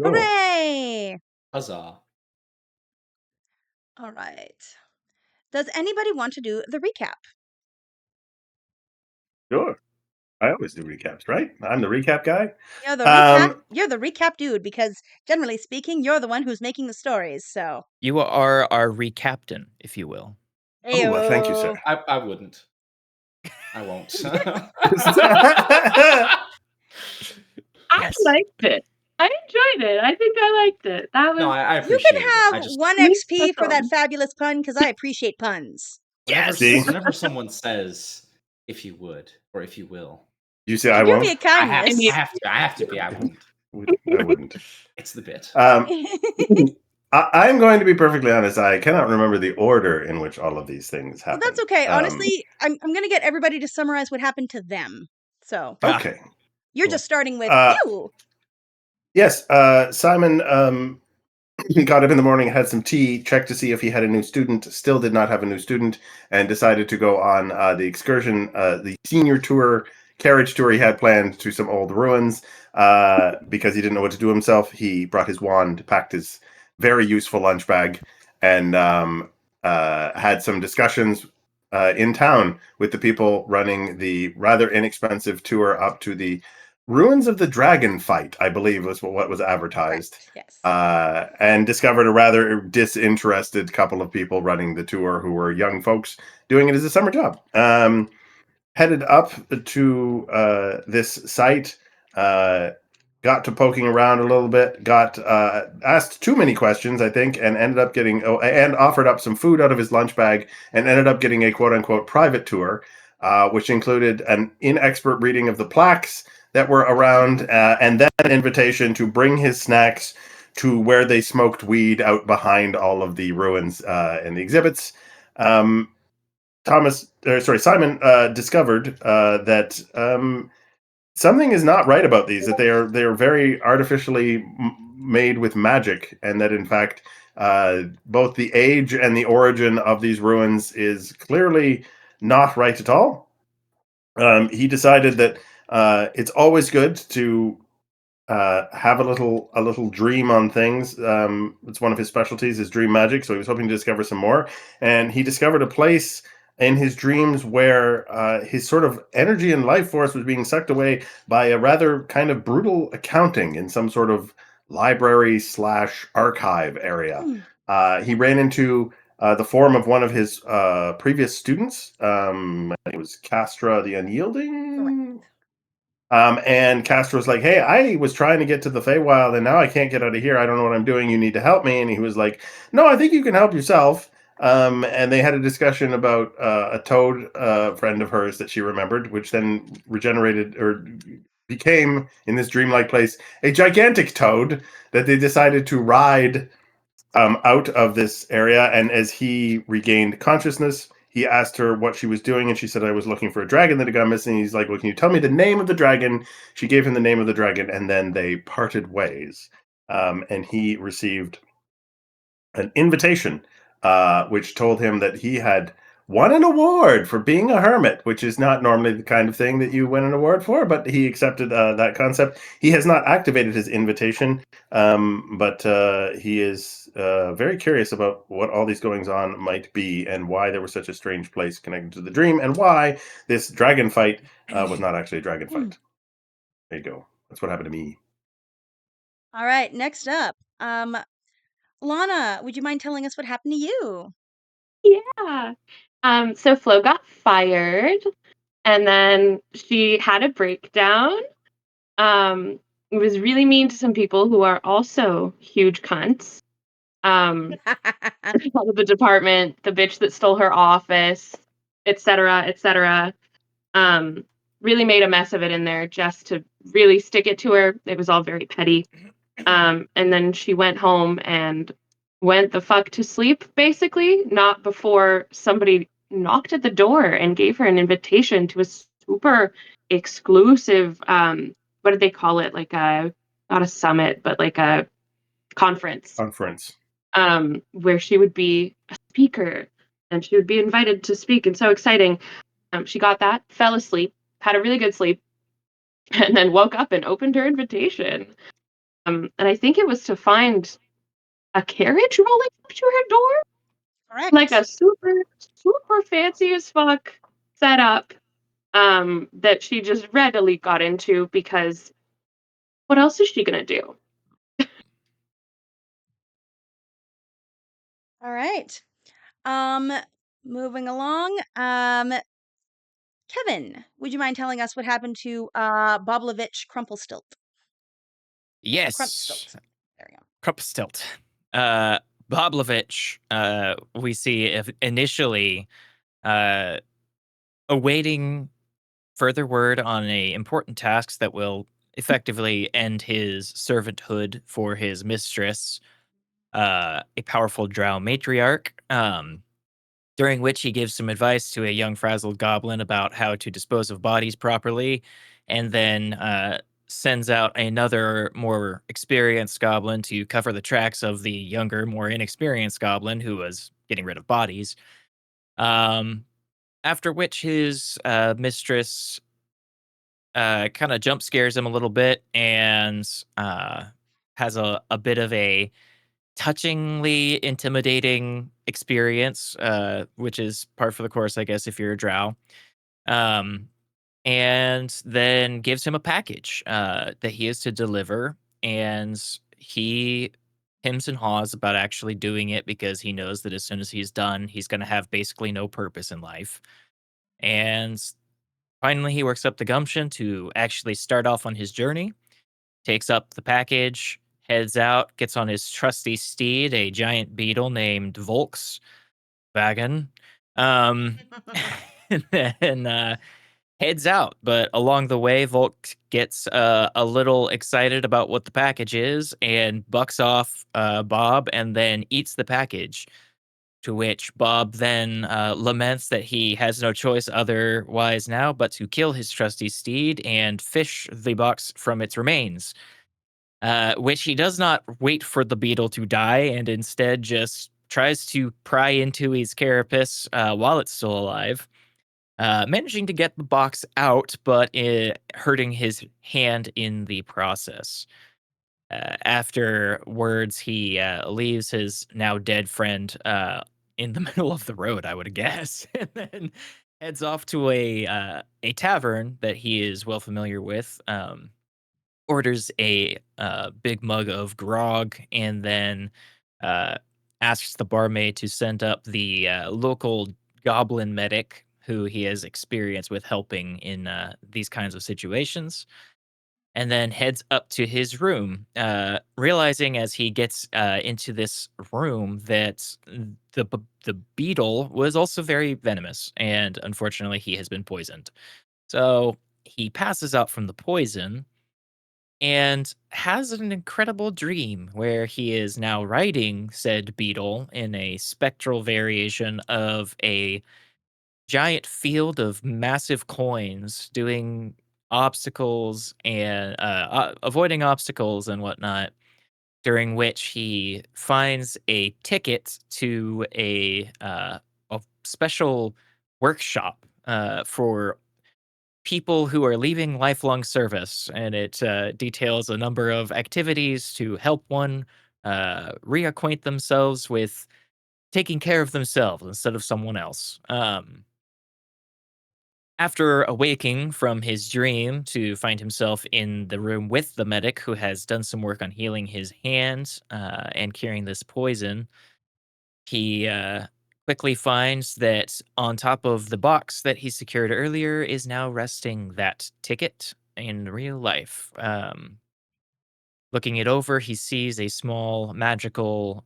Cool. Hooray! Huzzah. All right. Does anybody want to do the recap? Sure. I always do recaps, right? I'm the recap guy. You're the recap dude because generally speaking, you're the one who's making the stories. So, You are our recaptain, if you will. Oh, well, thank you, sir. Ayo. I wouldn't. I won't. I liked it. I enjoyed it. I think I liked it. That No, was I You can appreciate it. I have just one sweet XP for that pickle. fabulous pun because I appreciate puns. whenever See? whenever someone says if you would or if you will, You say If I you give me won't? a kindness. I have to be. I wouldn't. I wouldn't. It's the bit. I'm going to be perfectly honest. I cannot remember the order in which all of these things Well, happened. that's okay. Honestly, I'm going to get everybody to summarize what happened to them. So, Okay. you're Cool. just starting with you. Yes, Simon got up in the morning, had some tea, checked to see if he had a new student, still did not have a new student, and decided to go on the excursion, the senior tour, carriage tour he had planned to some old ruins. Because he didn't know what to do himself, he brought his wand, packed his very useful lunch bag, and had some discussions in town with the people running the rather inexpensive tour up to the ruins of the dragon fight, I believe was what was advertised. Correct. Yes. And discovered a rather disinterested couple of people running the tour who were young folks doing it as a summer job. Headed up to this site, got to poking around a little bit, got asked too many questions, I think, and ended up getting, and offered up some food out of his lunch bag, and ended up getting a quote unquote private tour, which included an inexpert reading of the plaques that were around, and then an invitation to bring his snacks to where they smoked weed out behind all of the ruins and the exhibits. Simon discovered that something is not right about these. That they are very artificially made with magic, and that in fact, both the age and the origin of these ruins is clearly not right at all. He decided that it's always good to have a little dream on things. It's one of his specialties, is dream magic. So he was hoping to discover some more, and he discovered a place in his dreams where his sort of energy and life force was being sucked away by a rather kind of brutal accounting in some sort of library slash archive area. He ran into the form of one of his previous students. It was Castra the Unyielding. Correct. And Castro's like, "Hey, I was trying to get to the Feywild, and now I can't get out of here. I don't know what I'm doing. You need to help me." And he was like, "No, I think you can help yourself." And they had a discussion about a toad friend of hers that she remembered, which then regenerated or became, in this dreamlike place, a gigantic toad that they decided to ride out of this area. And as he regained consciousness, he asked her what she was doing, and she said, "I was looking for a dragon that had gone missing." He's like, "Well, can you tell me the name of the dragon?" She gave him the name of the dragon, and then they parted ways. And he received an invitation, which told him that he had won an award for being a hermit, which is not normally the kind of thing that you win an award for, but he accepted that concept. He has not activated his invitation, but he is very curious about what all these goings on might be and why there was such a strange place connected to the dream and why this dragon fight was not actually a dragon fight. There you go. That's what happened to me. All right. Next up, Lana, would you mind telling us what happened to you? Yeah. So Flo got fired, and then she had a breakdown. It was really mean to some people who are also huge cunts. Out of the department, the bitch that stole her office, etc., etc. Um, really made a mess of it in there just to really stick it to her. It was all very petty. And then she went home and went the fuck to sleep, basically, not before somebody knocked at the door and gave her an invitation to a super exclusive, what did they call it? Like a, not a summit, but like a conference, Conference. where she would be a speaker and she would be invited to speak. And so exciting. She got that, fell asleep, had a really good sleep, and then woke up and opened her invitation. And I think it was to find a carriage rolling up to her door, like a Correct. super, super fancy as fuck setup, that she just readily got into because what else is she gonna do? All right. Um, moving along. Kevin, would you mind telling us what happened to Boblovich Crumplestilt or Yes, Crumpstilt? There we go. Krupstilt. Boblovich, we see if initially uh, awaiting further word on a important task that will effectively end his servanthood for his mistress, a powerful drow matriarch, during which he gives some advice to a young frazzled goblin about how to dispose of bodies properly, and then sends out another more experienced goblin to cover the tracks of the younger, more inexperienced goblin who was getting rid of bodies. Um, After which his mistress kind of jump scares him a little bit and has a bit of a touchingly intimidating experience, which is par for the course, I guess, if you're a drow. Um, and then gives him a package that he is to deliver. And he hems and haws about actually doing it because he knows that as soon as he's done, he's going to have basically no purpose in life. And finally, he works up the gumption to actually start off on his journey, takes up the package, heads out, gets on his trusty steed, a giant beetle named Volkswagen, um, and then heads out. But along the way, Volk gets a little excited about what the package is and bucks off Bob and then eats the package. To which Bob then laments that he has no choice otherwise now but to kill his trusty steed and fish the box from its remains, which he does not wait for the beetle to die and instead just tries to pry into his carapace while it's still alive, managing to get the box out, but hurting his hand in the process. Afterwards, he leaves his now dead friend in the middle of the road, I would guess, and then heads off to a tavern that he is well familiar with. Orders a big mug of grog, and then uh, asks the barmaid to send up the local goblin medic who he has experience with helping in these kinds of situations, and then heads up to his room, realizing as he gets into this room that the beetle was also very venomous, and unfortunately, he has been poisoned. So he passes out from the poison and has an incredible dream where he is now riding said beetle in a spectral variation of a giant field of massive coins, doing obstacles and avoiding obstacles and whatnot. During which he finds a ticket to a special workshop for people who are leaving lifelong service, and it details a number of activities to help one reacquaint themselves with taking care of themselves instead of someone else. After awaking from his dream to find himself in the room with the medic who has done some work on healing his hand and curing this poison, he quickly finds that on top of the box that he secured earlier is now resting that ticket in real life. Looking it over, he sees a small magical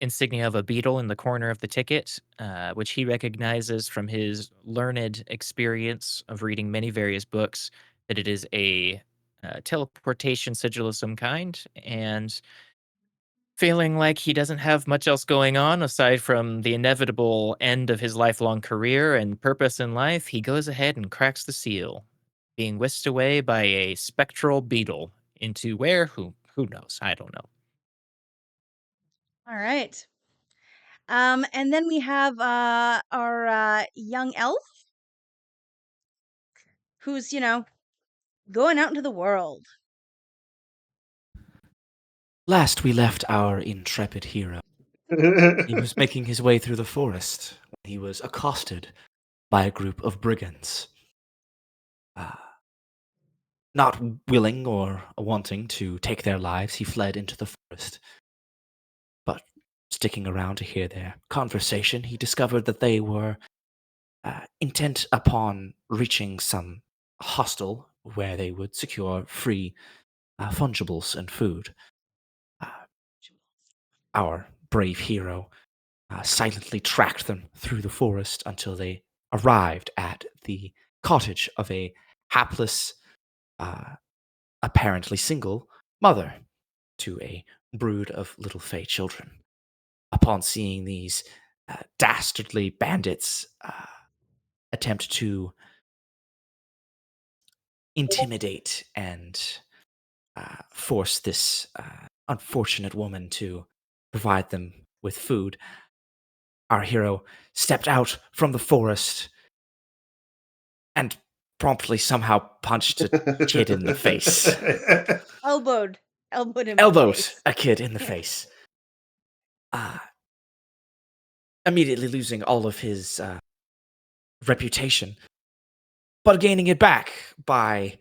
insignia of a beetle in the corner of the ticket, which he recognizes from his learned experience of reading many various books that it is a teleportation sigil of some kind. And feeling like he doesn't have much else going on aside from the inevitable end of his lifelong career and purpose in life, he goes ahead and cracks the seal, being whisked away by a spectral beetle into where? Who knows? I don't know. All right. And then we have our young elf who's, going out into the world. Last we left our intrepid hero, he was making his way through the forest when he was accosted by a group of brigands. Uh, Not willing or wanting to take their lives, he fled into the forest. But sticking around to hear their conversation, he discovered that they were intent upon reaching some hostel where they would secure free fungibles and food. Uh, our brave hero silently tracked them through the forest until they arrived at the cottage of a hapless, uh, apparently single mother to a brood of little Fey children. Upon seeing these dastardly bandits attempt to intimidate and force this unfortunate woman to provide them with food, our hero stepped out from the forest and promptly somehow punched a kid in the face. Elbowed. Elbowed him in the Elbowed face. a kid in the Yeah. face. Immediately losing all of his reputation, but gaining it back by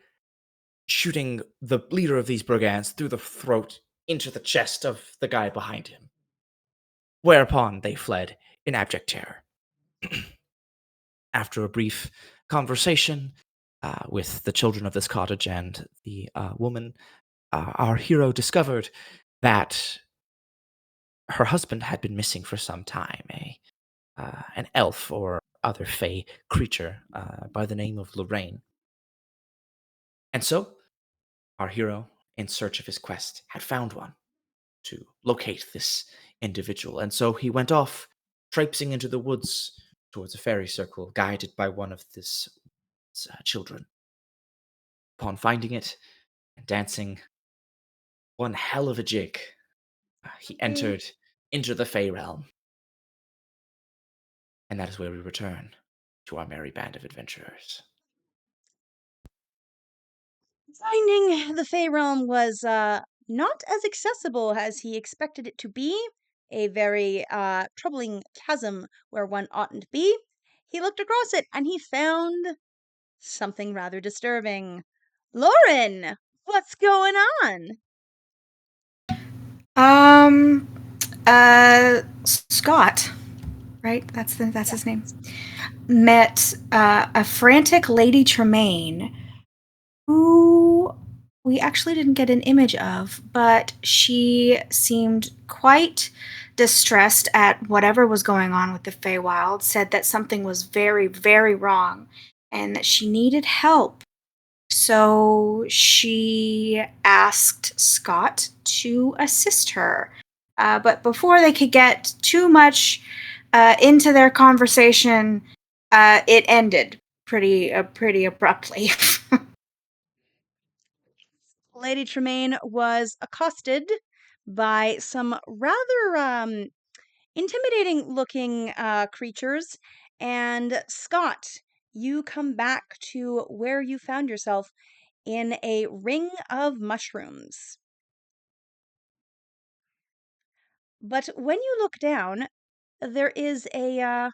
shooting the leader of these brigands through the throat into the chest of the guy behind him. Whereupon they fled in abject terror. After a brief conversation with the children of this cottage and the woman, our hero discovered that her husband had been missing for some time, an elf or other fey creature by the name of Lorraine. And so, our hero, in search of his quest, had found one to locate this individual. And so he went off, traipsing into the woods towards a fairy circle, guided by one of this children. Upon finding it and dancing one hell of a jig, he entered into the Fey realm. And that is where we return to our merry band of adventurers. Finding the Fey realm was not as accessible as he expected it to be, a very troubling chasm where one oughtn't be. He looked across it and he found something rather disturbing. Lauren, what's going on? Scott, right? That's his name. Met a frantic Lady Tremaine, who we actually didn't get an image of, but she seemed quite distressed at whatever was going on with the Feywild, said that something was very, very wrong and that she needed help. So she asked Scott to assist her. But before they could get too much into their conversation, it ended pretty abruptly. Lady Tremaine was accosted by some rather intimidating looking creatures. And Scott, you come back to where you found yourself in a ring of mushrooms. But when you look down, there is a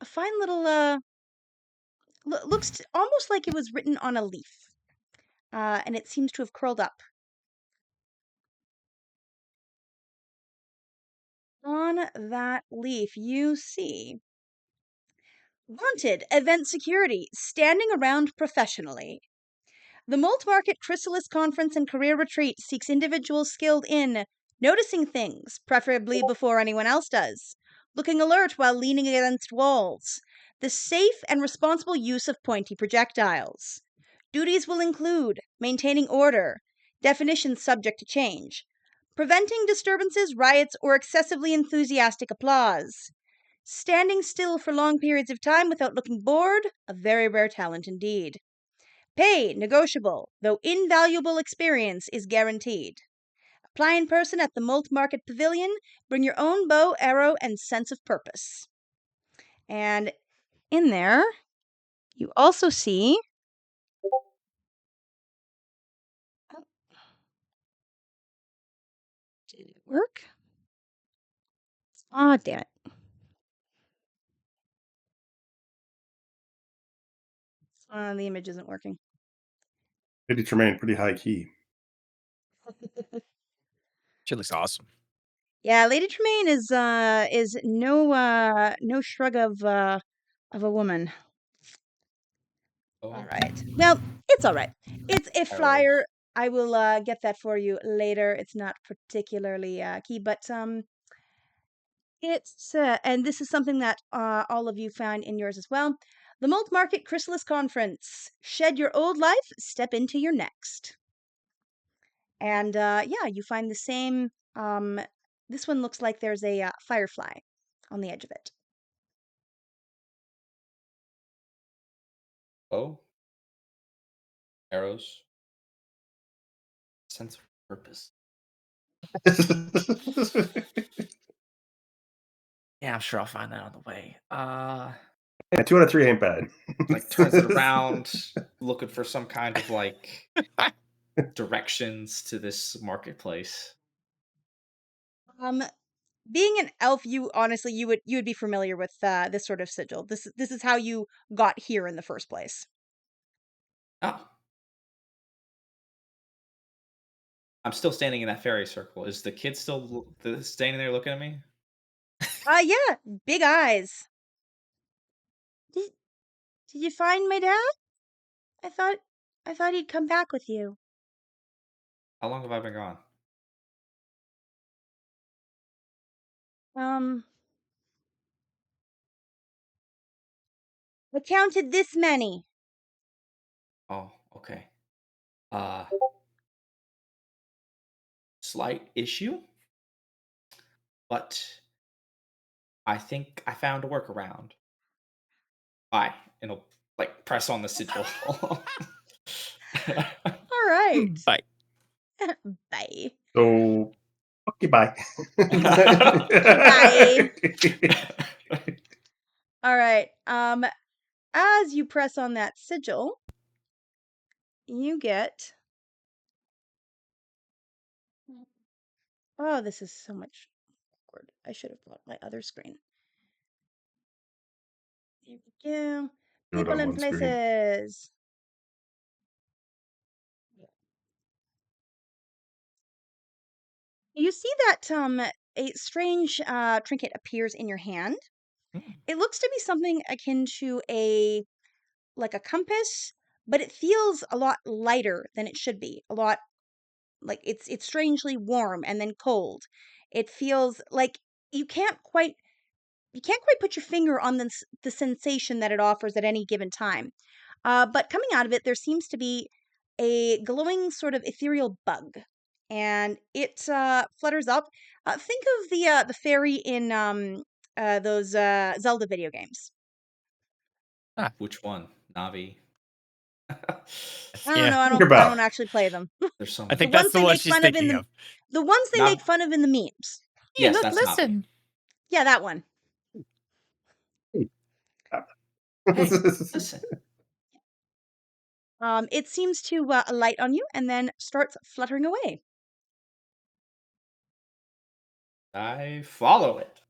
fine little looks almost like it was written on a leaf, and it seems to have curled up. On that leaf, you see wanted event security standing around professionally. The Molt Market Chrysalis Conference and Career Retreat seeks individuals skilled in noticing things, preferably before anyone else does, looking alert while leaning against walls, the safe and responsible use of pointy projectiles. Duties will include maintaining order, definitions subject to change, preventing disturbances, riots, or excessively enthusiastic applause. Standing still for long periods of time without looking bored, a very rare talent indeed. Pay negotiable, though invaluable experience is guaranteed. Apply in person at the Molt Market Pavilion. Bring your own bow, arrow, and sense of purpose. And in there, you also see Did it work? Ah, damn it. The image isn't working. Lady Tremaine, pretty high key. She looks awesome. Yeah, Lady Tremaine is no shrug of a woman. Oh, All right. Well, it's all right. It's a arrows. flyer. I will get that for you later. It's not particularly key, but it's and this is something that all of you found in yours as well. The Malt Market Chrysalis Conference. Shed your old life, step into your next. And yeah, you find the same. This one looks like there's a firefly on the edge of it. Oh. Arrows. Sense of purpose. Yeah, I'm sure I'll find that on the way. Yeah, 2 out of 3 ain't bad. Like turns it around, looking for some kind of like directions to this marketplace. Being an elf, you honestly you would be familiar with this sort of sigil. This is how you got here in the first place. Oh. I'm still standing in that fairy circle. Is the kid still standing there looking at me? Yeah, big eyes. Did you find my dad? I thought he'd come back with you. How long have I been gone? I counted this many. Oh, okay. Slight issue, but I think I found a workaround. Bye. And I'll like press on the sigil. All right. Bye. Bye. So, okay, bye. Bye. All right. As you press on that sigil, you get. Oh, this is so much awkward. I should have brought my other screen. There we go. Do it People on and one screen. places. You see that a strange trinket appears in your hand. Hmm. It looks to be something akin to a compass, but it feels a lot lighter than it should be. A lot like it's strangely warm and then cold. It feels like you can't quite put your finger on the sensation that it offers at any given time. But coming out of it, there seems to be a glowing sort of ethereal bug, and it flutters up. Think of the fairy in those Zelda video games. Which one? Navi. I don't Yeah. know. I Tinkerbell. don't actually play them. There's so I many. think The that's ones the they one make she's fun of in thinking the of. the ones they Nav- make fun of in the memes. Yes, Hey, that's listen. Yeah, that one. Navi. Hey, listen. It seems to alight on you and then starts fluttering away. I follow it.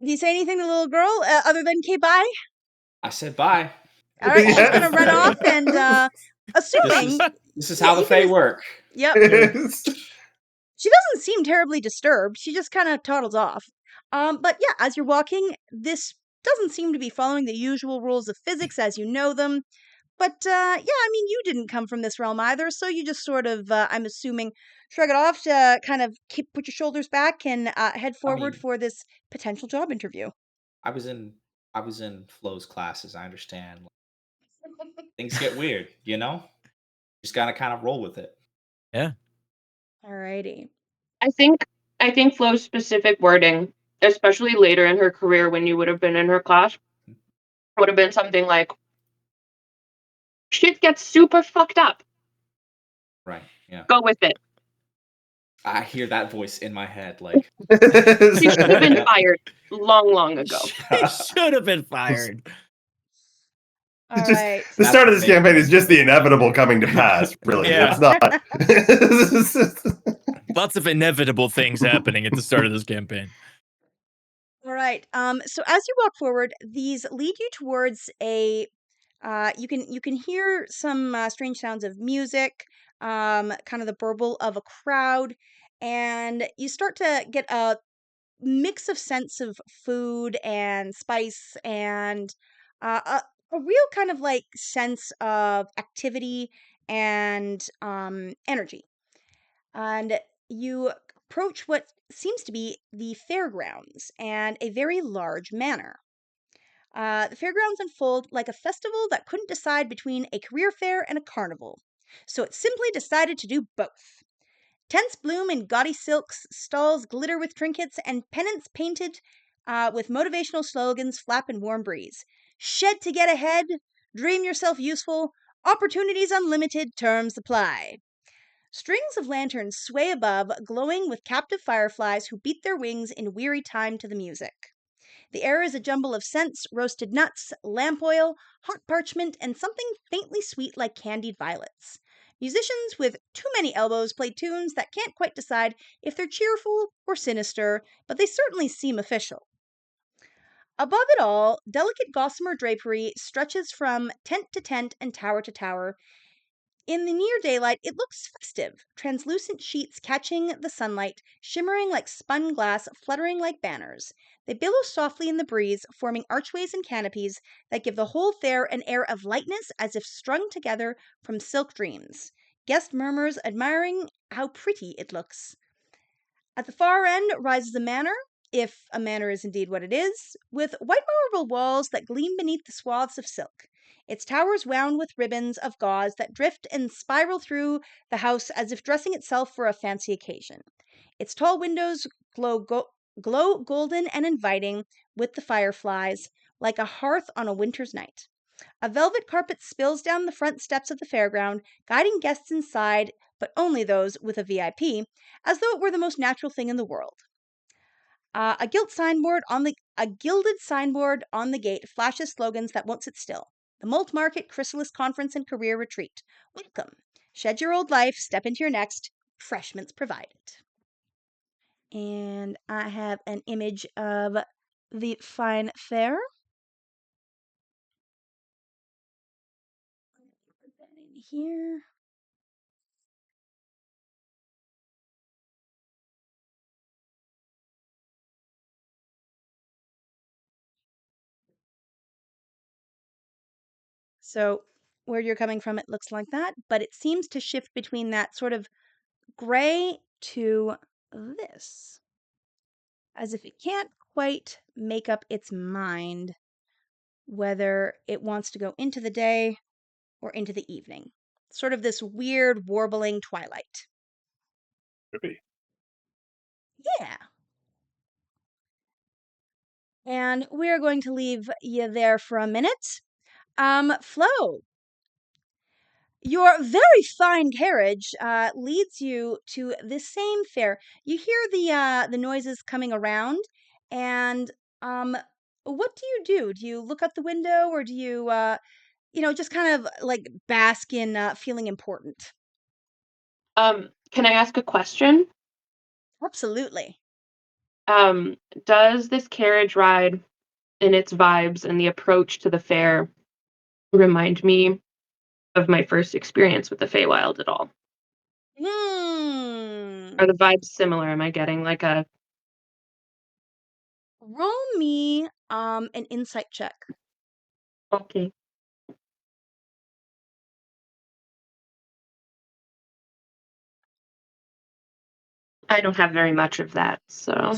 Did you say anything to the little girl other than "Okay, bye"? I said bye. All right, she's Yes. gonna run off and assuming This is how the even Fae as- work. Yep. She doesn't seem terribly disturbed. She just kind of toddles off. But yeah, as you're walking, this doesn't seem to be following the usual rules of physics as you know them. But yeah, I mean, you didn't come from this realm either, so you just sort of, I'm assuming, shrug it off to kind of put your shoulders back and head forward mean- for this potential job interview. I was in Flo's classes. I understand. Things get weird, you know? Just gotta kind of roll with it. Yeah. Alrighty. I think Flo's specific wording, especially later in her career when you would have been in her class, would have been something like, shit gets super fucked up. Right. Yeah. Go with it. I hear that voice in my head, like She should have been fired long ago. She should have been fired. All Just- right. The That's start of this amazing. campaign is just the inevitable coming to pass. Really, Yeah. it's not. Lots of inevitable things happening at the start of this campaign. All right. So as you walk forward, these lead you towards a. You can hear some strange sounds of music, kind of the burble of a crowd, and you start to get a mix of sense of food and spice and a real kind of like sense of activity and energy. And you approach what seems to be the fairgrounds and a very large manor. The fairgrounds unfold like a festival that couldn't decide between a career fair and a carnival. So it simply decided to do both. Tents bloom in gaudy silks, stalls glitter with trinkets, and pennants painted with motivational slogans flap in warm breeze. Shed to get ahead, dream yourself useful, opportunities unlimited, terms apply. Strings of lanterns sway above, glowing with captive fireflies who beat their wings in weary time to the music. The air is a jumble of scents: roasted nuts, lamp oil, hot parchment, and something faintly sweet like candied violets. Musicians with too many elbows play tunes that can't quite decide if they're cheerful or sinister, but they certainly seem official. Above it all, delicate gossamer drapery stretches from tent to tent and tower to tower. In the near daylight, it looks festive, translucent sheets catching the sunlight, shimmering like spun glass, fluttering like banners. They billow softly in the breeze, forming archways and canopies that give the whole fair an air of lightness as if strung together from silk dreams. Guest murmurs, admiring how pretty it looks. At the far end rises a manor, if a manor is indeed what it is, with white marble walls that gleam beneath the swaths of silk. Its towers wound with ribbons of gauze that drift and spiral through the house as if dressing itself for a fancy occasion. Its tall windows glow golden and inviting with the fireflies, like a hearth on a winter's night. A velvet carpet spills down the front steps of the fairground, guiding guests inside, but only those with a VIP, as though it were the most natural thing in the world. A gilded signboard on the gate flashes slogans that won't sit still. The Malt Market Chrysalis Conference and Career Retreat. Welcome. Shed your old life, step into your next. Refreshments provided. And I have an image of the fine fair. Put that in here. So where you're coming from, it looks like that, but it seems to shift between that sort of gray to this, as if it can't quite make up its mind whether it wants to go into the day or into the evening. Sort of this weird warbling twilight. Could be. Yeah. And we're going to leave you there for a minute. Flo, your very fine carriage leads you to this same fair. You hear the noises coming around, and um, what do you do? Do you look out the window, or do you just kind of like bask in feeling important? Can I ask a question? Absolutely. Does this carriage ride in its vibes and the approach to the fair remind me of my first experience with the Feywild at all? Hmm. Are the vibes similar? Am I getting like a Roll me an insight check. okay? I don't have very much of that, so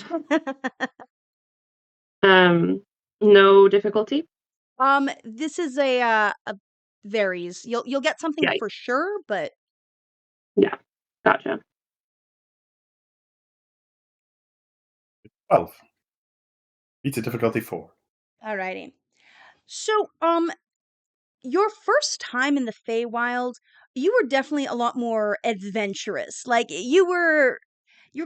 um, no difficulty. This is a varies. You'll get something Yeah, for sure, but yeah, gotcha. 12. Beats a difficulty 4. alrighty. So, your first time in the Feywild, you were definitely a lot more adventurous. Like you're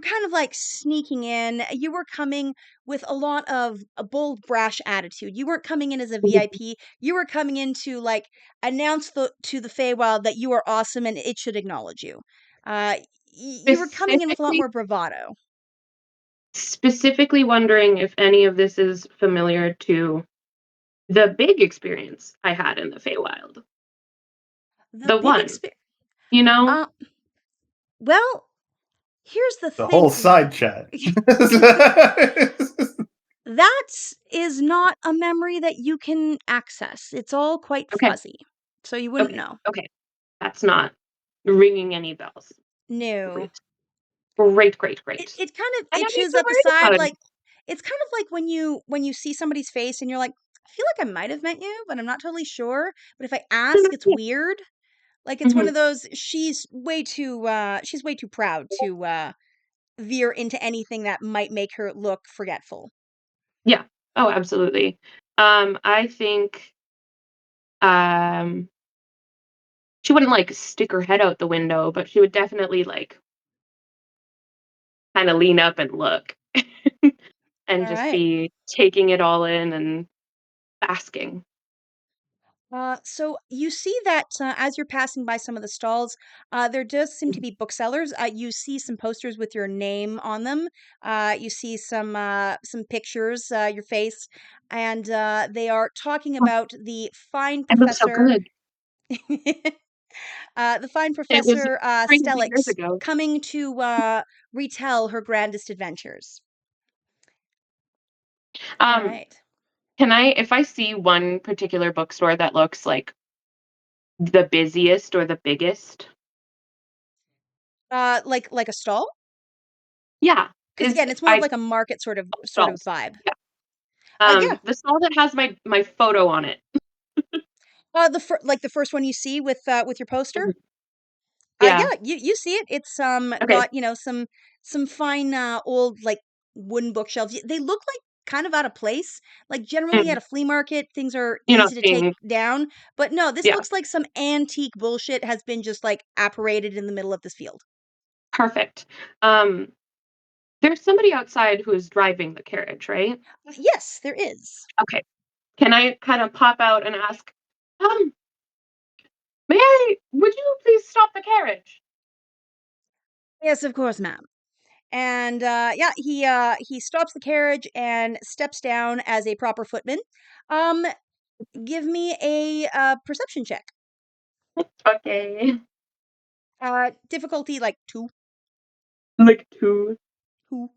kind of like sneaking in. You were coming with a lot of a bold, brash attitude. You weren't coming in as a VIP. You were coming in to like announce to the Feywild that you are awesome and it should acknowledge you. Uh, You were coming in with a lot more bravado. Specifically wondering if any of this is familiar to the big experience I had in the Feywild. The The big one, experience. you know? Well, here's the The thing. whole side chat. That is not a memory that you can access. It's all quite Okay. fuzzy, so you wouldn't know. Okay. That's not ringing any bells. No. Great. It kind of I don't need itches to at the worry side, about it. like it's kind of like when you see somebody's face and you're like, I feel like I might have met you, but I'm not totally sure. But if I ask, it's weird. Like it's one of those. She's way too proud to veer into anything that might make her look forgetful. Yeah. Oh, absolutely. I think she wouldn't like stick her head out the window, but she would definitely like kind of lean up and look and All just right. be taking it all in and basking. So you see that as you're passing by some of the stalls, there does seem to be booksellers. You see some posters with your name on them. You see some pictures, your face, and they are talking Oh, about I look so good. the fine It was professor 300 years Stellix ago. coming to retell her grandest adventures. All Um, right. can I, if I see one particular bookstore that looks like the busiest or the biggest? Like a stall? Yeah, Because again, it's more of I like a market sort of stalls. vibe. Yeah. Yeah. The stall that has my photo on it. Like the first one you see with your poster. Mhm. Yeah. Yeah, you see it. It's Okay. got some fine old like wooden bookshelves. They look like kind of out of place. Like generally Mm. at a flea market, things are You're not easy to take seeing. down. But no, this Yeah. looks like some antique bullshit has been just like apparated in the middle of this field. Perfect. Um, there's somebody outside who is driving the carriage, right? Yes, there is. Okay. Can I kind of pop out and ask, um, would you please stop the carriage? Yes, of course, ma'am. And yeah, he stops the carriage and steps down as a proper footman. Um, give me a perception check. Okay. Difficulty like two. Like two. Two.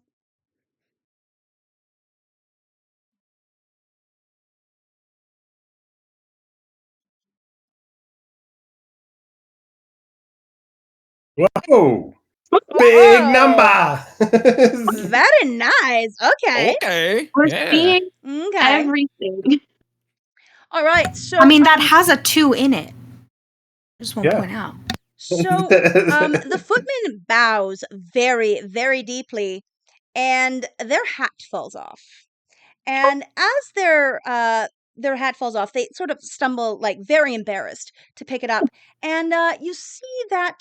Whoa! Big Oh, number. very nice. Okay. Okay. We're Yeah. seeing Okay. everything. All right. I So mean, that has a 2 in it. I just want to Yeah. point out. the footman bows very, very deeply, and their hat falls off. And as their hat falls off, they sort of stumble, like very embarrassed, to pick it up. And you see that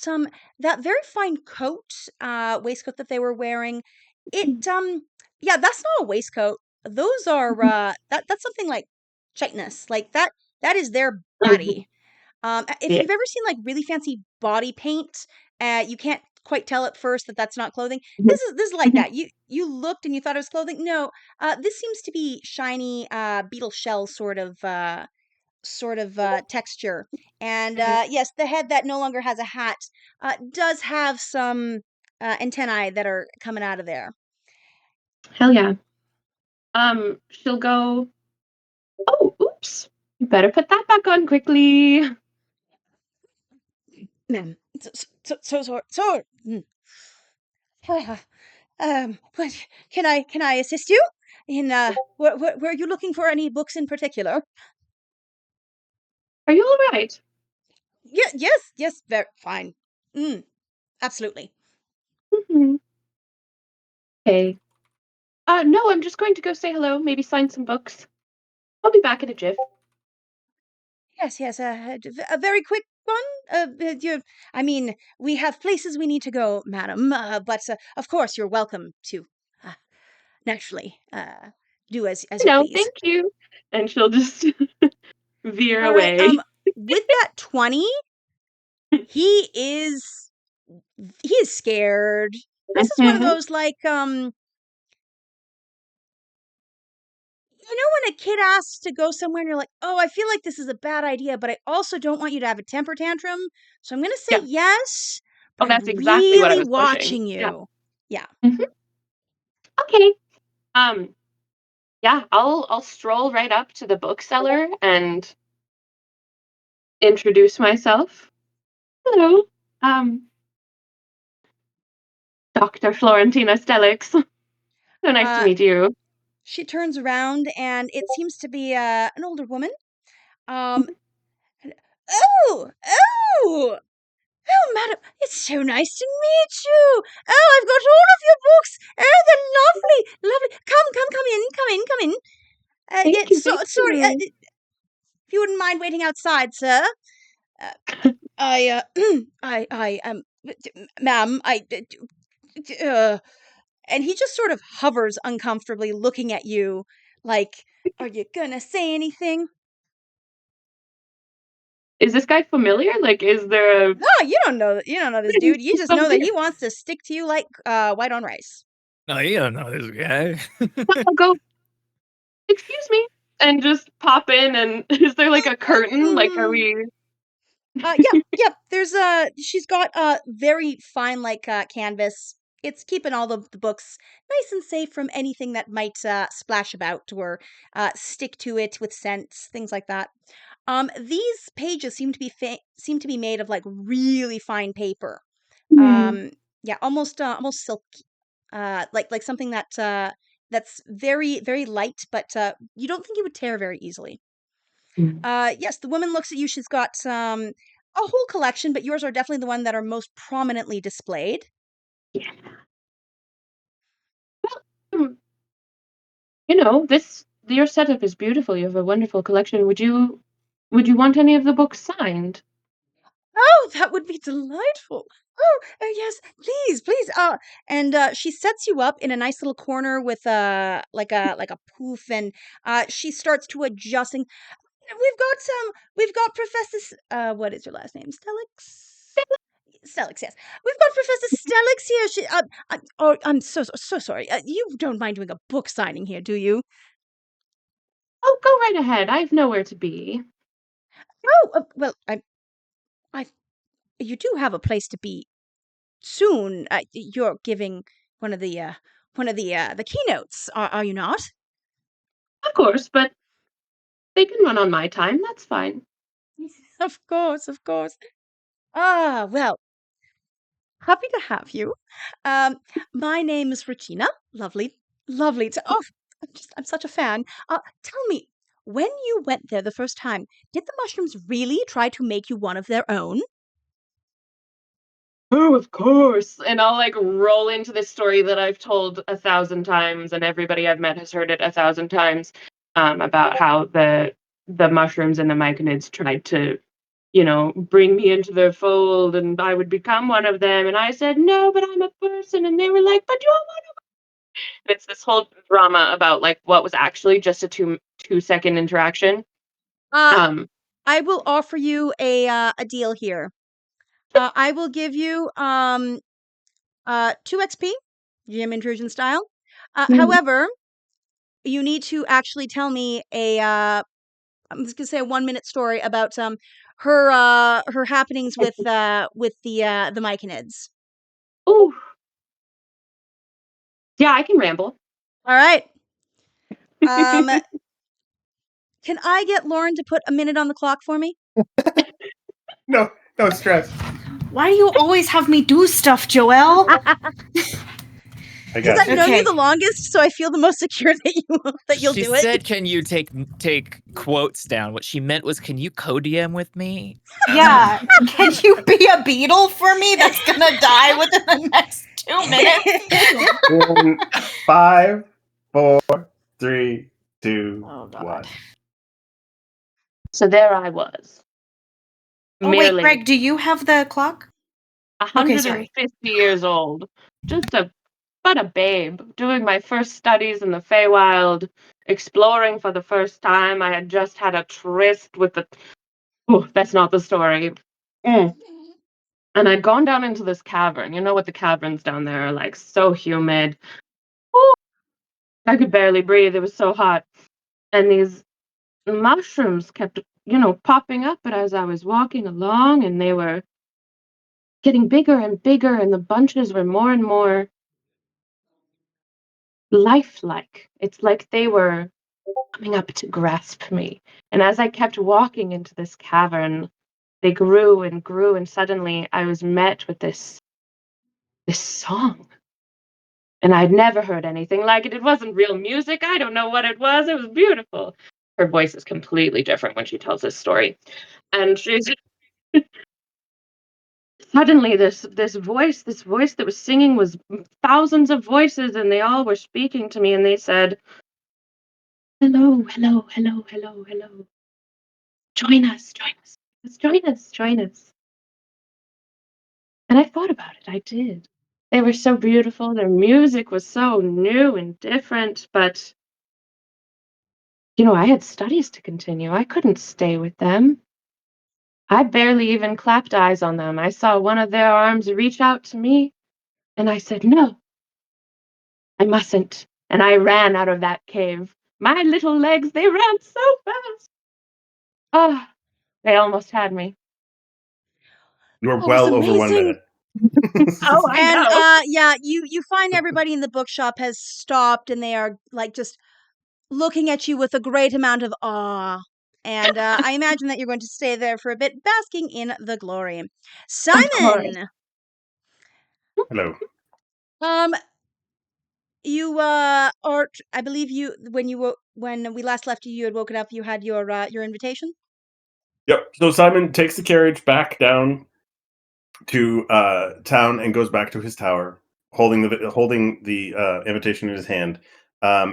very fine waistcoat that they were wearing. It yeah, that's not a waistcoat. Those are that's something like chitinous. Like that is their body. If Yeah. you've ever seen like really fancy body paint, you can't quite tell at first that that's not clothing. This is like that. You looked and you thought it was clothing. No, this seems to be shiny beetle shell sort of texture. And yes, the head that no longer has a hat does have some antennae that are coming out of there. Hell yeah. She'll go, oh, oops. You better put that back on quickly. Ma'am, so. But can I assist you in were you looking for any books in particular? Are you all right? Yeah, yes, very fine. Absolutely. Mhm. Okay. No, I'm just going to go say hello, maybe sign some books. I'll be back in a jiff. Yes, a very quick one. I mean, we have places we need to go, madam. But of course, you're welcome to, uh, naturally, do as you No, please. thank you. And she'll just veer All right. away. With that 20, he is He's scared. This is one of Mhm. those like you know when a kid asks to go somewhere and you're like, "Oh, I feel like this is a bad idea, but I also don't want you to have a temper tantrum, so I'm gonna say Yeah. yes, Oh, but that's I'm exactly what I really was pushing. watching Yeah. you." Yeah. Mhm. Okay. Um, yeah, I'll stroll right up to the bookseller and introduce myself. Hello. Um, Dr. Florentina Stellix. So nice to Uh, meet you. she turns around and it seems to be an older woman. Um, Mhm. oh, oh, oh, madam, it's so nice to meet you. Oh, I've got all of your books. Oh, they're lovely, lovely. Come in, come in, come in. Yeah, Thank you, thank sorry, you. if you wouldn't mind waiting outside, sir. Uh, ma'am, and he just sort of hovers uncomfortably, looking at you, like, are you gonna say anything? Is this guy familiar? Like, is there a No, you don't know this dude. You just know that okay, he wants to stick to you like white on rice. No, you don't know this guy. I'll go, excuse me, and just pop in and is there like a curtain? Like, are Mhm. we Yeah. There's she's got a very fine like canvas. It's keeping all the books nice and safe from anything that might splash about or stick to it with scents, things like that. These pages seem to be made of like really fine paper. Hmm. Um, yeah, almost silk. Like something that that's very light, but you don't think it would tear very easily. Mm. Yes, the woman looks at you. She's got a whole collection, but yours are definitely the one that are most prominently displayed. Yeah. Hmm. You know, this your setup is beautiful. You have a wonderful collection. Would you want any of the books signed? Oh, that would be delightful. Oh yes, please, please. And she sets you up in a nice little corner with like a poof, and she starts to adjusting. We've got Professor. What is your last name? Stellix. Stellix, yes. We've got Professor Stellix here. Oh, I'm so sorry. You don't mind doing a book signing here, do you? Oh, go right ahead. I've nowhere to be. Oh, well, I, you do have a place to be soon. You're giving one of the keynotes, are you not? Of course, but they can run on my time. That's fine. Of course, of course. Ah, well, happy to have you. Um, my name is Regina. Lovely, lovely to. Oh, I'm such a fan. Tell me, when you went there the first time, did the mushrooms really try to make you one of their own? Oh, of course. And I'll like roll into this story that I've told 1,000 times, and everybody I've met has heard it 1,000 times, about how the mushrooms and the myconids tried to, bring me into their fold, and I would become one of them. And I said, no, but I'm a person. And they were like, but you're one. It's this whole drama about like what was actually just a two-second interaction. Uh, Um, I will offer you a deal here. I will give you 2 XP, GM intrusion style. mm, However, you need to actually tell me I'm just gonna say a 1 minute story about her happenings with the Myconids. ooh, yeah, I can ramble. All right. Um, can I get Lauren to put a minute on the clock for me? No, no stress. Why do you always have me do stuff, Joelle? I Because got I've you. known you Okay. the longest, so I feel the most secure that you'll She do it. said, "Can you take quotes down?" What she meant was, "Can you co-DM with me?" Yeah. Can you be a beetle for me that's gonna die within the next 2 minutes? In 5, 4, 3, 2, Oh God. 1. So there I was, Oh wait, merely Greg, do you have the clock? Okay, sorry. 150 years old, just a babe, doing my first studies in the Feywild, exploring for the first time. I had just had a tryst with the. Oh, that's not the story. Mm. And I'd gone down into this cavern. You know what the caverns down there are like, so humid. Ooh, I could barely breathe. It was so hot. And these mushrooms kept, popping up as I was walking along, and they were getting bigger and bigger, and the bunches were more and more lifelike. It's like they were coming up to grasp me. And as I kept walking into this cavern, they grew and grew, and suddenly I was met with this song. And I'd never heard anything like it. It wasn't real music. I don't know what it was. It was beautiful. Her voice is completely different when she tells this story. And she's suddenly this voice that was singing was thousands of voices, and they all were speaking to me, and they said, "Hello, hello, hello, hello, hello. Join us, join us, join us, join us." And I thought about it. I did. They were so beautiful. Their music was so new and different, but I had studies to continue. I couldn't stay with them. I barely even clapped eyes on them. I saw one of their arms reach out to me, and I said, "No, I mustn't." And I ran out of that cave. My little legs, they ran so fast. Ah, they almost had me. You were Oh, it was well over 1 amazing. minute. Oh, I And know. you find everybody in the bookshop has stopped, and they are like just looking at you with a great amount of awe. And I imagine that you're going to stay there for a bit, basking in the glory. Of course. Simon, Hello. um, you or I believe you when we last left you, you had woken up. You had your invitation. Yep. So Simon takes the carriage back down to town and goes back to his tower, holding the invitation in his hand.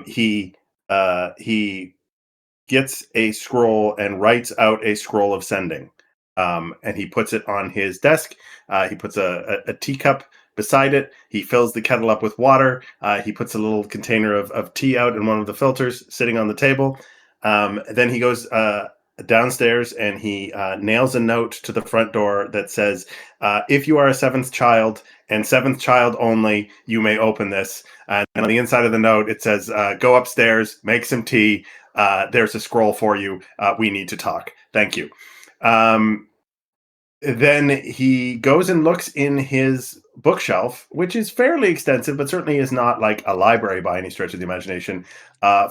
He gets a scroll and writes out a scroll of sending, and he puts it on his desk. He puts a teacup beside it. He fills the kettle up with water. He puts a little container of tea out in one of the filters sitting on the table. Then he goes downstairs and he nails a note to the front door that says, "If you are a seventh child and seventh child only, you may open this." And on the inside of the note, it says, "Go upstairs, make some tea. There's a scroll for you. We need to talk. Thank you." Um, then he goes and looks in his bookshelf, which is fairly extensive, but certainly is not like a library by any stretch of the imagination,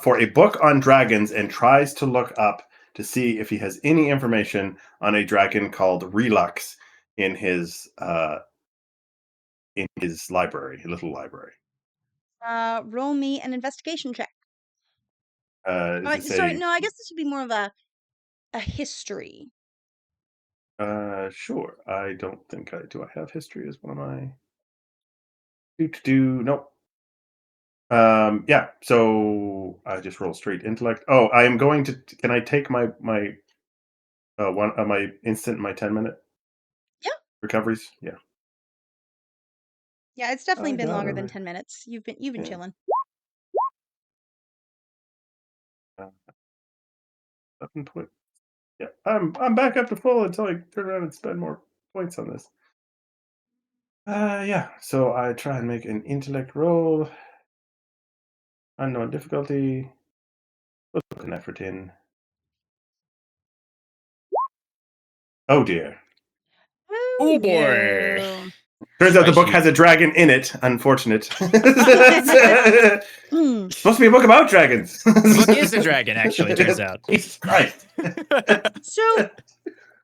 for a book on dragons, and tries to look up to see if he has any information on a dragon called Relux in his library, little library. Roll me an investigation check. Does it Sorry, say? no, I guess this would be more of a history. Sure. I don't think I do. I have history as one of my do. Nope. Yeah. So I just roll straight intellect. Oh, I am going to. Can I take my one my instant, my 10-minute Yeah. recoveries? Yeah. Yeah, it's definitely I been got longer than over. 10 minutes. You've been Yeah. chilling. 7 point. Yeah. I'm back up to full until I turn around and spend more points on this. Yeah. So I try and make an intellect roll. Unknown difficulty. Let's put an effort in. Oh dear. Oh boy. no. Turns out the book Spicy. has a dragon in it. Unfortunate. Hmm. Supposed to be a book about dragons. The book is a dragon, actually, turns out. Jesus Christ. So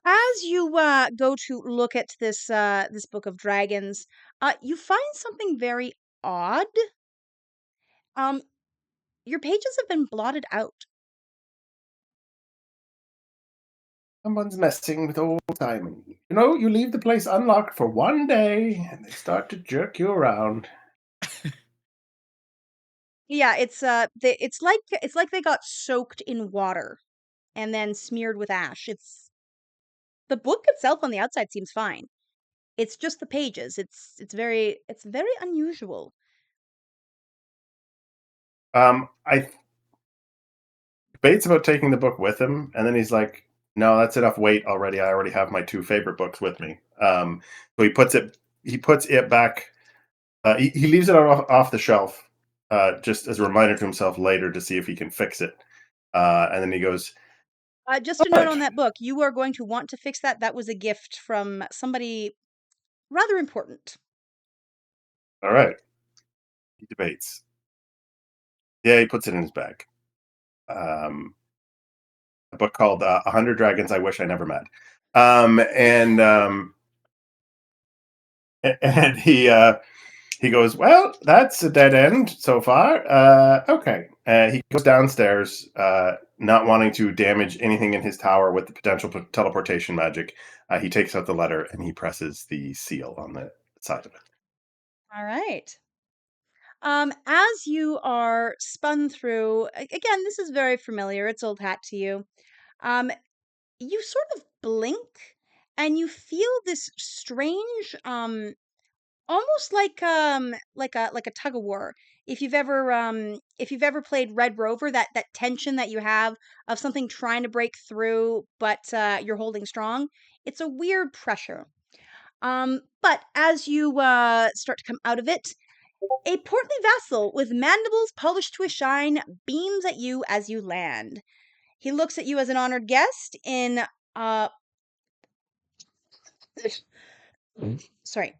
as you go to look at this book of dragons, you find something very odd. Um, your pages have been blotted out. Someone's messing with old Simon. You know, you leave the place unlocked for one day and they start to jerk you around. Yeah, it's like they got soaked in water and then smeared with ash. The book itself on the outside seems fine. It's just the pages. It's very unusual. I debates about taking the book with him, and then he's like, No, that's enough weight already. I already have my 2 favorite books with me. So he puts it back. He leaves it off the shelf, just as a reminder to himself later to see if he can fix it. And then he goes, Just a "All note right, on that book. You are going to want to fix that. That was a gift from somebody rather important. all right." He debates. Yeah, he puts it in his bag. A book called 100 Dragons I Wish I Never Met. And he goes, "Well, that's a dead end so far. Okay." He goes downstairs, not wanting to damage anything in his tower with the potential teleportation magic. He takes out the letter and he presses the seal on the side of it. All right. As you are spun through, again, this is very familiar. It's old hat to you. Um, you sort of blink and you feel this strange, almost like a tug of war. If you've ever played Red Rover, that tension that you have of something trying to break through, but you're holding strong, it's a weird pressure. But as you start to come out of it, a portly vassal with mandibles polished to a shine beams at you as you land. He looks at you as an honored guest in uh sorry.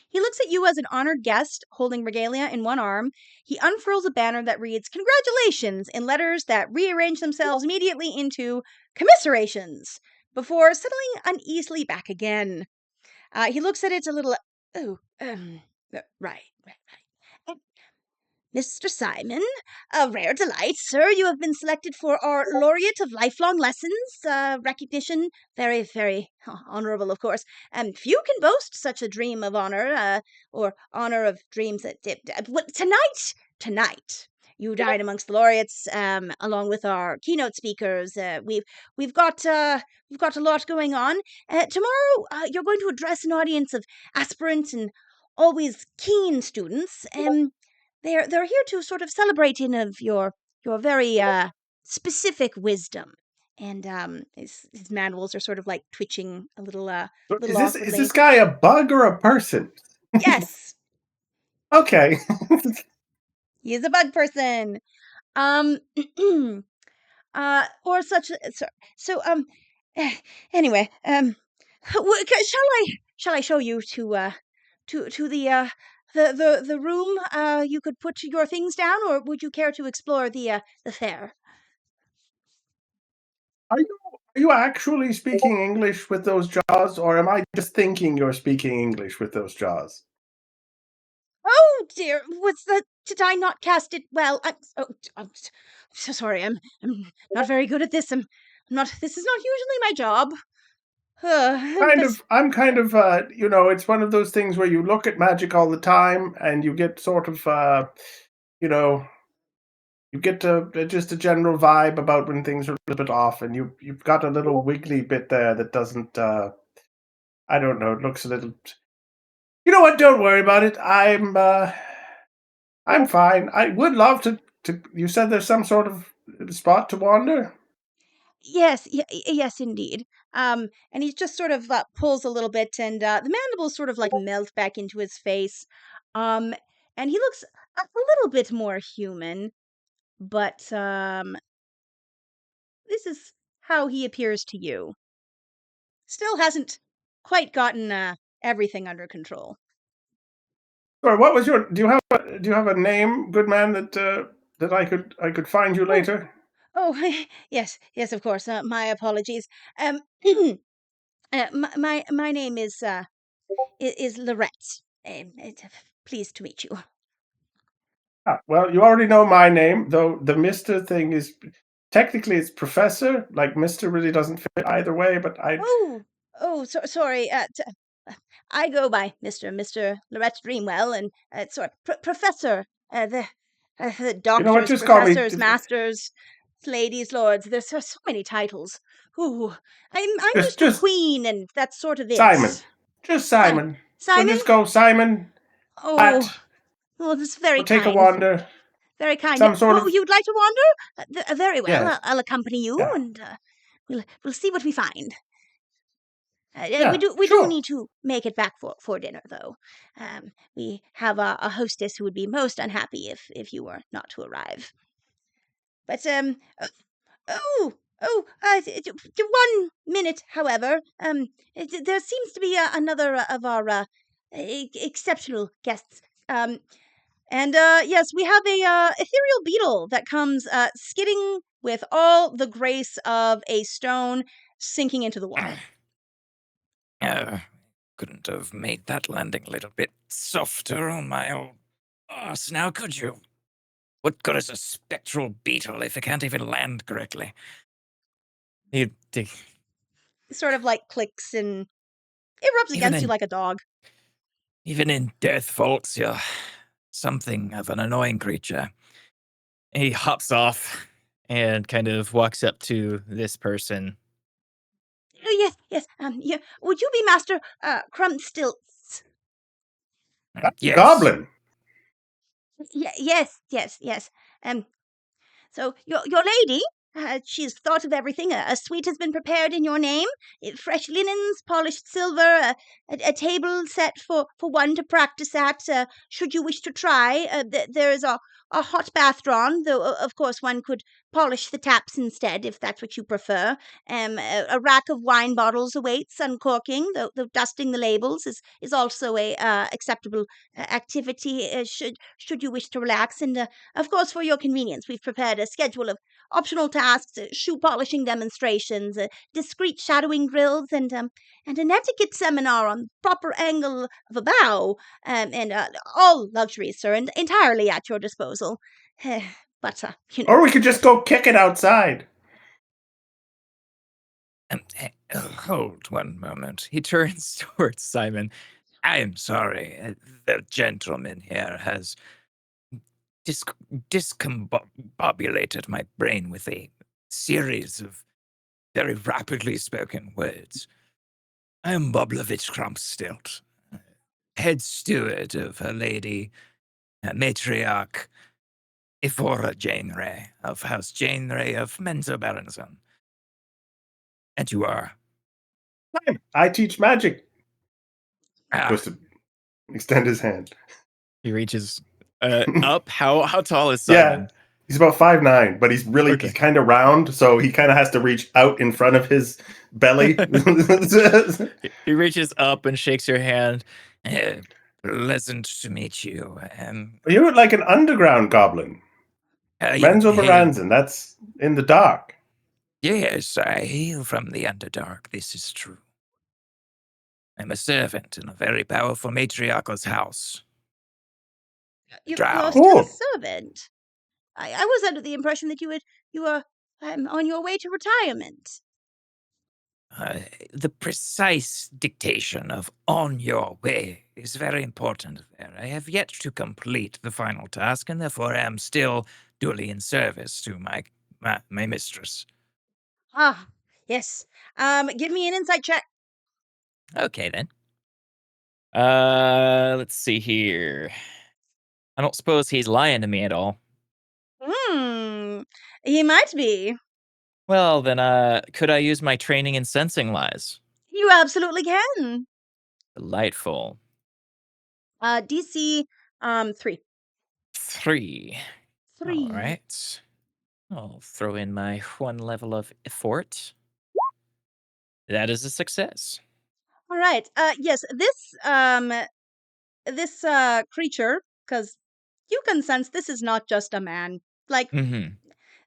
He looks at you as an honored guest holding regalia in one arm. He unfurls a banner that reads "Congratulations" in letters that rearrange themselves immediately into "Commiserations" before settling uneasily back again. He looks at it a little. Oh, right. Mr. Simon, a rare delight, sir. You have been selected for our Laureate of Lifelong Lessons recognition. Very, very honorable, of course. Few can boast such a dream of honor, or honor of dreams that tonight, you dine amongst the laureates, along with our keynote speakers. We've got a lot going on. Tomorrow, you're going to address an audience of aspirant and always keen students. They're here to sort of celebrate in of your very specific wisdom. And his mandibles are sort of like twitching a So little is awkwardly. this guy a bug or a person? Yes, Okay. he is a bug person. Um, or such. Eh, anyway, shall I show you to the room? You could put your things down, or would you care to explore the fair? Are you actually speaking English with those jaws, or am I just thinking you're speaking English with those jaws? Oh dear, what's that? Did I not cast it well? I'm so sorry. I'm not very good at this. I'm not. This is not usually my job. This. I'm kind of, it's one of those things where you look at magic all the time and you get sort of, you know, you get just a general vibe about when things are a little bit off, and you've got a little wiggly bit there that doesn't, I don't know, it looks a little. You know what? Don't worry about it. I'm fine. I would love to. You said there's some sort of spot to wander. Yes, yes, indeed. And he just sort of pulls a little bit, and the mandibles sort of like melt back into his face. Um, and he looks a little bit more human, but this is how he appears to you. Still hasn't quite gotten everything under control. Or what was your? Do you have a name, good man, that I could find you Oh, later? oh, yes, of course. My apologies. Um, my name is Lorette. Pleased to meet you. Ah, well, you already know my name, though the Mister thing is technically it's Professor. Like Mister really doesn't fit either way, but I. Oh, sorry. I go by Mr. Lorette Dreamwell, and sorry, Professor. The You know what? doctors, Just call me professors, masters, ladies, lords. There's so many titles. Ooh, I'm used to just Queen, and that's sort of it. Simon. Just Simon, Simon. We'll Simon. just go Simon. Oh, At. well, that's very We'll take a kind. wander. Very kind. Some sort Oh, of you'd like to wander? Very well. yes. I'll accompany you, Yeah. and we'll see what we find. Yeah, We do sure. need to make it back for dinner, though. We have a hostess who would be most unhappy if you were not to arrive. But oh, 1 minute, however. There seems to be another of our exceptional guests. And yes, we have a ethereal beetle that comes skidding with all the grace of a stone sinking into the wall. Couldn't have made that landing a little bit softer on my old arse now, could you? What good is a spectral beetle if it can't even land correctly? He Sort of like clicks and it rubs Even against you in- like a dog. Even in Death Vaults, you're something of an annoying creature. He hops off and kind of walks up to this person. Oh, yes, yes. Yeah. Would you be Master Crumpstilts? That's a Yes. goblin. Yes. So your lady, she's thought of everything. A suite has been prepared in your name. Fresh linens, polished silver, a table set for one to practice at. Should you wish to try, there is a hot bath drawn, though of course one could polish the taps instead if that's what you prefer. A rack of wine bottles awaits uncorking, though dusting the labels is also a acceptable activity. Should you wish to relax, and of course, for your convenience, we've prepared a schedule of optional tasks, shoe polishing demonstrations, discreet shadowing drills, and an etiquette seminar on proper angle of a bow, and all luxuries, sir, and entirely at your disposal. But, Or we could just go kick it outside. Hold one moment. He turns towards Simon. I am sorry. The gentleman here has discombobulated my brain with a series of very rapidly spoken words. I am Boblovich Crumpstilt, head steward of Her Lady, Matriarch Evora Jane Ray of House Jane Ray of Menzo Baranzon. And you are? I teach magic. Ah, Goes to extend his hand. he reaches up. How tall is Yeah, Simon? he's about 5'9", but he's Okay. kind of round, so he kind of has to reach out in front of his belly. He reaches up and shakes your hand. Pleasant to meet you. You're like an underground goblin. Menzo Baranzan, that's in the dark. Yes, I hail from the Underdark. This is true. I'm a servant in a very powerful matriarch's house. you're Drow. still a Cool. servant. I was under the impression that you were on your way to retirement. The precise dictation of "on your way" is very important there. I have yet to complete the final task, and therefore am still duly in service to my mistress. Ah, yes. Give me an insight check. Okay, then. Let's see here. I don't suppose he's lying to me at all. He might be. Well, then, could I use my training in sensing lies? You absolutely can. Delightful. DC 3. 3. All 3. right. I'll throw in my 1 level of effort. That is a success. All right. Yes, this creature, because you can sense this is not just a man. Like Mm-hmm.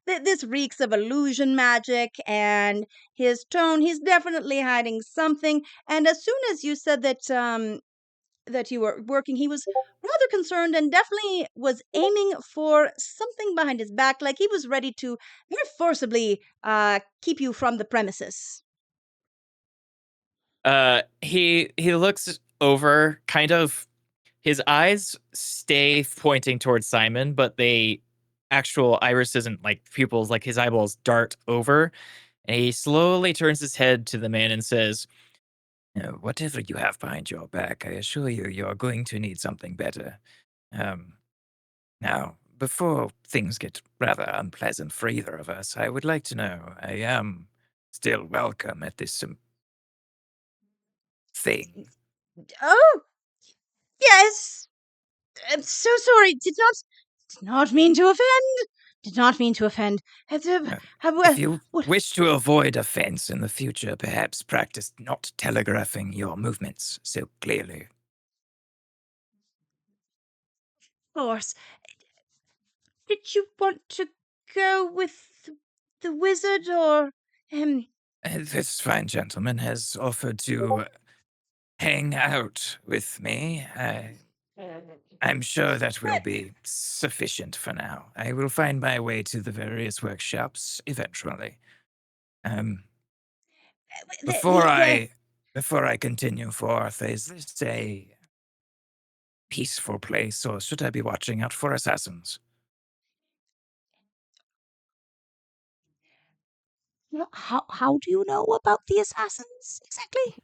this reeks of illusion magic, and his tone, he's definitely hiding something. And as soon as you said that you were working, he was rather concerned and definitely was aiming for something behind his back, like he was ready to very forcibly keep you from the premises. He looks over, kind of. His eyes stay pointing towards Simon, but actual iris isn't like pupils, like his eyeballs dart over, and he slowly turns his head to the man and says, "Whatever you have behind your back, I assure you, you're going to need something better. Now, before things get rather unpleasant for either of us, I would like to know, still welcome at this thing. Oh, yes. I'm so sorry. Did not mean to offend. Did not mean to offend. If you wish to avoid offense in the future, perhaps practice not telegraphing your movements so clearly. Of course. Did you want to go with the wizard or This fine gentleman has offered to hang out with me. I'm sure that will be sufficient for now. I will find my way to the various workshops eventually. Before I continue forth, is this a peaceful place, or should I be watching out for assassins? how do you know about the assassins exactly?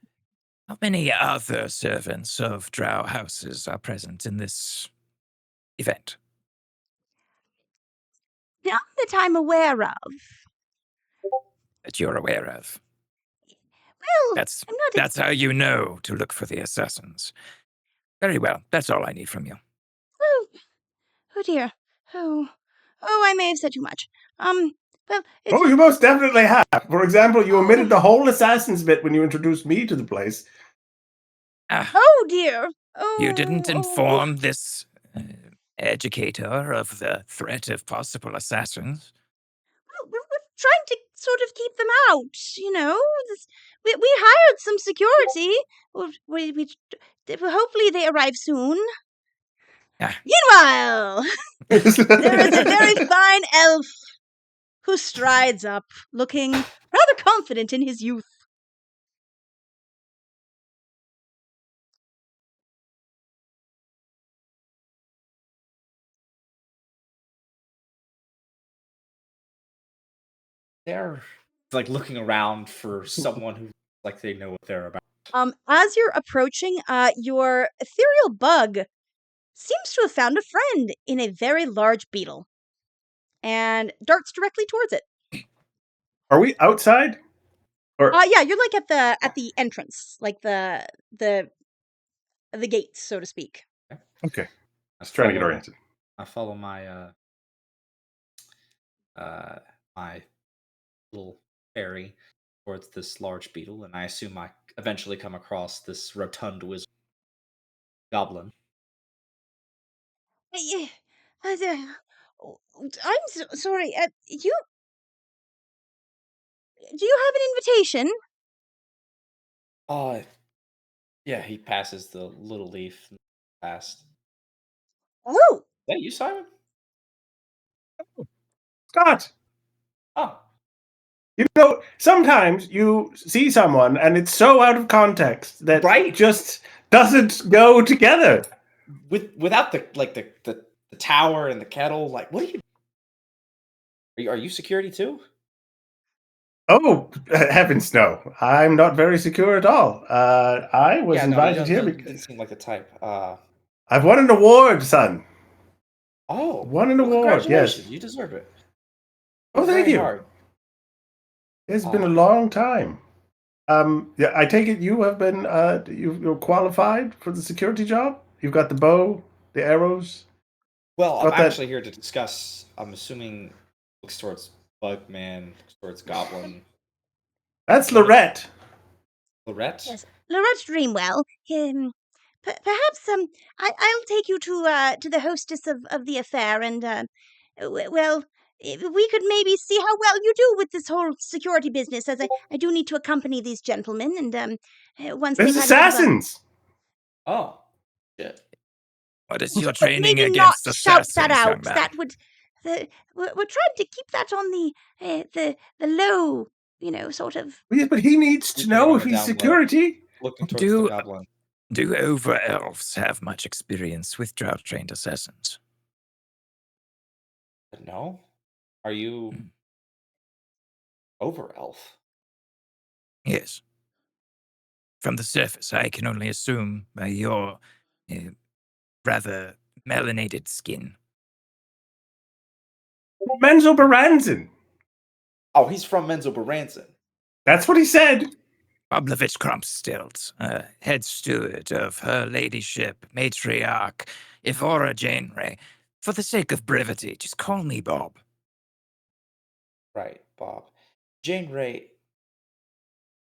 How many other servants of drow houses are present in this event None that I'm aware of. that you're aware of? Well, That's I'm not. that's how you know to look for the assassins. Very well. That's all I need from you. Oh, oh dear. I may have said too much. Well, Oh, you most definitely have. For example, you omitted the whole assassins bit when you introduced me to the place. Oh dear. Oh, You didn't inform this educator of the threat of possible assassins. Well, we're trying to sort of keep them out, you know. We hired some security. Hopefully they arrive soon. Meanwhile, there is a very fine elf who strides up, looking rather confident in his youth. They're like looking around for someone who like they know what they're about. As you're approaching, your ethereal bug seems to have found a friend in a very large beetle and darts directly towards it. Are we outside? Or Yeah, you're like at the entrance, like the gates, so to speak. okay, just trying to get oriented. I follow my my little fairy towards this large beetle, and I assume I eventually come across this rotund wizard goblin. Yeah, I'm sorry. Do you have an invitation? Yeah, he passes the little leaf past. Oh, Is that you, Simon? Scott, Oh, you know, sometimes you see someone and it's so out of context that Right? just doesn't go together. without the tower and the kettle, like what are you? Are you security too? Oh, heavens no. I'm not very secure at all. I was Yeah, no, invited here you because didn't seem like the type. I've won an award, son. Oh, Won an well, award, congratulations! yes. You deserve it. Oh, thank Very you. hard. It's been a long time. Yeah, I take it you have been, you're qualified for the security job? You've got the bow, the arrows. Well, I'm Got that- actually here to discuss. I'm assuming looks towards Bugman, looks towards Goblin. That's Lorette. Lorette. yes, Lorette Dreamwell. Perhaps I'll take you to the hostess of the affair, and well, we could maybe see how well you do with this whole security business, as I do need to accompany these gentlemen, and once There's they've had a bit of a assassins. Oh, shit. What is your but training maybe not against shout that assassins, young out. man? That would we're trying to keep that on the low, sort of. Yes, but he needs to Keeping it know on if the he's down low. security. Looking towards the Do Goblin. do over elves have much experience with drought trained assassins? No, are you over elf? Yes. From the surface, I can only assume by your rather melanated skin. Menzel Baranzin. Oh, he's from Menzo Baranzin. That's what he said. Pavlovich Krumpstilt, head steward of Her Ladyship, Matriarch, Evora Janeway. For the sake of brevity, just call me Bob. Right, Bob. Jane Ray,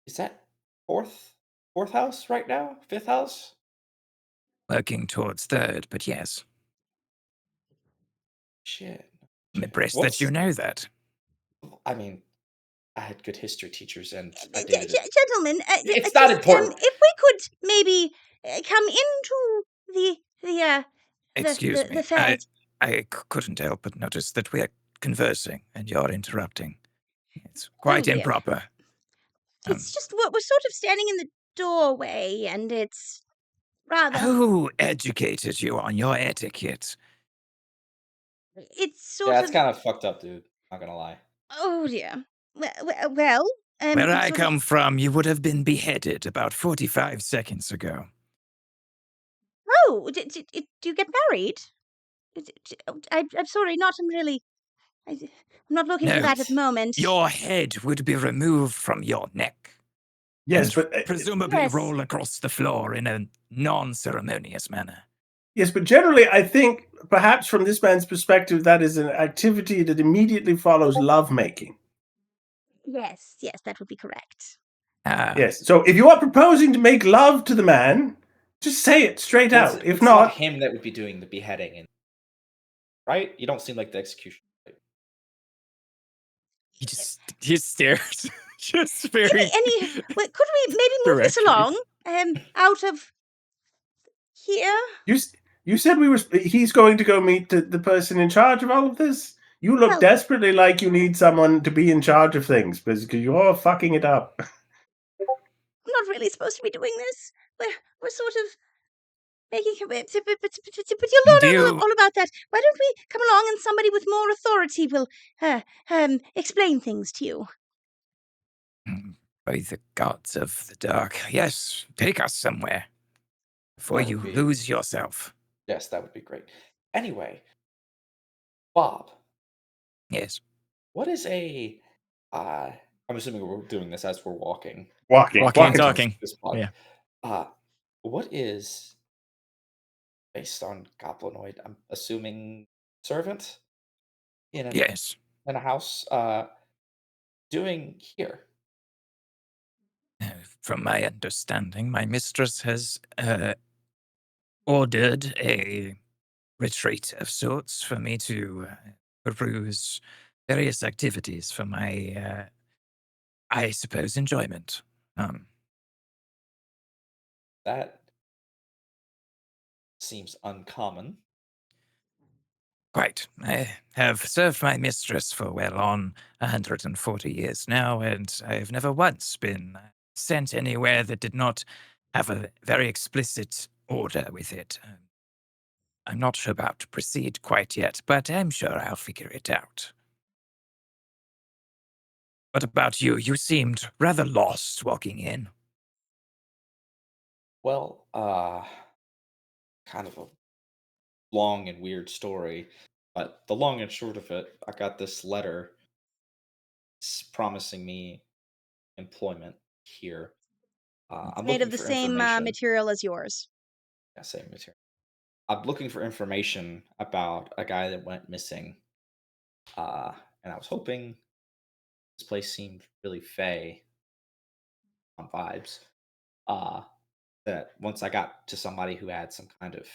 is that fourth house right now? Fifth house? Working towards third, but yes. Shit. I'm impressed that you know that. I mean, I had good history teachers, and I G- dated it. Gentlemen, It's not important. if we could maybe come into Excuse me. the fair. I couldn't help but notice that we're conversing and you're interrupting. It's quite dear. improper. It's just we're sort of standing in the doorway, and it's rather. Who educated you on your etiquette? It's sort Yeah, of. it's kind of fucked up, dude. Not gonna lie. Oh dear. Well, Where I sort come of. from, you would have been beheaded about 45 seconds ago. Oh, do you get married? I'm sorry, not really. I'm not looking for No, that at the moment. your head would be removed from your neck. Yes, and but presumably Yes. roll across the floor in a non-ceremonious manner. yes, but generally, I think perhaps from this man's perspective, that is an activity that immediately follows lovemaking. Yes, that would be correct. Yes. So if you are proposing to make love to the man, just say it straight Well, out. If it's not, him that would be doing the beheading, right? You don't seem like the execution. He stares, just very. Could we maybe move this directly. along? Out of here. you said we were. He's going to go meet the person in charge of all of this. You look Well- desperately like you need someone to be in charge of things because you're fucking it up. I'm not really supposed to be doing this. We're sort of making but you'll know all about that. Why don't we come along and somebody with more authority will explain things to you? By the gods of the dark, yes, take us somewhere before That you would be- lose yourself. Yes, that would be great. Anyway, Bob, Yes, what is a? I'm assuming we're doing this as we're walking. Walking and talking. This pod. Yeah. What is based on goblinoid? I'm assuming servant in a Yes. in a house. Doing here. From my understanding, my mistress has ordered a retreat of sorts for me to peruse various activities for my, I suppose, enjoyment. That seems uncommon. Quite. I have served my mistress for well on 140 years now, and I've never once been sent anywhere that did not have a very explicit order with it. I'm not sure about to proceed quite yet, but I'm sure I'll figure it out. What about you? You seemed rather lost walking in. Well, kind of a long and weird story, but the long and short of it, I got this letter promising me employment here. I'm Made looking of the for same information. material as yours. Yeah, same material. I'm looking for information about a guy that went missing. And I was hoping this place seemed really fey on vibes. That once I got to somebody who had some kind of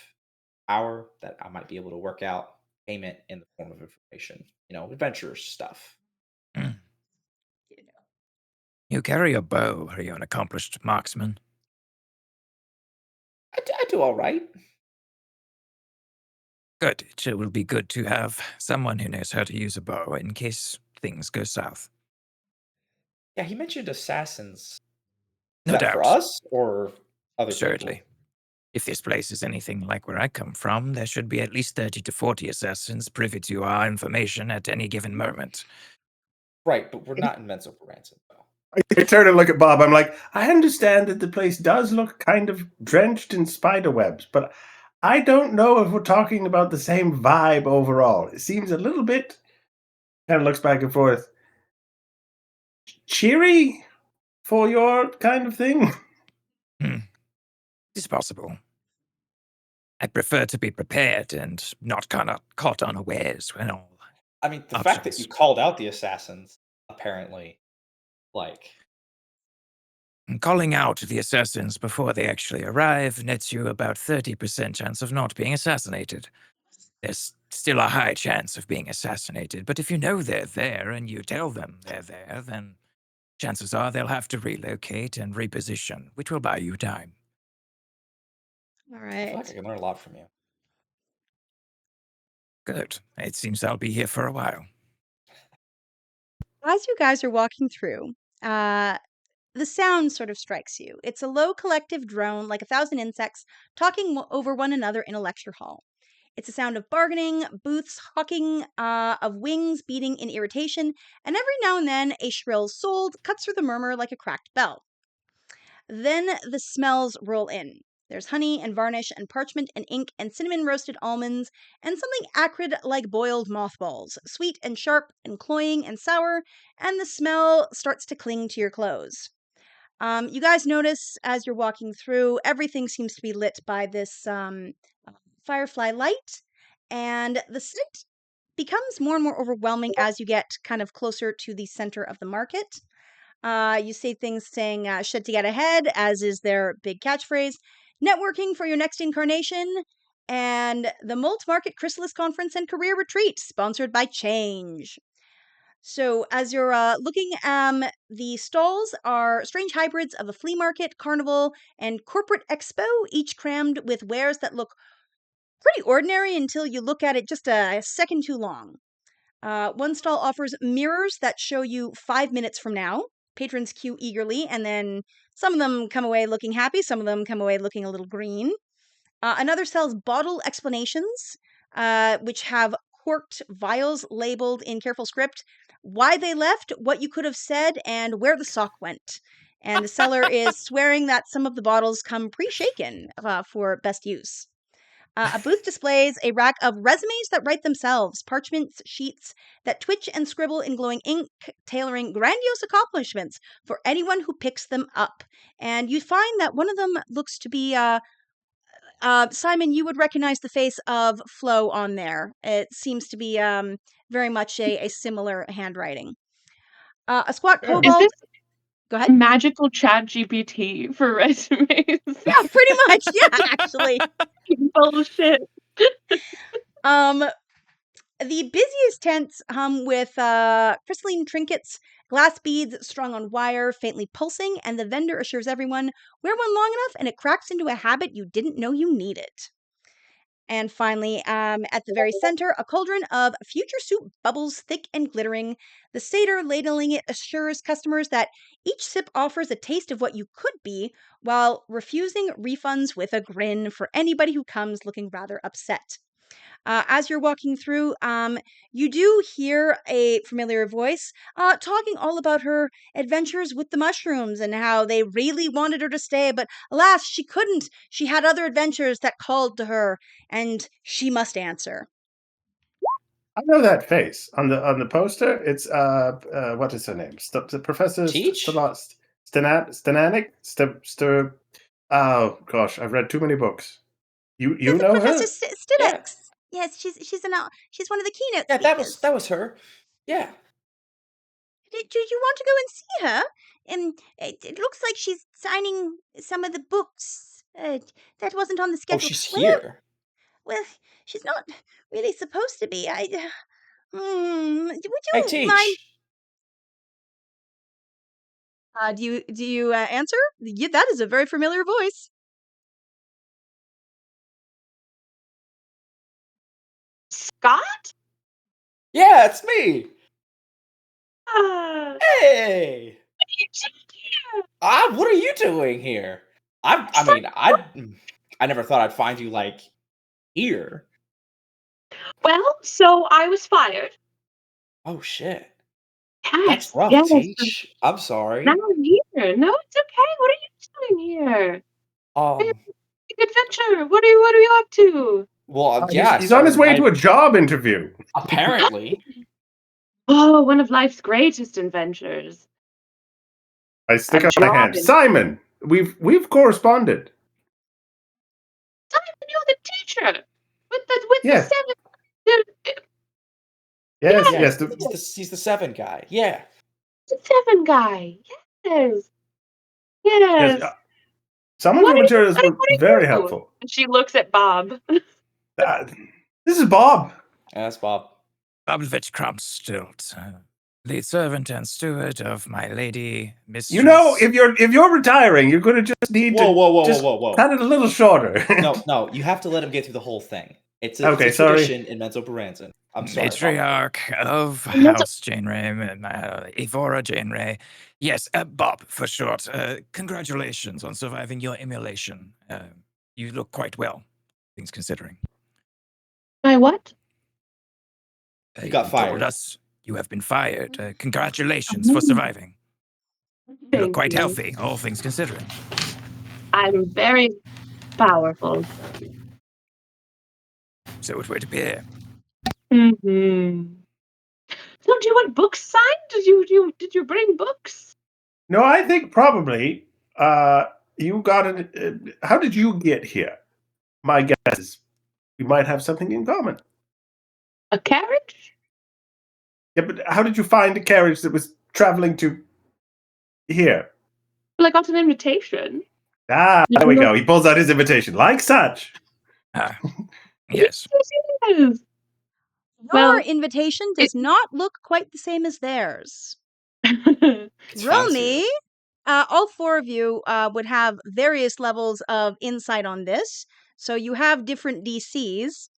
power, that I might be able to work out payment in the form of information. Adventure stuff. You carry a bow. Are you an accomplished marksman? I do all right. Good. It will be good to have someone who knows how to use a bow in case things go south. Yeah, he mentioned assassins. No Is that doubt. for us or other Certainly. people? If this place is anything like where I come from, there should be at least 30 to 40 assassins privy to our information at any given moment. Right, but we're not in Menzo for ransom, though. I turn and look at Bob. I'm like, I understand that the place does look kind of drenched in spider webs, but I don't know if we're talking about the same vibe overall. It seems a little bit, kind of looks back and forth, cheery. for your kind of thing? It's possible. I'd prefer to be prepared and not kind of caught unawares when all. I mean, the fact that you Options. called out the assassins, apparently, like, Calling out the assassins before they actually arrive nets you about 30% chance of not being assassinated. There's still a high chance of being assassinated, but if you know they're there and you tell them they're there, then chances are they'll have to relocate and reposition, which will buy you time. All I feel like right. I can learn a lot from you. Good. It seems I'll be here for a while. As you guys are walking through, the sound sort of strikes you. It's a low collective drone, like 1,000 insects, talking over one another in a lecture hall. It's a sound of bargaining, booths hawking, of wings beating in irritation, and every now and then a shrill sold cuts through the murmur like a cracked bell. Then the smells roll in. There's honey and varnish and parchment and ink and cinnamon roasted almonds and something acrid like boiled mothballs, sweet and sharp and cloying and sour, and the smell starts to cling to your clothes. You guys notice as you're walking through, everything seems to be lit by this firefly light, and the sight becomes more and more overwhelming as you get kind of closer to the center of the market. You see things saying shit to get ahead, as is their big catchphrase, networking for your next incarnation, and the Molt Market Chrysalis Conference and Career Retreat, sponsored by Change. So, as you're looking, the stalls are strange hybrids of a flea market, carnival, and corporate expo, each crammed with wares that look pretty ordinary until you look at it just a second too long. One stall offers mirrors that show you 5 minutes from now. Patrons queue eagerly, and then some of them come away looking happy, some of them come away looking a little green. Another sells bottle explanations, which have corked vials labeled in careful script why they left, what you could have said, and where the sock went. And the seller is swearing that some of the bottles come pre shaken for best use. A booth displays a rack of resumes that write themselves, parchment sheets that twitch and scribble in glowing ink, tailoring grandiose accomplishments for anyone who picks them up. And you find that one of them looks to be Simon. You would recognize the face of Flo on there. It seems to be very much a similar handwriting. A squat Sure. Is kobold. this Go ahead. magical chat GPT for resumes? Yeah, pretty much. Yeah, actually. Bullshit. The busiest tents hum with crystalline trinkets, glass beads strung on wire, faintly pulsing, and the vendor assures everyone, wear one long enough and it cracks into a habit you didn't know you needed. And finally, at the very center, a cauldron of future soup bubbles thick and glittering. The satyr ladling it assures customers that each sip offers a taste of what you could be, while refusing refunds with a grin for anybody who comes looking rather upset. As you're walking through, you do hear a familiar voice talking all about her adventures with the mushrooms and how they really wanted her to stay, but alas, she couldn't. She had other adventures that called to her, and she must answer. I know that face on the poster. It's what is her name? Professor Teach? Stananik. Oh gosh, I've read too many books. You This is know Professor her? Yeah. Stilex. Yes, she's one of the keynote Yeah, speakers. that was her. Yeah. Do you want to go and see her? It looks like she's signing some of the books. That wasn't on the Oh, schedule. she's here. Well, she's not really supposed to be. Would Hey, you mind? Teach. Do you answer? Yeah, that is a very familiar voice. Scott? Yeah, it's me. What Hey. are you doing here? What are you doing here? I never thought I'd find you like here. Well, so I was fired. Oh shit. Yes, That's rough, yes. Teach. I'm Now sorry. I'm here. No, it's okay. What are you doing here? Um, Big adventure. What are you up to? well, yeah, I He's on his started way my to a job interview. apparently. Oh, one of life's greatest adventures. I stick A out my job hand. in- Simon, we've corresponded. Simon, you're the teacher with Yes. the 7. Yes, Yeah, yes. he's the 7 guy. Yeah. The 7 guy. Yes. Yes. Yes. Some of What your are you- materials were what are very you? helpful. And she looks at Bob. This is Bob. That's Bob. Boblovich Krumpstilt, lead servant and steward of my lady mistress. You know, if you're retiring, you're going to just need to Whoa. cut it a little shorter. No, you have to let him get through the whole thing. It's a tradition in Menzo Baranzan. I'm sorry. Matriarch of And that's House Janeway, Evora Janeway. Yes, Bob for short. Congratulations on surviving your immolation. You look quite well, things considering. My what? You got told fired. us you have been fired. Congratulations for surviving. You look Thank quite you. healthy, all things considering. I'm very powerful. So it would appear. Mm-hmm. So do you want books signed? Did you bring books? No, I think probably you got it. How did you get here? My guess is we might have something in common. A carriage? Yeah, but how did you find a carriage that was traveling to here? Well, I got an invitation. Ah, there we go. He pulls out his invitation, like such. Yes. Yes. Your Well, invitation does not look quite the same as theirs. It's Roll fancier. me. All 4 of you would have various levels of insight on this, so you have different DCs.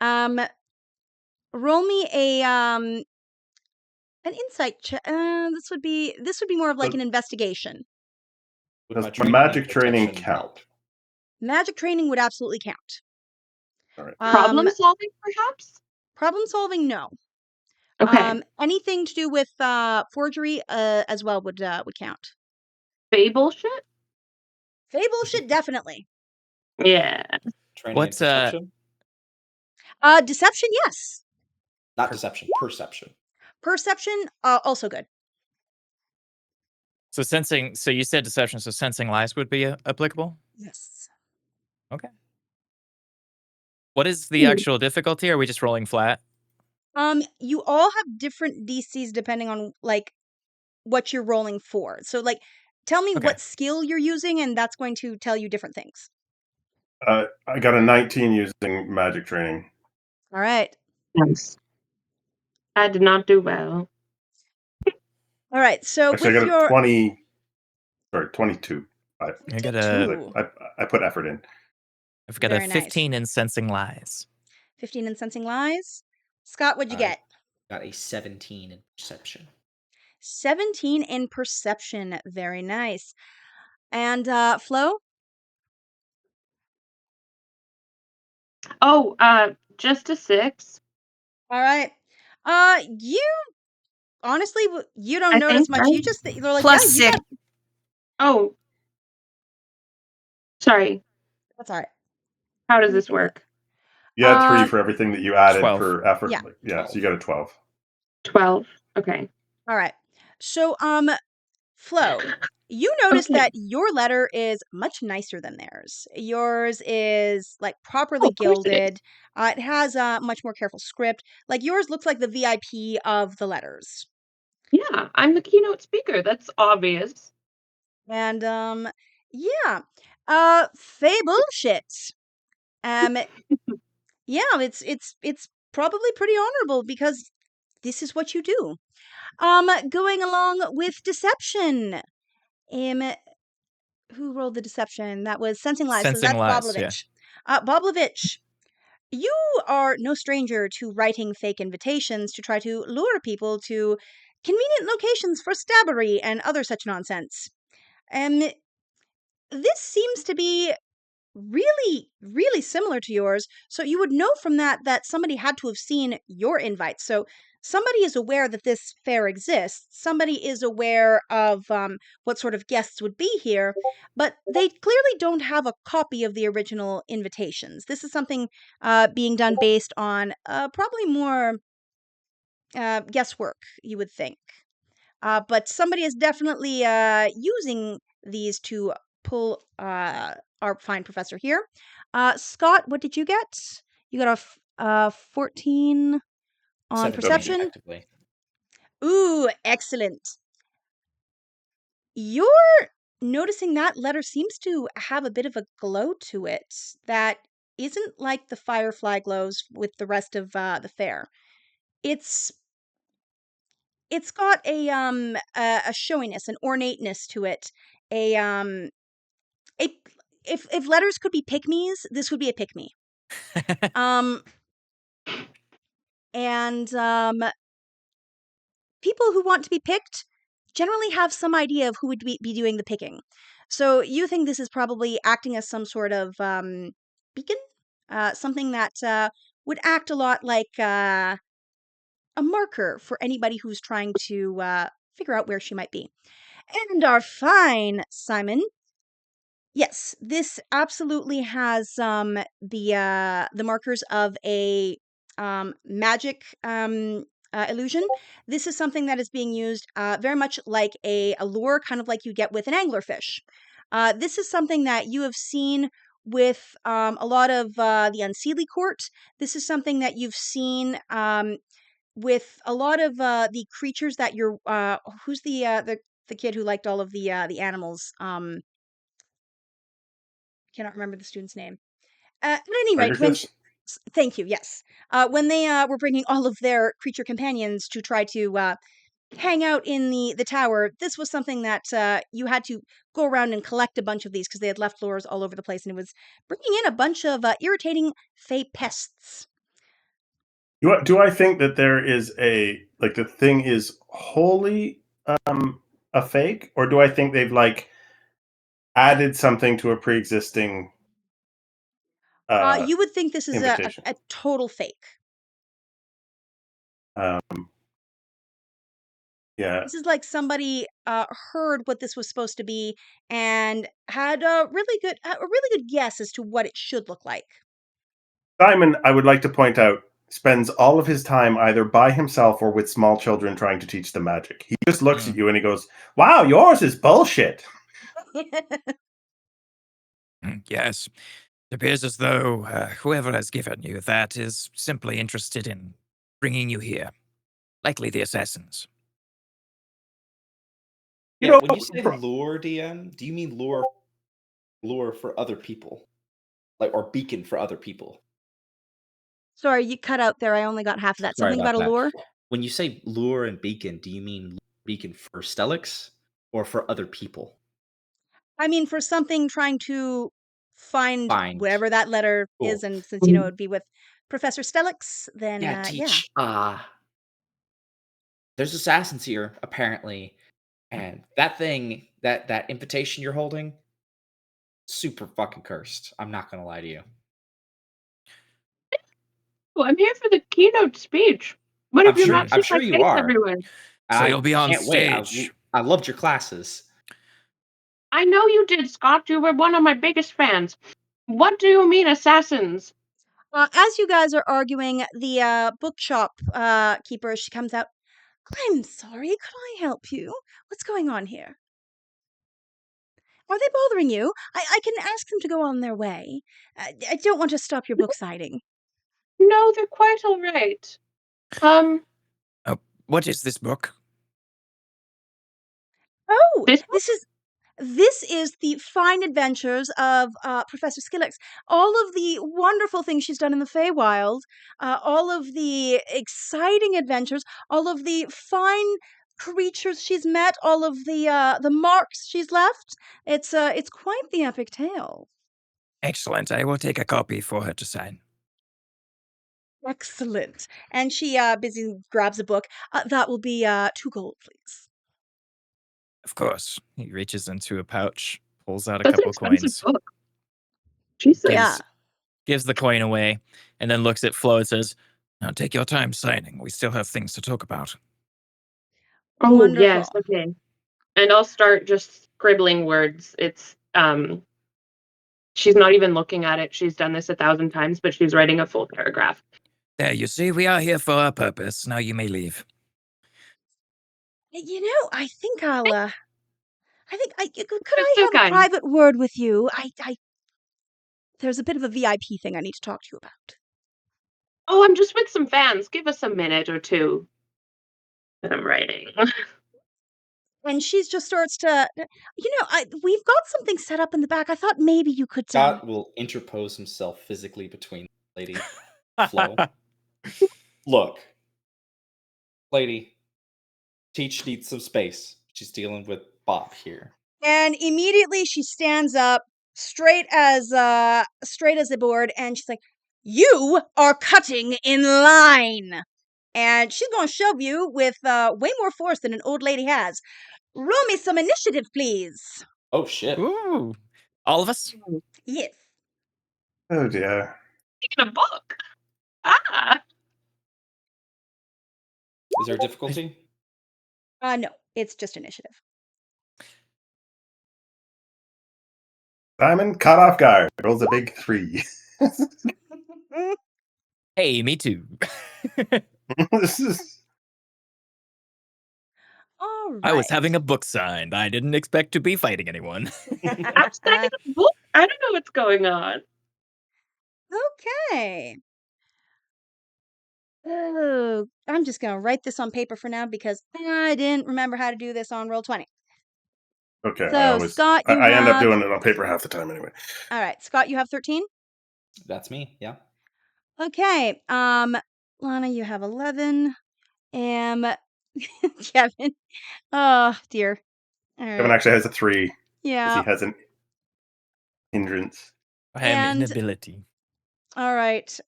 Roll me an insight check. This would be more of like an investigation. Would Does my magic training protection count? help? Magic training would absolutely count. All right. problem solving, perhaps? Problem solving, no. Okay. Anything to do with forgery as well would count. Fable shit? Fable shit, definitely. Yeah. Training in What's perception? Deception, yes. Not deception, perception. Perception, also good. so sensing? So you said deception. So sensing lies would be applicable. Yes. Okay. What is the actual difficulty? Are we just rolling flat? You all have different DCs depending on like what you're rolling for. So like tell me Okay. what skill you're using and that's going to tell you different things. I got a 19 using magic training. All right. Nice. I did not do well. All right. So Actually, with I got your a 20. Sorry, 22. I got a. 22. I put effort in. I've got Very a nice. 15 in sensing lies. 15 in sensing lies. Scott, what'd you get? Got a 17 in perception. 17 in perception. Very nice. And Flo? Oh, just a 6. All right. You honestly you don't I notice think, much. right? You just they're like, Plus yeah, you 6. got Oh. Sorry. that's all right. How does Let me this think of work? You had 3 Um, for everything that you added 12. for effort. Yeah. Yeah, so you got a 12. 12. Okay. All right. So Flo, you notice Okay. that your letter is much nicer than theirs. Yours is like properly Of course it is. gilded. It has a much more careful script. Like yours looks like the VIP of the letters. Yeah, I'm the keynote speaker. That's obvious. And yeah. Fable shit. Um yeah, it's probably pretty honorable because this is what you do. Going along with deception. Who rolled the deception? That was sensing lies. So Sensing that's lies, Boblovich. Boblovich, you are no stranger to writing fake invitations to try to lure people to convenient locations for stabbery and other such nonsense. This seems to be really, really similar to yours. So you would know from that somebody had to have seen your invite. So somebody is aware that this fair exists. Somebody is aware of what sort of guests would be here, but they clearly don't have a copy of the original invitations. This is something being done based on probably more guesswork, you would think. but somebody is definitely using these to pull our fine professor here. Scott, what did you get? You got a 14 on 17 perception. effectively. Ooh, excellent. You're noticing that letter seems to have a bit of a glow to it that isn't like the firefly glows with the rest of the fair. It's got a showiness, an ornateness to it. A a if letters could be pygmies, this would be a pygmy. Um and people who want to be picked generally have some idea of who would be doing the picking. So you think this is probably acting as some sort of beacon, something that would act a lot like a marker for anybody who's trying to figure out where she might be. And our fine Simon, yes, this absolutely has the markers of a magic illusion. This is something that is being used very much like a lure, kind of like you get with an anglerfish. This is something that you have seen with a lot of the Unseelie Court. This is something that you've seen with a lot of the creatures that you're. Who's the kid who liked all of the animals? Cannot remember the student's name. At any rate, when Fergus? thank you, yes. When they were bringing all of their creature companions to try to hang out in the tower, this was something that you had to go around and collect a bunch of these because they had left lures all over the place, and it was bringing in a bunch of irritating fey pests. Do I think that there is the thing is wholly a fake, or do I think they've added something to a pre-existing You would think this is invitation? a total fake. Yeah. This is like somebody heard what this was supposed to be and had a really good guess as to what it should look like. Simon, I would like to point out, spends all of his time either by himself or with small children trying to teach them magic. He just looks at you and he goes, "Wow, yours is bullshit." Yes. It appears as though whoever has given you that is simply interested in bringing you here. Likely the assassins. You Yeah, know, when you say lure, DM, do you mean lure for other people? Or beacon for other people? Sorry, you cut out there. I only got half of that. Sorry Something about about a that. lure? When you say lure and beacon, do you mean beacon for Stellix or for other people? I mean, for something trying to find Find. whatever that letter Cool. is, and since you know it would be with Professor Stellix, then Yeah, teach. There's assassins here, apparently. And that thing, that invitation you're holding, super fucking cursed. I'm not gonna lie to you. Well, I'm here for the keynote speech. What if you're not I'm seeing my sure you face are. everywhere? So I you'll be on can't wait. stage. I loved your classes. I know you did, Scott. You were one of my biggest fans. What do you mean, assassins? As you guys are arguing, the bookshop keeper, she comes out. I'm sorry, could I help you? What's going on here? Are they bothering you? I can ask them to go on their way. I don't want to stop your book signing. No, they're quite all right. What is this book? Oh, This this is the fine adventures of Professor Skillix. All of the wonderful things she's done in the Feywild, all of the exciting adventures, all of the fine creatures she's met, all of the marks she's left. It's quite the epic tale. Excellent. I will take a copy for her to sign. Excellent. And she busy grabs a book. That will be 2 gold, please. Of course. He reaches into a pouch, pulls out a that's an couple expensive coins, book. Jesus. Yeah. gives the coin away, and then looks at Flo and says, "Now take your time signing. We still have things to talk about." Oh yes, Wonderful. okay. And I'll start just scribbling words. It's she's not even looking at it. She's done this 1,000 times, but she's writing a full paragraph. There, you see, we are here for a purpose. Now you may leave. I think I'll. I think I could That's I so have a kind. private word with you? There's a bit of a VIP thing I need to talk to you about. Oh, I'm just with some fans. Give us a minute or two. That I'm writing. And she just starts to, we've got something set up in the back. I thought maybe you could. Scott will interpose himself physically between Lady Flo. Look, Lady, Teach needs some space. She's dealing with Bob here. And immediately she stands up, straight as a board, and she's like, "You are cutting in line." And she's gonna shove you with way more force than an old lady has. Roll me some initiative, please. Oh shit! Ooh. All of us? Yes. Oh dear. Speaking a book. Ah. Is there a difficulty? No, it's just initiative. Simon caught off guard. Rolls a big 3. Hey, me too. This is All right. I was having a book signed. I didn't expect to be fighting anyone. I'm signing a book. I don't know what's going on. Okay. Oh, I'm just gonna write this on paper for now because I didn't remember how to do this on Roll20. okay. So, Scott, you I end up have. doing it on paper half the time anyway. All right, Scott, you have 13. That's me. Yeah. Okay. Lana, you have 11. Kevin. Oh dear. All Kevin right. actually has a 3 because Yeah. he has an hindrance. I am And- inability. All right.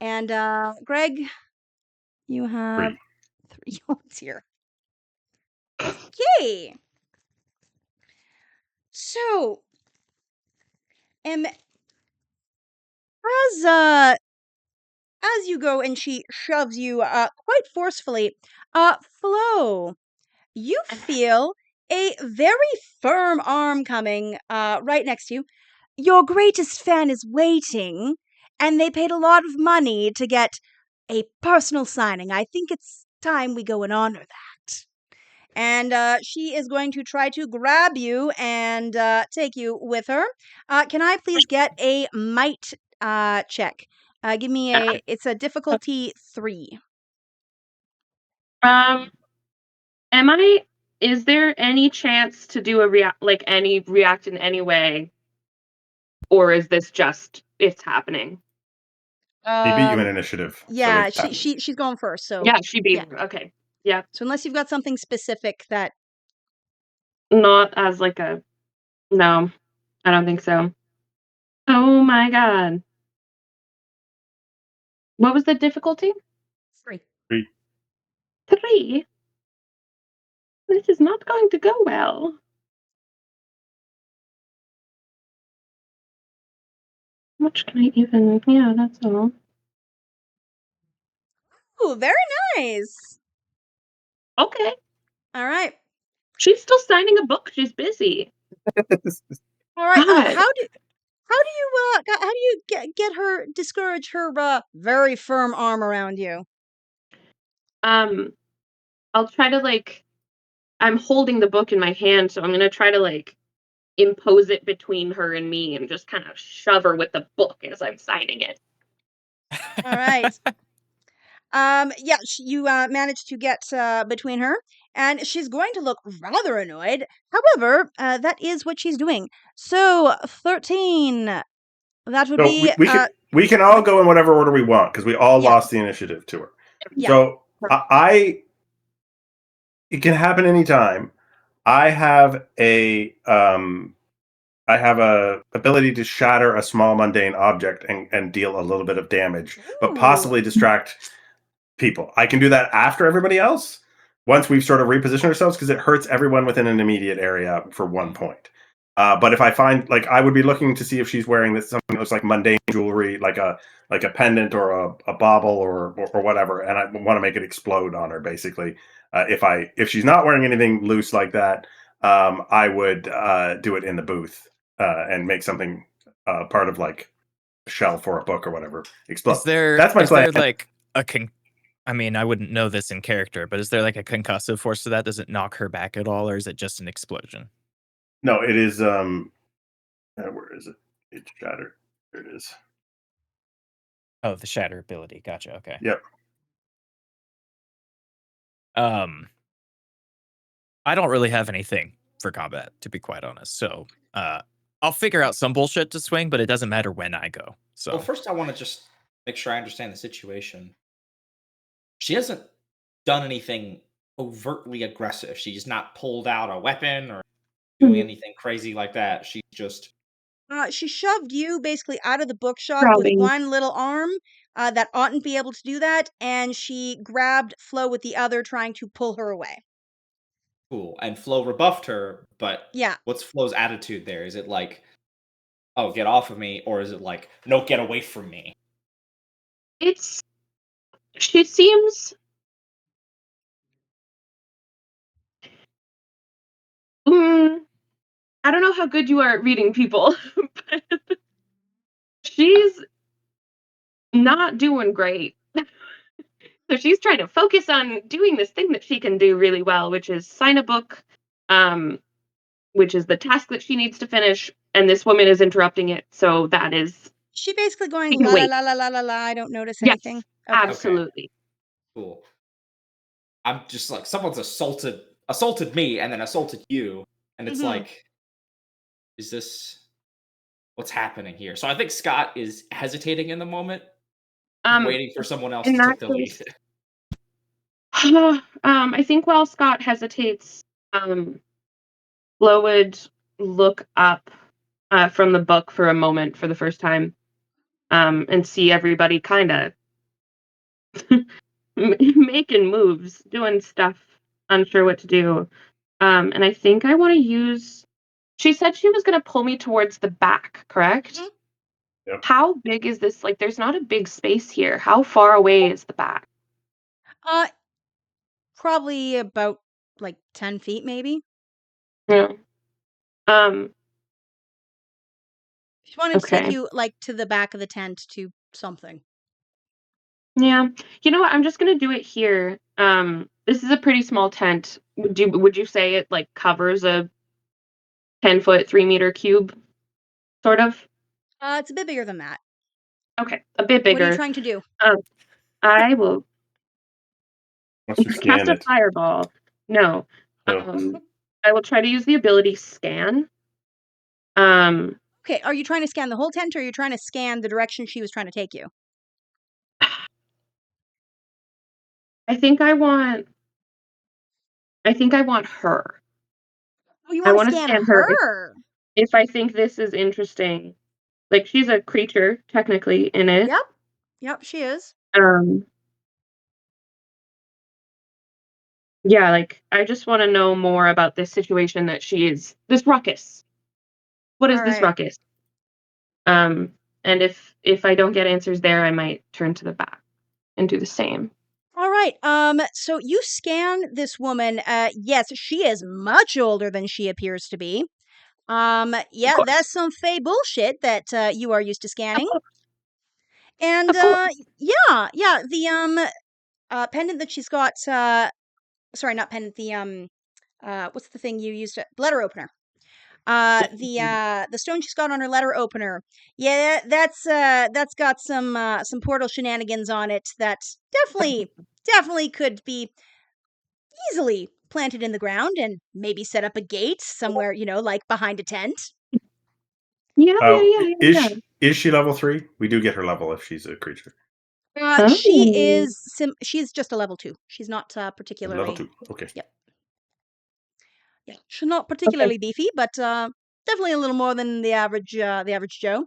And Greg, you have 3. Oh dear. Okay. So, as you go and she shoves you quite forcefully, Flo, you feel a very firm arm coming right next to you. Your greatest fan is waiting, and they paid a lot of money to get a personal signing. I think it's time we go and honor that. And she is going to try to grab you and take you with her. Can I please get a might check? Give me it's a difficulty 3. Is there any chance to do a react in any way? Or is this just, it's happening? He beat you in initiative. Yeah, so she's going first. So Yeah, she beat yeah. her. Okay. Yeah. So unless you've got something specific that. Not as no, I don't think so. Oh my god. What was the difficulty? 3. 3? This is not going to go well. How much can I even? Yeah, that's all. Ooh, very nice. Okay. All right. She's still signing a book. She's busy. All right. God. How do you get her discourage her very firm arm around you? I'll try to I'm holding the book in my hand, so I'm gonna try to impose it between her and me and just kind of shove her with the book as I'm signing it. All right. Yeah, you managed to get between her, and she's going to look rather annoyed. However, that is what she's doing. So 13. That would So be. we can all go in whatever order we want because we all Yeah. lost the initiative to her. Yeah. So it can happen anytime. I have a ability to shatter a small mundane object and deal a little bit of damage, but possibly distract people. I can do that after everybody else once we've sort of repositioned ourselves because it hurts everyone within an immediate area for 1 point. But if I find I would be looking to see if she's wearing something that looks like mundane jewelry, like a pendant or a bauble or whatever, and I want to make it explode on her. Basically, if she's not wearing anything loose like that, I would do it in the booth and make something part of a shelf or a book or whatever explode. Is there That's my plan. there a I mean, I wouldn't know this in character, but is there like a concussive force to that? Does it knock her back at all, or is it just an explosion? No, it is. Where is it? It's shattered. There it is. Oh, the shatter ability. Gotcha. Okay. Yep. I don't really have anything for combat, to be quite honest. So, I'll figure out some bullshit to swing, but it doesn't matter when I go. So, Well, first I want to just make sure I understand the situation. She hasn't done anything overtly aggressive. She's not pulled out a weapon or doing anything crazy like that. She's just She shoved you basically out of the bookshop with Grabbing. one little arm that oughtn't be able to do that, and she grabbed Flo with the other, trying to pull her away. cool. And Flo rebuffed her, but Yeah. what's Flo's attitude there? Is it like, oh, get off of me? Or is it like, no, get away from me? She seems I don't know how good you are at reading people, but she's not doing great. So she's trying to focus on doing this thing that she can do really well, which is sign a book, which is the task that she needs to finish, and this woman is interrupting it. So that is She basically going she can la la wait. la la la la la. I don't notice Yes, anything. Okay. absolutely. Cool. I'm just like, someone's assaulted me and then assaulted you. And it's Mhm. like, is this what's happening here? So I think Scott is hesitating in the moment, waiting for someone else In to that take the lead. case, I think while Scott hesitates, Flo would look up from the book for a moment for the first time, and see everybody kind of making moves, doing stuff, unsure what to do. And I think I want to use. She said she was going to pull me towards the back, correct? Mhm. Yep. How big is this? Like, there's not a big space here. How far away is the back? Probably about like 10 feet, maybe. Yeah. She wanted to take Okay. you like to the back of the tent to something. Yeah. You know what? I'm just gonna do it here. This is a pretty small tent. Would you say it like covers a 10-foot, 3-meter cube, sort of? It's a bit bigger than that. Okay, a bit What are you bigger. trying to do? I will Once you cast scan a it. fireball. No. Oh. I will try to use the ability scan. Um, Okay, are you trying to scan the whole tent, or are you trying to scan the direction she was trying to take you? I think I want her. Oh, you I want to want to scan scan her her? if I think this is interesting. Like, she's a creature technically in it. Yep. Yep, she is. Um, yeah, like I just want to know more about this situation that she is. This ruckus. What is All this right. ruckus? And if I don't get answers there, I might turn to the back and do the same. All right. So you scan this woman. Yes, she is much older than she appears to be. Of Yeah, course. that's some fey bullshit that you are used to scanning. And Of course. yeah, the pendant that she's got, sorry, not pendant, the what's the thing you used to, letter opener. The stone she's got on her letter opener. Yeah, that's got some portal shenanigans on it that definitely could be easily planted in the ground and maybe set up a gate somewhere, like behind a tent. Yeah, yeah. Is she level 3? We do get her level if she's a creature. Oh. She's just a level 2. She's not Level particularly. 2. Okay. Yep. Yeah, she's not Okay. particularly beefy, but definitely a little more than the average Joe.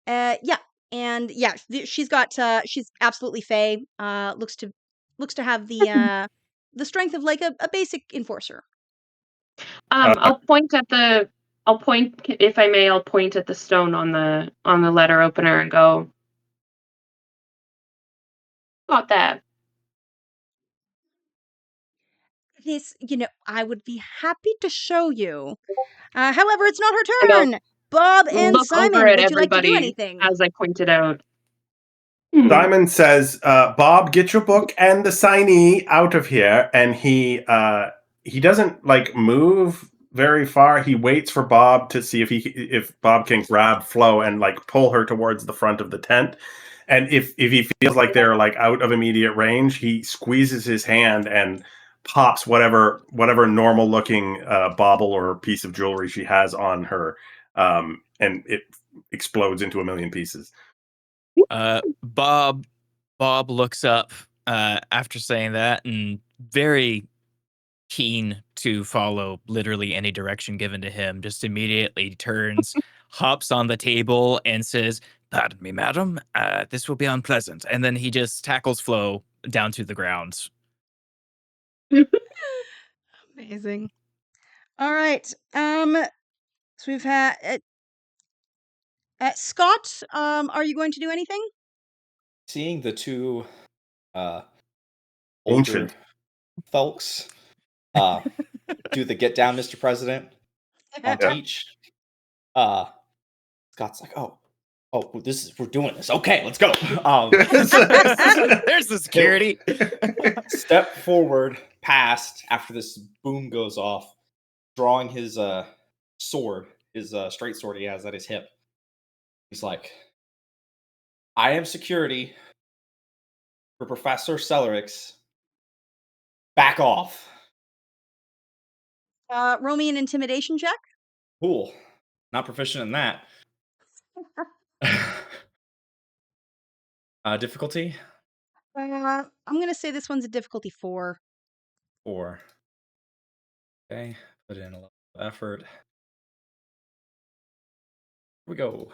Yeah, and yeah, she's absolutely fey. Looks to have the strength of like a basic enforcer. Uh, I'll point if I may, I'll point at the stone on the letter opener and go, got that. This, I would be happy to show you. However, it's not And her I'll turn. Bob and look over Simon, at would you like to do everybody anything? as I point it out. Simon says, "Bob, get your book and the signee out of here." And he doesn't like move very far. He waits for Bob to see if Bob can grab Flo and like pull her towards the front of the tent. And if he feels like they're like out of immediate range, he squeezes his hand and pops whatever normal looking bauble or piece of jewelry she has on her, and it explodes into a million pieces. Bob looks up after saying that and very keen to follow literally any direction given to him, just immediately turns, hops on the table and says, "Pardon me, madam, this will be unpleasant." And then he just tackles Flo down to the ground. Amazing. All right. So we've had Scott. Are you going to do anything? Seeing the two older Ancient. folks do the get down, Mr. President on Yeah. Teach. Scott's like, oh, we're doing this. Okay, let's go. There's the security. Step forward past after this boom goes off, drawing his sword, his straight sword he has at his hip. He's like, I am security for Professor Celerix. Back off. Roll me an intimidation check. Cool. Not proficient in that. Difficulty? I'm going to say this one's a difficulty 4. 4. Okay, put in a lot of effort. Here we go.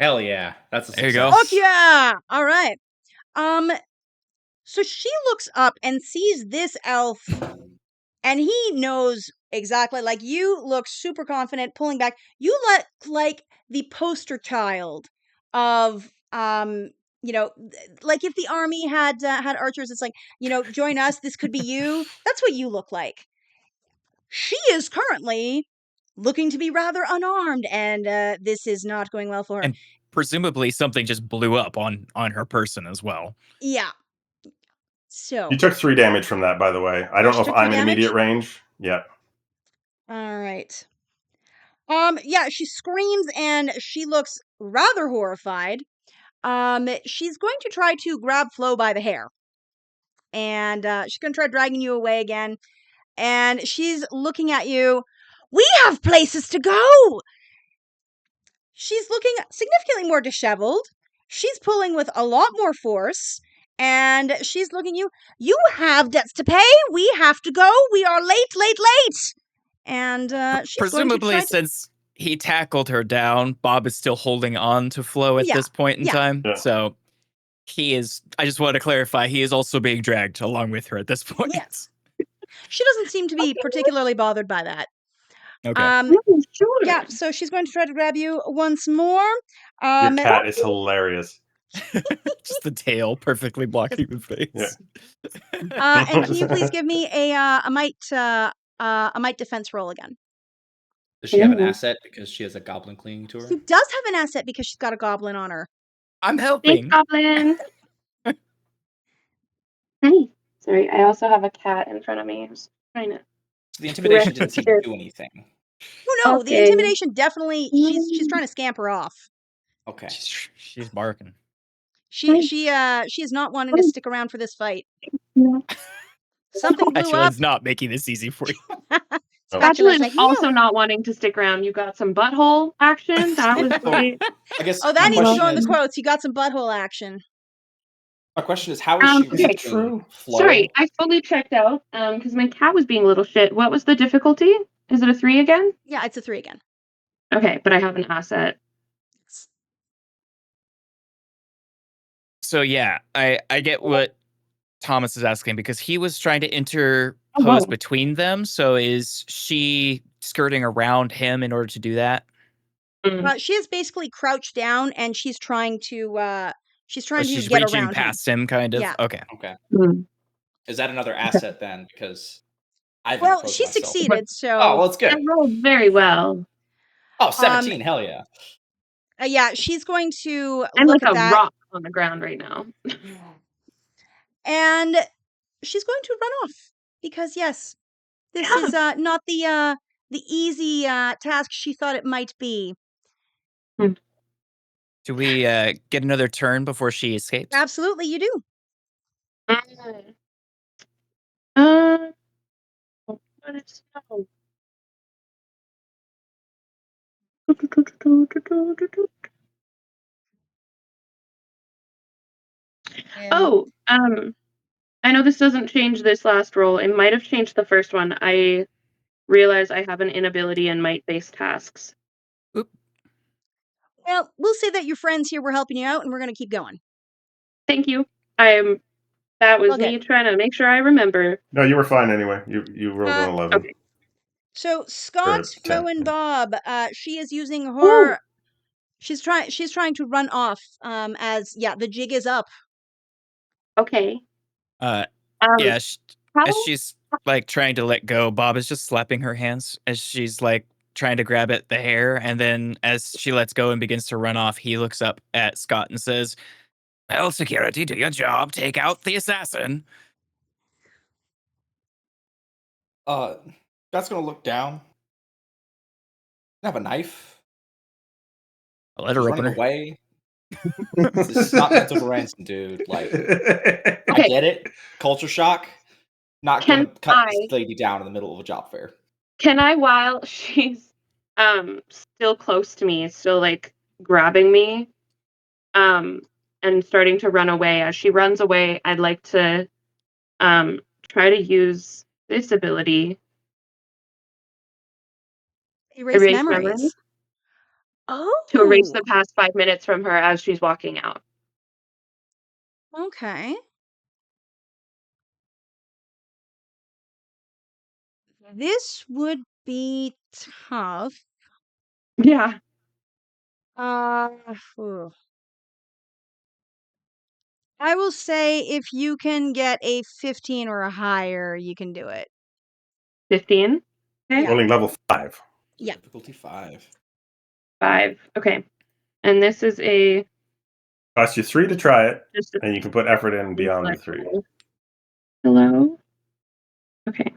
Hell yeah, that's a There you success. go. Fuck yeah! All right. So she looks up and sees this elf, and he knows exactly. Like, you look super confident, pulling back. You look like the poster child of like if the army had archers. It's like, join us. This could be you. That's what you look like. She is currently looking to be rather unarmed, and this is not going well for her. And presumably something just blew up on her person as well. Yeah. So You took 3 damage from that, by the way. I don't know if took 3 I'm in damage? immediate range. Yeah. All right. Yeah, she screams and she looks rather horrified. She's going to try to grab Flo by the hair. And she's going to try dragging you away again. And she's looking at you. We have places to go! She's looking significantly more disheveled. She's pulling with a lot more force. And she's looking at you. You have debts to pay. We have to go. We are late, late, late. And she's Presumably, going to try since he tackled her down, Bob is still holding on to Flo at this point in time. Yeah. So he is, I just want to clarify, he is also being dragged along with her at this point. Yes. She doesn't seem to be particularly bothered by that. Okay. Sure. Yeah, so she's going to try to grab you once more. Your cat is hilarious. Just the tail perfectly blocking the face. Yeah. And can you please give me a might defense roll again? Does she have an asset because she has a goblin clinging to her? She does have an asset because she's got a goblin on her. I'm Thanks, helping. Goblin. Hey, sorry, I also have a cat in front of me. I was trying to. So the intimidation didn't seem to do anything. Oh no, the Okay. intimidation definitely. She's trying to scamper off. Okay. She's barking. She is not wanting to stick around for this fight. Something blew up. Spatula's not making this easy for you. Spatula's Spatula's like, also "No." not wanting to stick around. You got some butthole action. That was great. I guess. Oh, that my needs to question go in the is- quotes. You got some butthole action. My question is, how is she Okay. reaching Flo? Sorry, I fully checked out because my cat was being a little shit. What was the difficulty? Is it a 3 again? Yeah, it's a 3 again. Okay, but I have an asset. So yeah, I get what Thomas is asking because he was trying to interpose wow. between them. So is she skirting around him in order to do that? She is basically crouched down and she's trying to She's get reaching around past him, kind of. Yeah. Okay. Okay. Mm. Is that another asset then? Because I've Well, interposed she myself. succeeded, so Oh, well, it's I good. rolled very well. Oh, 17. Hell yeah. Yeah, she's going to I'm look like at a that, rock on the ground right now. and she's going to run off because yes, this Yeah. is not the easy task she thought it might be. Do we get another turn before she escapes? Absolutely, you do. Mm. Uh, what is no? And Oh, I know this doesn't change this last roll. It might have changed the first one. I realize I have an inability in might-based tasks. Oop. well, we'll say that your friends here were helping you out, and we're going to keep going. Thank you. That was Well, good. me trying to make sure I remember. No, you were fine anyway. You rolled an Uh, 11. Okay. So Scott, Or Flo, 10. and Bob, she is using Ooh, her. She's trying to run off. As yeah, the jig is up. okay. Uh, Um, yeah, how? as she's like trying to let go, Bob is just slapping her hands as she's like trying to grab at the hair. And then as she lets go and begins to run off, he looks up at Scott and says, Well, security, do your job. Take out the assassin. Scott's gonna look down. I have a knife. a letter She's running opener. away. This is not meant to ransom, dude. Like, I Okay. get it. Culture shock. Not Can gonna cut I? this lady down in the middle of a job fair. Can I, while she's still close to me, still like grabbing me, um, and starting to run away. As she runs away, I'd like to try to use this ability, Erase erase memory, memories. to erase Oh, the past 5 minutes from her as she's walking out. okay. This would be tough. Yeah. Uh, phew. I will say if you can get a 15 or a higher, you can do it. 15. Okay. Yeah. Rolling level 5. Yeah. Difficulty 5. 5. Okay. And this is a Costs you 3 to try it, just a and you can put effort in beyond the select 3. roll. Hello. Okay.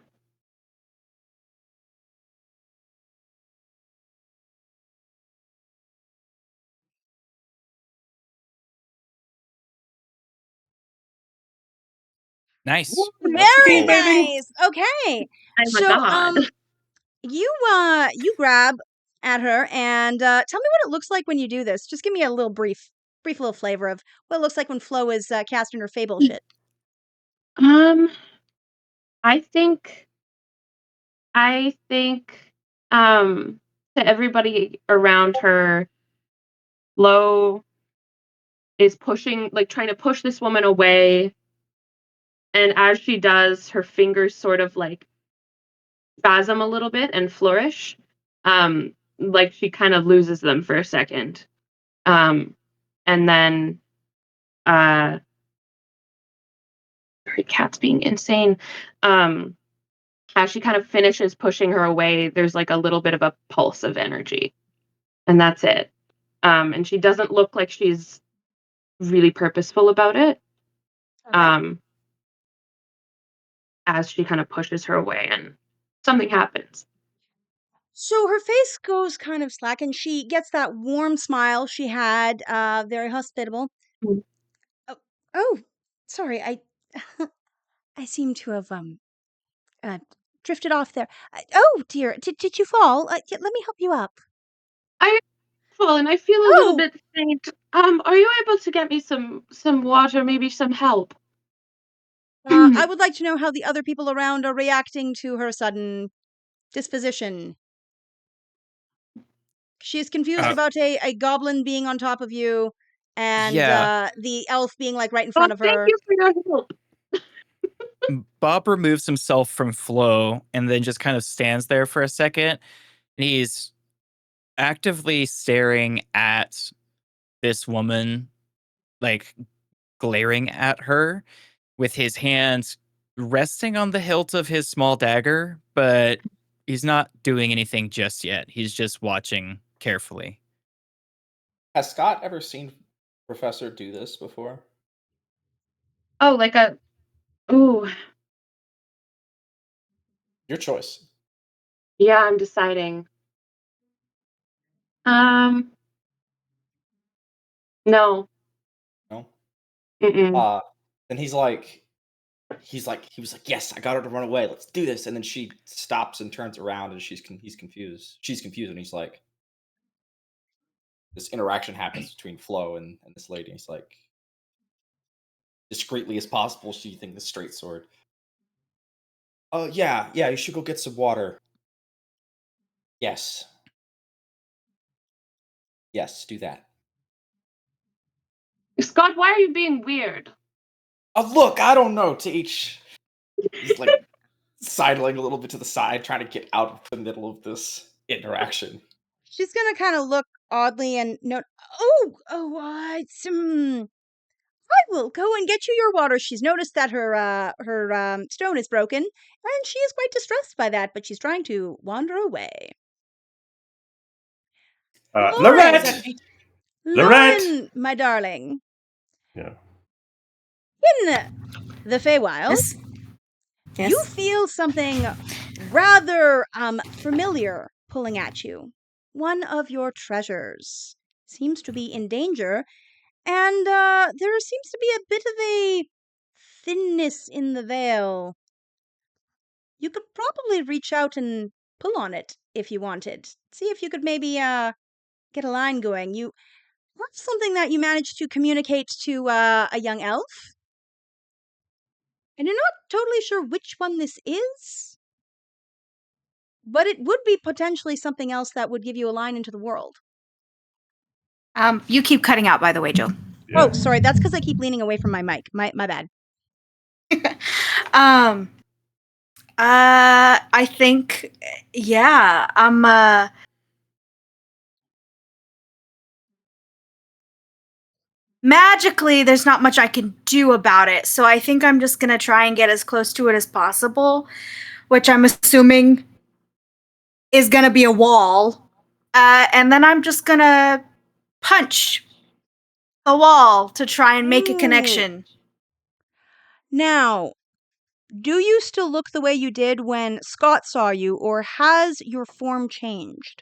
Nice. Woo! That's Very cool. Baby. nice. Okay. I'm a So, god. you grab at her and tell me what it looks like when you do this. Just give me a little brief little flavor of what it looks like when Flo is casting her fable shit. Um, I think I think to everybody around her, Lo is pushing, like trying to push this woman away. And as she does, her fingers sort of like spasm a little bit and flourish. Like she kind of loses them for a second. And then sorry, cat's being insane. Um, as she kind of finishes pushing her away, there's like a little bit of a pulse of energy. And that's it. And she doesn't look like she's really purposeful about it. Okay. As she kind of pushes her away and something happens. So her face goes kind of slack, and she gets that warm smile she had. Very hospitable. Mm. Oh, oh, sorry. I seem to have uh, drifted off there. Oh dear, did you fall? Let me help you up. I fall and I feel a little Oh, bit faint. Are you able to get me some water, maybe some help? I would like to know how the other people around are reacting to her sudden disposition. She is confused Uh, about a goblin being on top of you, and Yeah, the elf being like right in Oh, front of thank her. you for your help. Bob removes himself from Flo and then just kind of stands there for a second. And he's actively staring at this woman, like glaring at her with his hands resting on the hilt of his small dagger, but he's not doing anything just yet. He's just watching carefully. Has Scott ever seen Professor do this before? Oh, like a. Ooh, Your choice. yeah, I'm deciding. Um, no. No. Mm-mm. Then he was like, yes, I got her to run away. Let's do this. And then she stops and turns around, and he's confused. She's confused, and he's like, this interaction happens between Flo and this lady. He's like, discreetly as possible, sheathing the straight sword. Oh yeah, you should go get some water. Yes. Yes, do that. Scott, why are you being weird? Oh look, I don't know, Teach. He's like sidling a little bit to the side, trying to get out of the middle of this interaction. She's gonna kind of look oddly and note, oh, I will go and get you your water. She's noticed that her stone is broken, and she is quite distressed by that, but she's trying to wander away. Lorette! Lauren, my darling. Yeah. In the Feywild, Yes. you feel something rather familiar pulling at you. One of your treasures seems to be in danger, and there seems to be a bit of a thinness in the veil. You could probably reach out and pull on it if you wanted. See if you could maybe get a line going. That's something that you managed to communicate to a young elf. And you're not totally sure which one this is, but it would be potentially something else that would give you a line into the world. You keep cutting out, by the way, Jill. Oh, sorry. That's because I keep leaning away from my mic. My bad. I think, yeah, magically, there's not much I can do about it, so I think I'm just gonna try and get as close to it as possible, which I'm assuming is gonna be a wall, and then I'm just gonna punch a wall to try and make a Ooh. connection. Now, do you still look the way you did when Scott saw you, or has your form changed?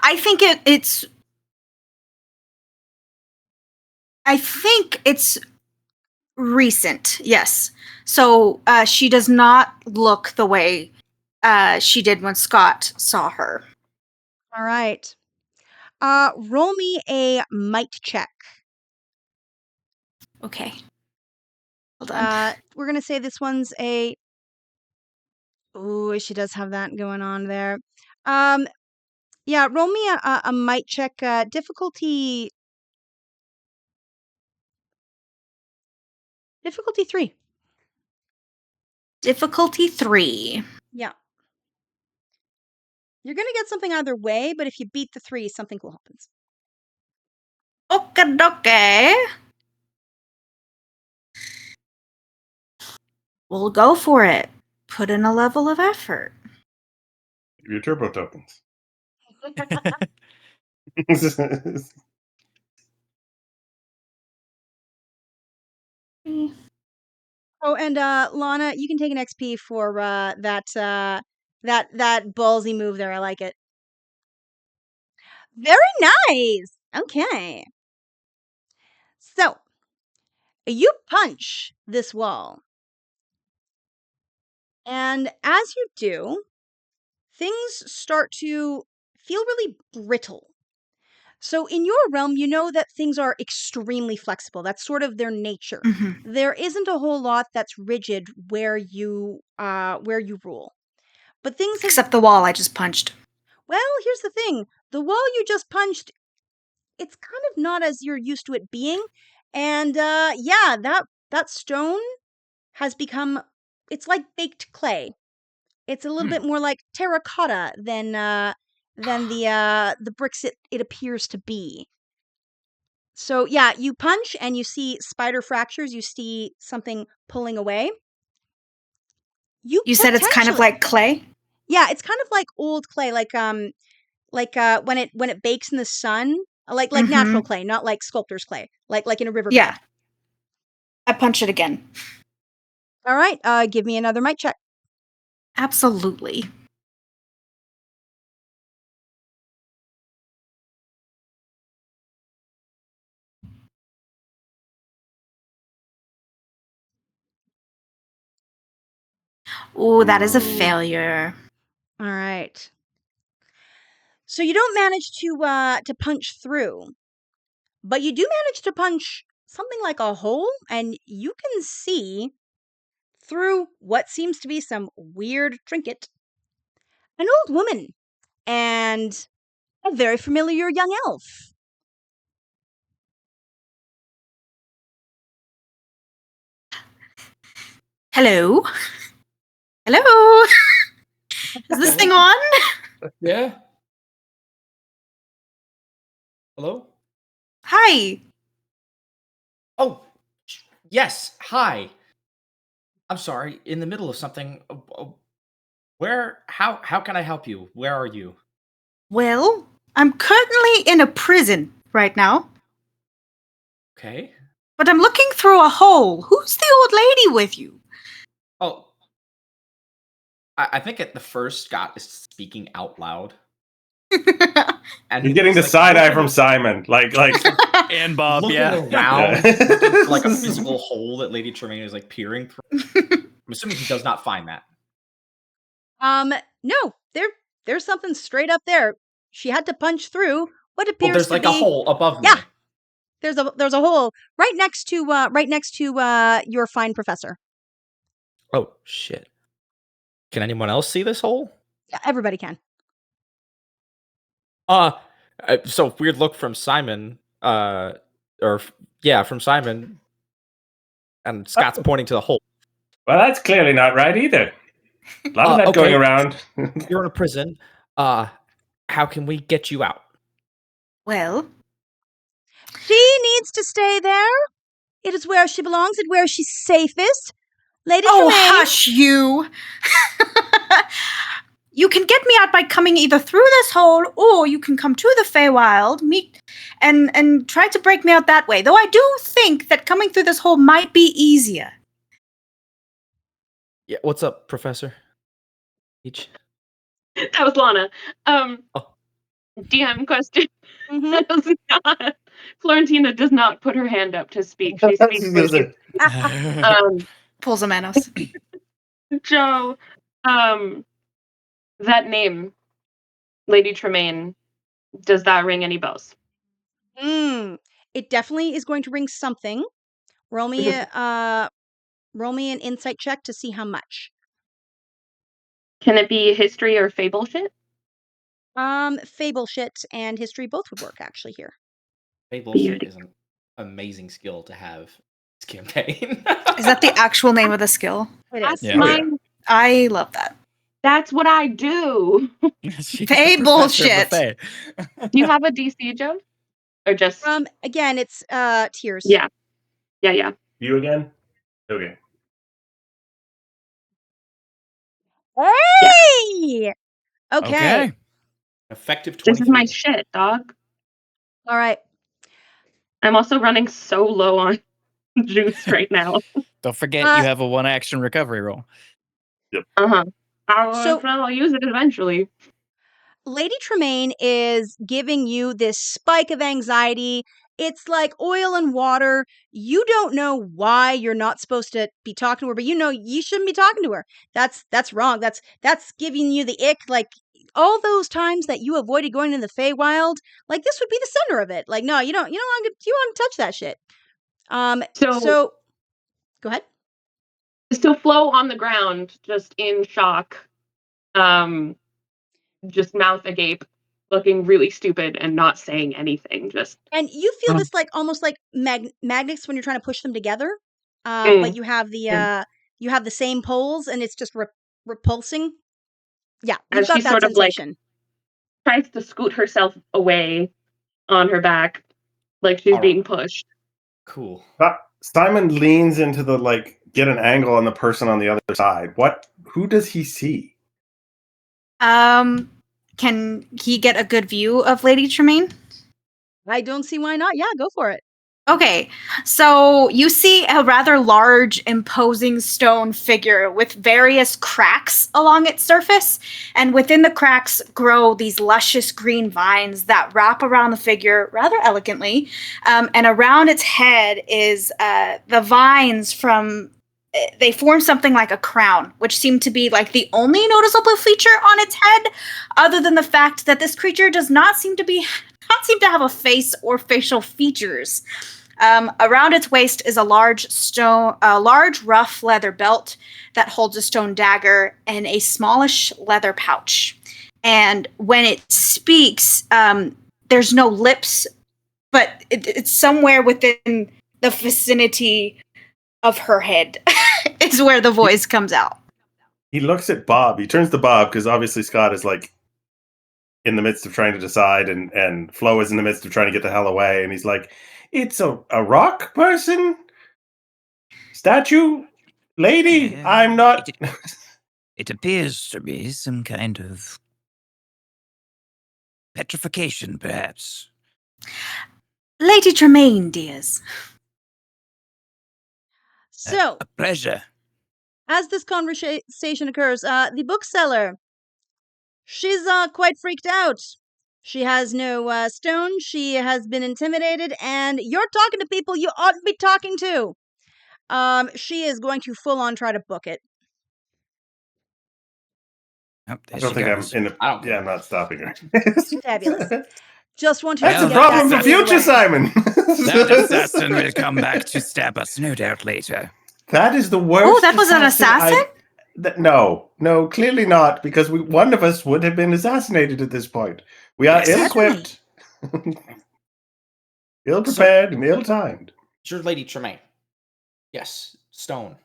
I think it's. I think it's recent, yes. So she does not look the way she did when Scott saw her. All right. Roll me a might check. Okay. Hold on. We're gonna say this one's a. Ooh, she does have that going on there. Yeah, roll me a might check. Difficulty 3. Difficulty 3. Yeah. You're gonna get something either way, but if you beat the 3, something cool happens. Okay. We'll go for it. Put in a level of effort. Your turbo tokens. Oh, and Lana, you can take an XP for that ballsy move there. I like it. Very nice. Okay. So, you punch this wall. And as you do, things start to feel really brittle. So in your realm, you know that things are extremely flexible. That's sort of their nature. Mm-hmm. There isn't a whole lot that's rigid where you rule. But things have, Except the wall I just punched. well, here's the thing. The wall you just punched, it's kind of not as you're used to it being. And yeah, that stone has become, it's like baked clay. It's a little bit more like terracotta than the bricks it appears to be. So yeah, you punch and you see spider fractures. You see something pulling away. You said it's kind of like clay? Yeah, it's kind of like old clay. Like like when it bakes in the sun, like Mhm. natural clay, not like sculptor's clay, like in a riverbed. Yeah. I punch it again. All right, give me another might check. Absolutely. Ooh, that is a Ooh. failure. All right. So you don't manage to punch through, but you do manage to punch something like a hole, and you can see through what seems to be some weird trinket an old woman and a very familiar young elf. Hello? Hello? Is this thing on? Yeah. Hello? Hi. Oh, yes. Hi. I'm sorry. In the middle of something. Where? How can I help you? Where are you? Well, I'm currently in a prison right now, Okay. but I'm looking through a hole. Who's the old lady with you? Oh, I think at the first Scott is speaking out loud, and You're getting the he's, side eye looking- from Simon. Like And Bob, looking yeah. around, Yeah. looking for like a physical hole that Lady Tremaine is like peering through. I'm assuming he does not find that. No, there's something straight up there. She had to punch through what Well, appears there's to like be a hole above Yeah. me. There's a hole right next to your fine professor. Oh shit! Can anyone else see this hole? Yeah, everybody can. So weird look from Simon. From Simon, and Scott's pointing to the hole. Well, that's clearly not right either. A lot of that Okay. going around. You're in a prison. How can we get you out? Well, She needs to stay there. It is where she belongs and where she's safest. Lady oh, Tremaine. hush you. You can get me out by coming either through this hole or you can come to the Feywild, meet and try to break me out that way. Though I do think that coming through this hole might be easier. Yeah. What's up, Professor? H. That was Lana. Oh. DM question. Mhm. Does not, Florentina does not put her hand up to speak. She speaks with you. Pulls a Manos. Joe, that name, Lady Tremaine, does that ring any bells? It definitely is going to ring something. Roll me an insight check to see how much. Can it be history or fable shit? Fable shit and history both would work actually here. Fable shit is an amazing skill to have this campaign. Is that the actual name of the skill? It That's is. Yeah. mine. I love that. That's what I do. She's Hey, the professor of the bullshit. Fae. Do you have a DC, Joe? Or just Again, it's tiers. yeah. You again? Okay. Hey! Okay. Okay. Effective 23. This is my shit, dog. All right. I'm also running so low on juice right now. Don't forget Uh, you have a one action recovery roll. Uh-huh. So- I'll use it eventually. Lady Tremaine is giving you this spike of anxiety. It's like oil and water. You don't know why you're not supposed to be talking to her, but you know you shouldn't be talking to her. That's wrong. That's giving you the ick. Like all those times that you avoided going to the Feywild, like this would be the center of it. Like no, you don't want to touch that shit. So go ahead. So Flo on the ground, just in shock, just mouth agape, looking really stupid and not saying anything. Just And you feel this like almost like magnets when you're trying to push them together. Mm. But you have the same poles and it's just repulsing. Yeah, you've as got she that sort of like sensation. tries to scoot herself away on her back, like she's Oh. being pushed. Cool. Simon leans into the get an angle on the person on the other side. Who does he see? can he get a good view of Lady Tremaine? I don't see why not. Yeah, go for it. Okay, so you see a rather large, imposing stone figure with various cracks along its surface, and within the cracks grow these luscious green vines that wrap around the figure rather elegantly, and around its head is the vines from. They form something like a crown, which seemed to be like the only noticeable feature on its head, other than the fact that this creature does not seem to have a face or facial features. Around its waist is a large rough leather belt that holds a stone dagger and a smallish leather pouch. And when it speaks, there's no lips, but it's somewhere within the vicinity of her head is where the voice comes out. He looks at Bob. He turns to Bob because obviously Scott is like in the midst of trying to decide, and Flo is in the midst of trying to get the hell away. And he's like, "It's a rock person, statue, lady. I'm not." It appears to be some kind of petrification, perhaps. Lady Tremaine, dears. So, A pleasure. as this conversation occurs, the bookseller, she's quite freaked out. She has no stone. She has been intimidated, and you're talking to people you oughtn't be talking to. She is going to full on try to book it. Oh, I there don't she think goes. I'm in a. I don't Yeah, care. I'm not stopping her. Fabulous. Just want to That's Well, the get problem that for out of the future way. Simon. That assassin will come back to stab us, no doubt, later. That is the worst. Oh, that was an assassin? No, clearly not, because one of us would have been assassinated at this point. We are Yes. ill-equipped, ill-prepared, and ill-timed. You're Lady Tremaine. Yes, stone.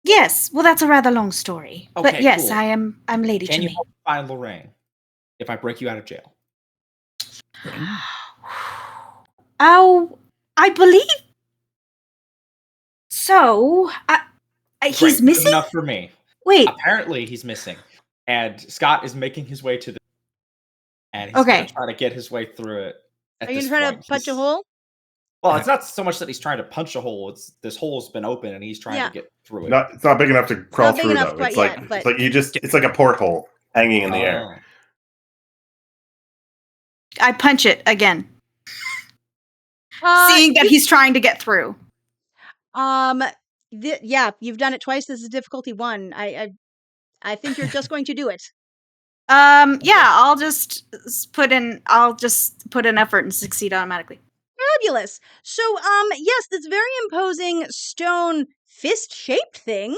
Yes, well, that's a rather long story. But Okay, yes, cool. I'm Lady Can you Tremaine. help me find Lorraine if I break you out of jail? Oh, I believe so. He's Great, good missing? enough for me. Wait, Apparently, he's missing, and Scott is making his way to the. And he's Okay. gonna try to get his way through it. At Are you this gonna try to point. punch a He's- hole? Well, it's not so much that he's trying to punch a hole. It's this hole's been open, and he's trying Yeah. to get through it. It's not big enough to crawl big through, enough though. quite It's like yet, but- it's like it's like a porthole hanging in the air. Oh. I punch it again, Uh, seeing that he's trying to get through. Yeah, you've done it twice. This is difficulty 1. I think you're just going to do it. Yeah, I'll just put in effort and succeed automatically. Fabulous. So, yes, this very imposing stone fist-shaped thing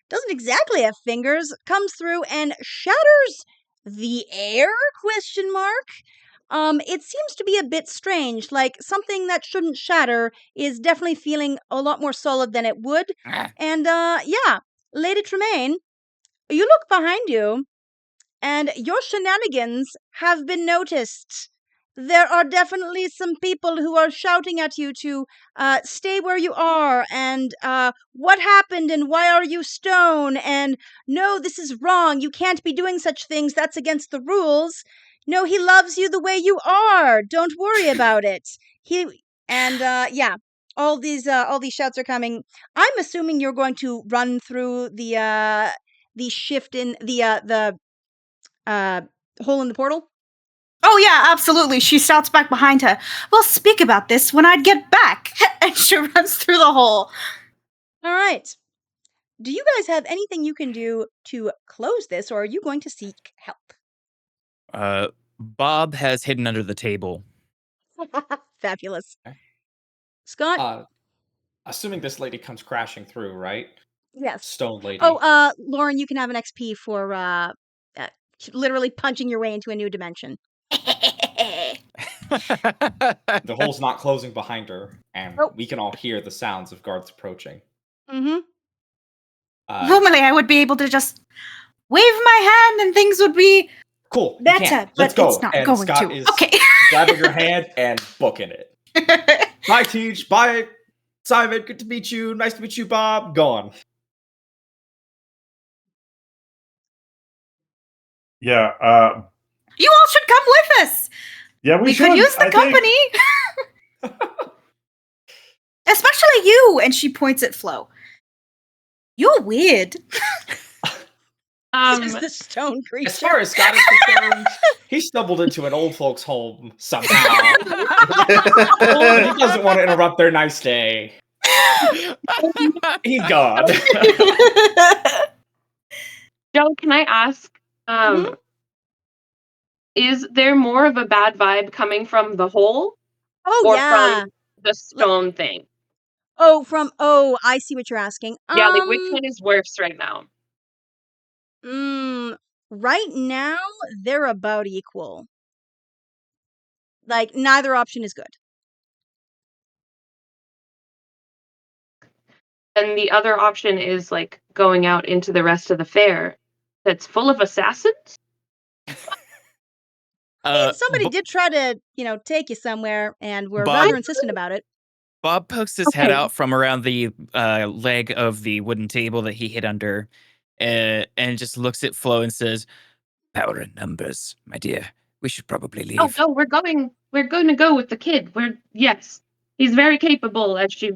doesn't exactly have fingers, comes through and shatters the air? Question mark. It seems to be a bit strange, like something that shouldn't shatter is definitely feeling a lot more solid than it would. And yeah, Lady Tremaine, you look behind you, and your shenanigans have been noticed. There are definitely some people who are shouting at you to stay where you are, and what happened, and why are you stone, and no, this is wrong. You can't be doing such things. That's against the rules. No, he loves you the way you are. Don't worry about it. Yeah, all these shouts are coming. I'm assuming you're going to run through the shift in the hole in the portal. Oh yeah, absolutely. She shouts back behind her. We'll speak about this when I get back. And she runs through the hole. All right. Do you guys have anything you can do to close this, or are you going to seek help? Bob has hidden under the table. Fabulous. Okay. Scott? Assuming this lady comes crashing through, right? Yes. Stone lady. Oh, Lauren, you can have an XP for literally punching your way into a new dimension. The hole's not closing behind her, and Nope. we can all hear the sounds of guards approaching. Mm-hmm. Normally, I would be able to just wave my hand and things would be Cool. you better, can. but Let's go. it's not And going Scott to. is Okay. grabbing your hand and booking it. Bye, Teach. Bye, Simon. Good to meet you. Nice to meet you, Bob. Gone. Yeah. You all should come with us. Yeah, we should could use the company. Especially you. And she points at Flo. You're weird. This is the stone creature. As far as Scott is concerned, he stumbled into an old folks' home somehow. He doesn't want to interrupt their nice day. He's gone. Joe, can I ask, is there more of a bad vibe coming from the hole or from the stone thing? I see what you're asking. Yeah, like which one is worse right now? Right now, they're about equal. Like, neither option is good. And the other option is like going out into the rest of the fair that's full of assassins? I mean, somebody did try to, take you somewhere, and we're rather insistent about it. Bob pokes his head out from around the leg of the wooden table that he hid under, and just looks at Flo and says, "Power in numbers, my dear. We should probably leave." Oh, no, we're going to go with the kid. Yes, he's very capable. As she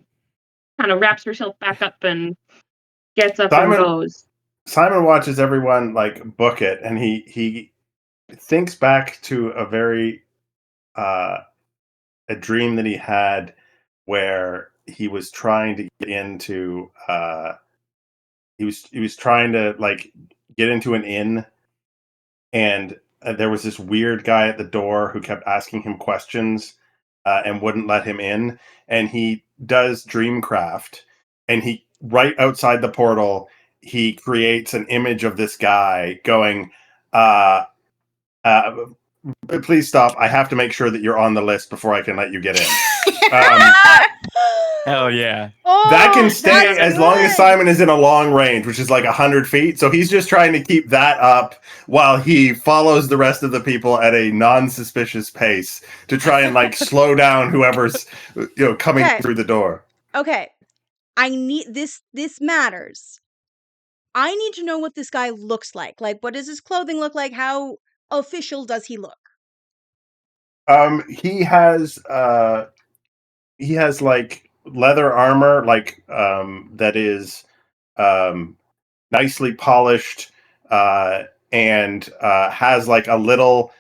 kind of wraps herself back up and gets up and goes. Simon watches everyone like book it, and he thinks back to a very a dream that he had where he was trying to get into he was trying to like get into an inn, and there was this weird guy at the door who kept asking him questions and wouldn't let him in, and he does dreamcraft, and he right outside the portal he creates an image of this guy going please stop, I have to make sure that you're on the list before I can let you get in. hell yeah. That can stay as long as Simon is in a long range, which is like 100 feet. So he's just trying to keep that up while he follows the rest of the people at a non-suspicious pace to try and like slow down whoever's coming through the door. Okay. I need this matters. I need to know what this guy looks like. Like, what does his clothing look like? How official does he look? He has like leather armor, like that is nicely polished, and has like a little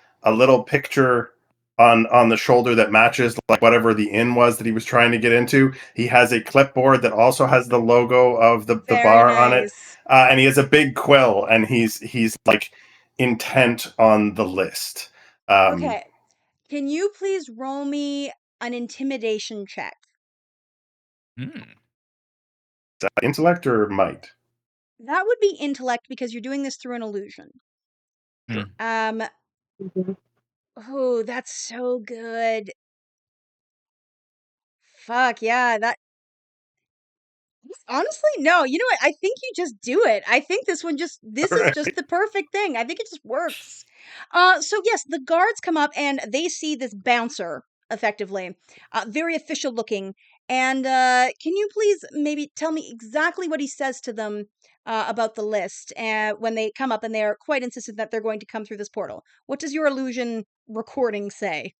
picture on the shoulder that matches like whatever the inn was that he was trying to get into. He has a clipboard that also has the logo of the bar on it, and he has a big quill, and he's like intent on the list. Okay. Can you please roll me an intimidation check? Is that intellect or might? That would be intellect because you're doing this through an illusion. Sure. Oh, that's so good. Fuck yeah, honestly, no. You know what? I think you just do it. I think this is just the perfect thing. I think it just works. So yes, the guards come up and they see this bouncer, effectively, very official looking. And can you please maybe tell me exactly what he says to them about the list when they come up and they are quite insistent that they're going to come through this portal? What does your illusion recording say?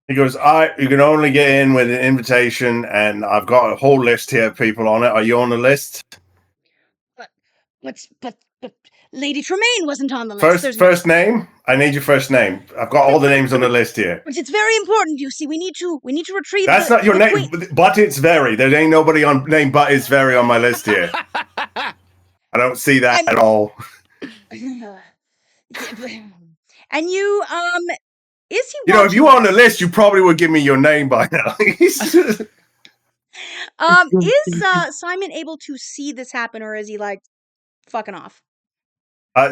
He goes, you can only get in with an invitation, and I've got a whole list here of people on it. Are you on the list? But Lady Tremaine wasn't on the list. First name? I need your first name. I've got all the names on the list here. But it's very important, you see. We need to retrieve That's not your name, but it's very. There ain't nobody on name but it's very on my list here. I don't see that at all. And you, is he if you were on the list, you probably would give me your name by now. Is Simon able to see this happen, or is he like fucking off?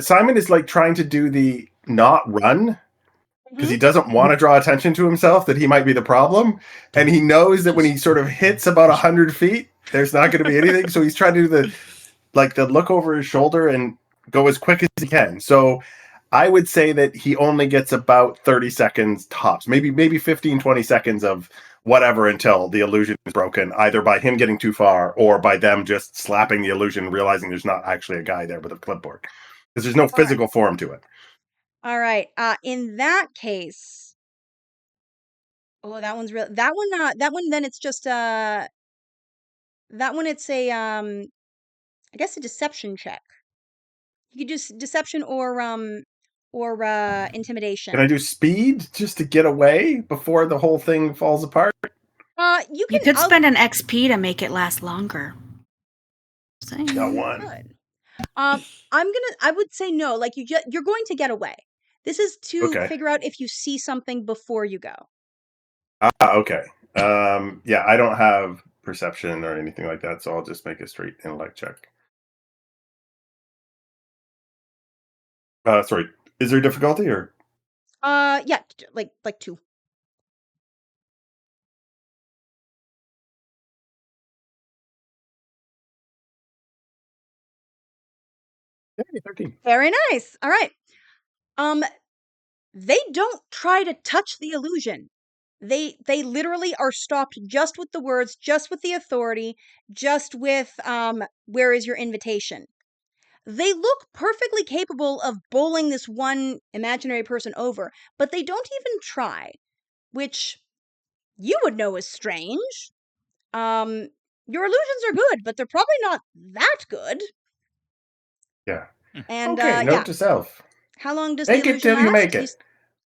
Simon is like trying to do the not run because he doesn't want to draw attention to himself that he might be the problem, and he knows that when he sort of hits about 100 feet, there's not going to be anything. So he's trying to do the look over his shoulder and go as quick as he can. So I would say that he only gets about 30 seconds tops, maybe 15, 20 seconds of whatever until the illusion is broken, either by him getting too far or by them just slapping the illusion, realizing there's not actually a guy there with a clipboard. Because there's no physical form to it. All right. In that case, oh, that one's real. That one. That one. Then it's just that one. It's a I guess a deception check. You could just deception or Can I intimidation. do speed just to get away before the whole thing falls apart? You You can. could spend an XP to make it last longer. Saying. Got one. Good. I would say no. Like you're going to get away. This is to Okay. figure out if you see something before you go. Okay. Yeah, I don't have perception or anything like that, so I'll just make a straight intellect check. Sorry. Is there difficulty or? Yeah, like 2. Yeah, 13. Very nice. All right. Um, they don't try to touch the illusion. They literally are stopped just with the words, just with the authority, just with where is your invitation? They look perfectly capable of bowling this one imaginary person over, but they don't even try, which you would know is strange. Um, your illusions are good, but they're probably not that good. Yeah. And Okay, yeah, note to self. how long does the Make it illusion till you last? make it.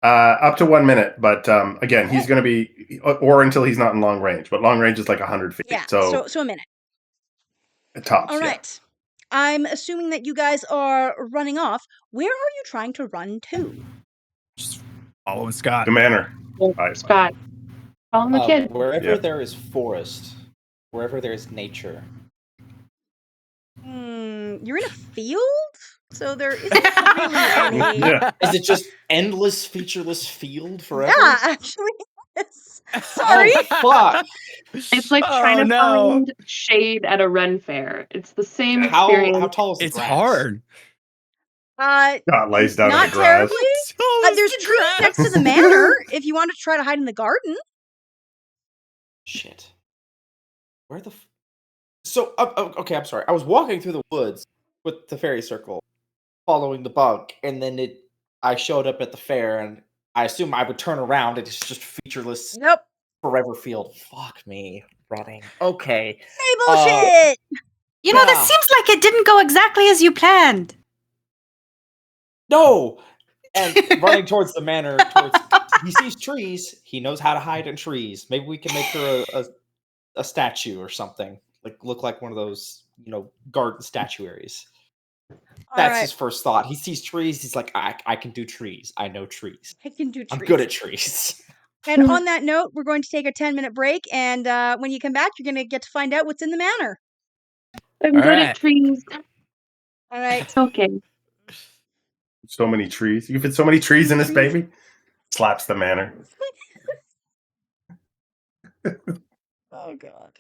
Up to 1 minute, but again, he's Oh. going to be, or until he's not in long range. But long range is like 100 feet. Yeah, So so a minute. tops. All right. I'm assuming that you guys are running off. Where are you trying to run to? Just following Scott. The manor. Scott, follow the kid. Wherever Yeah. there is forest, wherever there is nature. You're in a field, so there isn't really any. Yeah. Is it just endless, featureless field forever? Yeah, actually, it's. Sorry. Oh, fuck. It's like trying Oh, to no. find shade at a run fair. It's the same How experience. tall is the It's grass? hard. Scott lays down in Not the grass. terribly. So is There's the trees grass. next to the manor if you want to try to hide in the garden. Shit. Where the? So okay, I'm sorry. I was walking through the woods with the fairy circle, following the bug, and then I showed up at the fair, and I assume I would turn around, and it's just featureless Nope. forever field. Fuck me, running. Okay. Hey, bullshit. You know, Yeah. that seems like it didn't go exactly as you planned. No. And running towards the manor, he sees trees. He knows how to hide in trees. Maybe we can make her a statue or something. Like look like one of those, garden statuaries. That's right. his first thought. He sees trees. He's like, I can do trees. I know trees. I can do trees. I'm good at trees. And on that note, we're going to take a 10-minute break. And when you come back, you're going to get to find out what's in the manor. I'm All good right. at trees. All right. Okay. So many trees. You fit so many trees in this baby. Slaps the manor. Oh, God.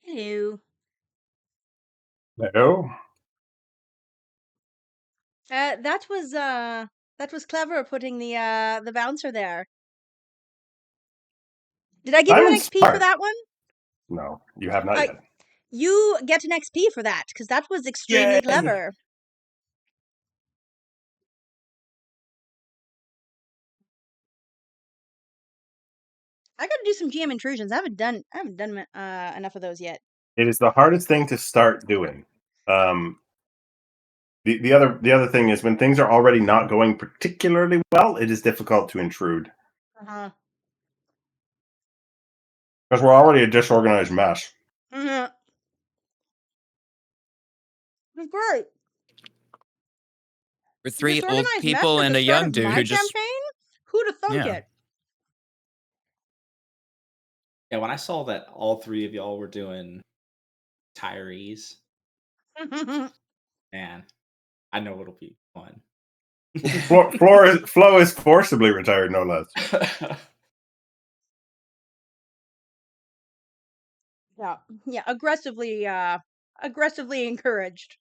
Hello. Hello. That was clever putting the bouncer there. Did I give you an Simon's XP for smart. that one? No, you have not yet. You get an XP for that because that was extremely Yay. clever. I got to do some GM intrusions. I haven't done enough of those yet. It is the hardest thing to start doing. The other thing is when things are already not going particularly well, it is difficult to intrude Uh-huh. because we're already a disorganized mess. Mm-hmm. It's great. We're three old Disorganized mess people at and the a start young of dude my who just campaign? Who'd have thunk Yeah. it? Yeah, when I saw that all three of y'all were doing retirees, man, I know it'll be fun. Flo is forcibly retired, no less. Yeah, aggressively encouraged.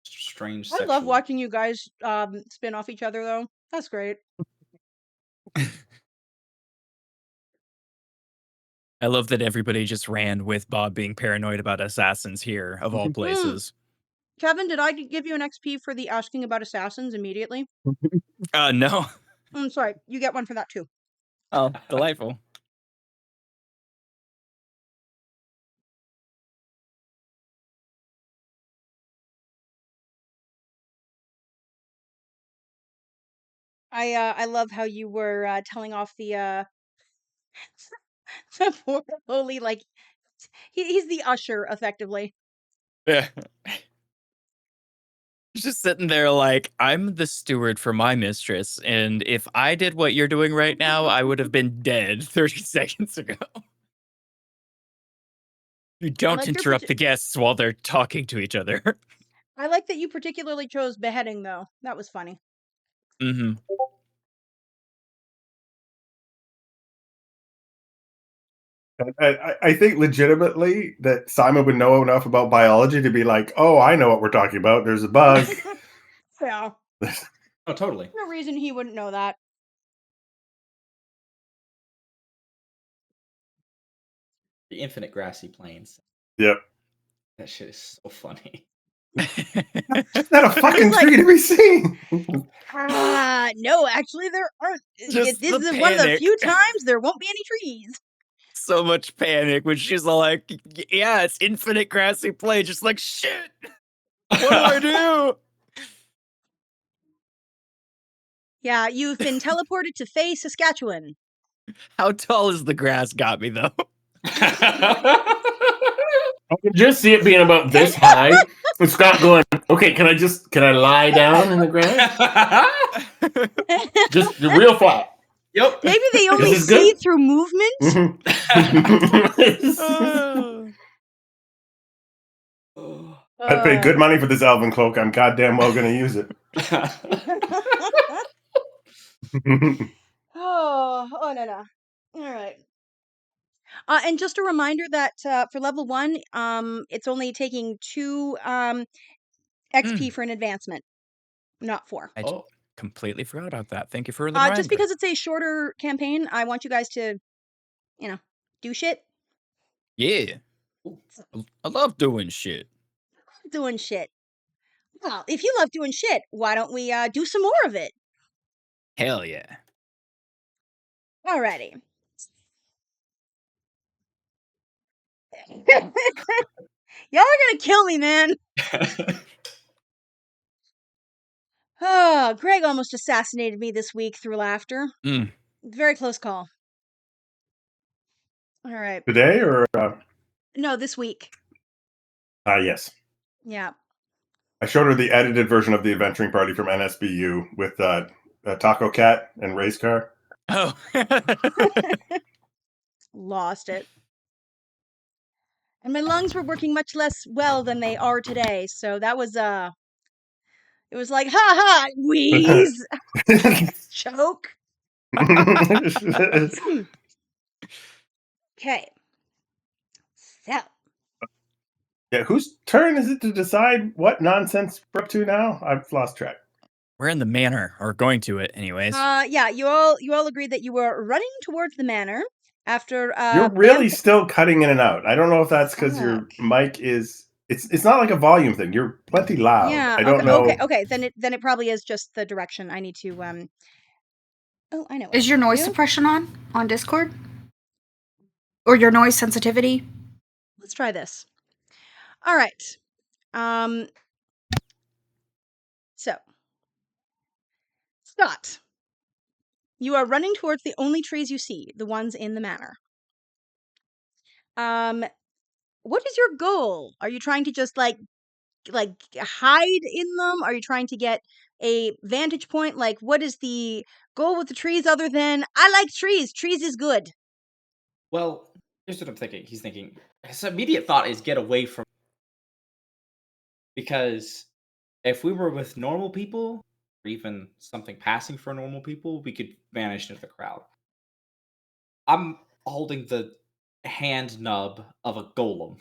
Strange I sexual. love watching you guys spin off each other though. That's great. I love that everybody just ran with Bob being paranoid about assassins here, of all places. Kevin, did I give you an XP for the asking about assassins immediately? No. I'm sorry. You get one for that too. Oh, delightful. I love how you were telling off the poor lowly, like he's the usher effectively. Yeah. Just sitting there like, I'm the steward for my mistress, and if I did what you're doing right now, I would have been dead 30 seconds ago. You don't like interrupt the guests while they're talking to each other. I like that you particularly chose beheading though. That was funny. Mm-hmm. I think legitimately that Simon would know enough about biology to be like, oh, I know what we're talking about. There's a bug. Yeah. Oh, totally. No reason he wouldn't know that. The infinite grassy plains. Yep. That shit is so funny. It's not a fucking like, tree to be seen. No, actually there aren't. Just This the is one of the panic. few times there won't be any trees. So much panic when she's all like, yeah, it's infinite grassy plain. Just like, shit. What do I do? Yeah, you've been teleported to Fay, Saskatchewan. How tall is the grass got me, though? I can just see it being about this high. And Scott going, okay, can I lie down in the grass? Just real flat. Yep. Maybe they only This is see good? through movement. I'd pay good money for this elven cloak. I'm goddamn well going to use it. Oh no. All right. And just a reminder that for level 1, it's only taking 2 XP for an advancement, not 4. I Oh, completely forgot about that. Thank you for the reminder. Just because it's a shorter campaign, I want you guys to, do shit. Yeah. I love doing shit. Doing shit. Well, if you love doing shit, why don't we do some more of it? Hell yeah. Alrighty. Y'all are gonna kill me, man. Oh, Greg almost assassinated me this week through laughter. Very close call. All right. Today or? No, this week. Yes. Yeah. I showed her the edited version of the adventuring party from NSBU with Taco Cat and Race Car. Oh. Lost it. And my lungs were working much less well than they are today, so that was It was like, ha ha, wheeze, choke. Okay. So, Yeah, whose turn is it to decide what nonsense we're up to now? I've lost track. We're in the manor, or going to it, anyways. yeah, you all agreed that you were running towards the manor after You're really still cutting in and out. I don't know if that's because your Fuck. mic is. It's not like a volume thing. You're plenty loud. Yeah. I don't know. Okay. Then it probably is just the direction I need to. Oh, I know. Is your noise suppression on Discord? Or your noise sensitivity? Let's try this. All right. So, Scott, you are running towards the only trees you see, the ones in the manor. What is your goal? Are you trying to just like hide in them? Are you trying to get a vantage point? Like, what is the goal with the trees other than I like trees? Trees is good. Well, here's what I'm thinking. He's thinking his immediate thought is get away from, because if we were with normal people, or even something passing for normal people, we could vanish into the crowd. I'm holding the hand nub of a golem.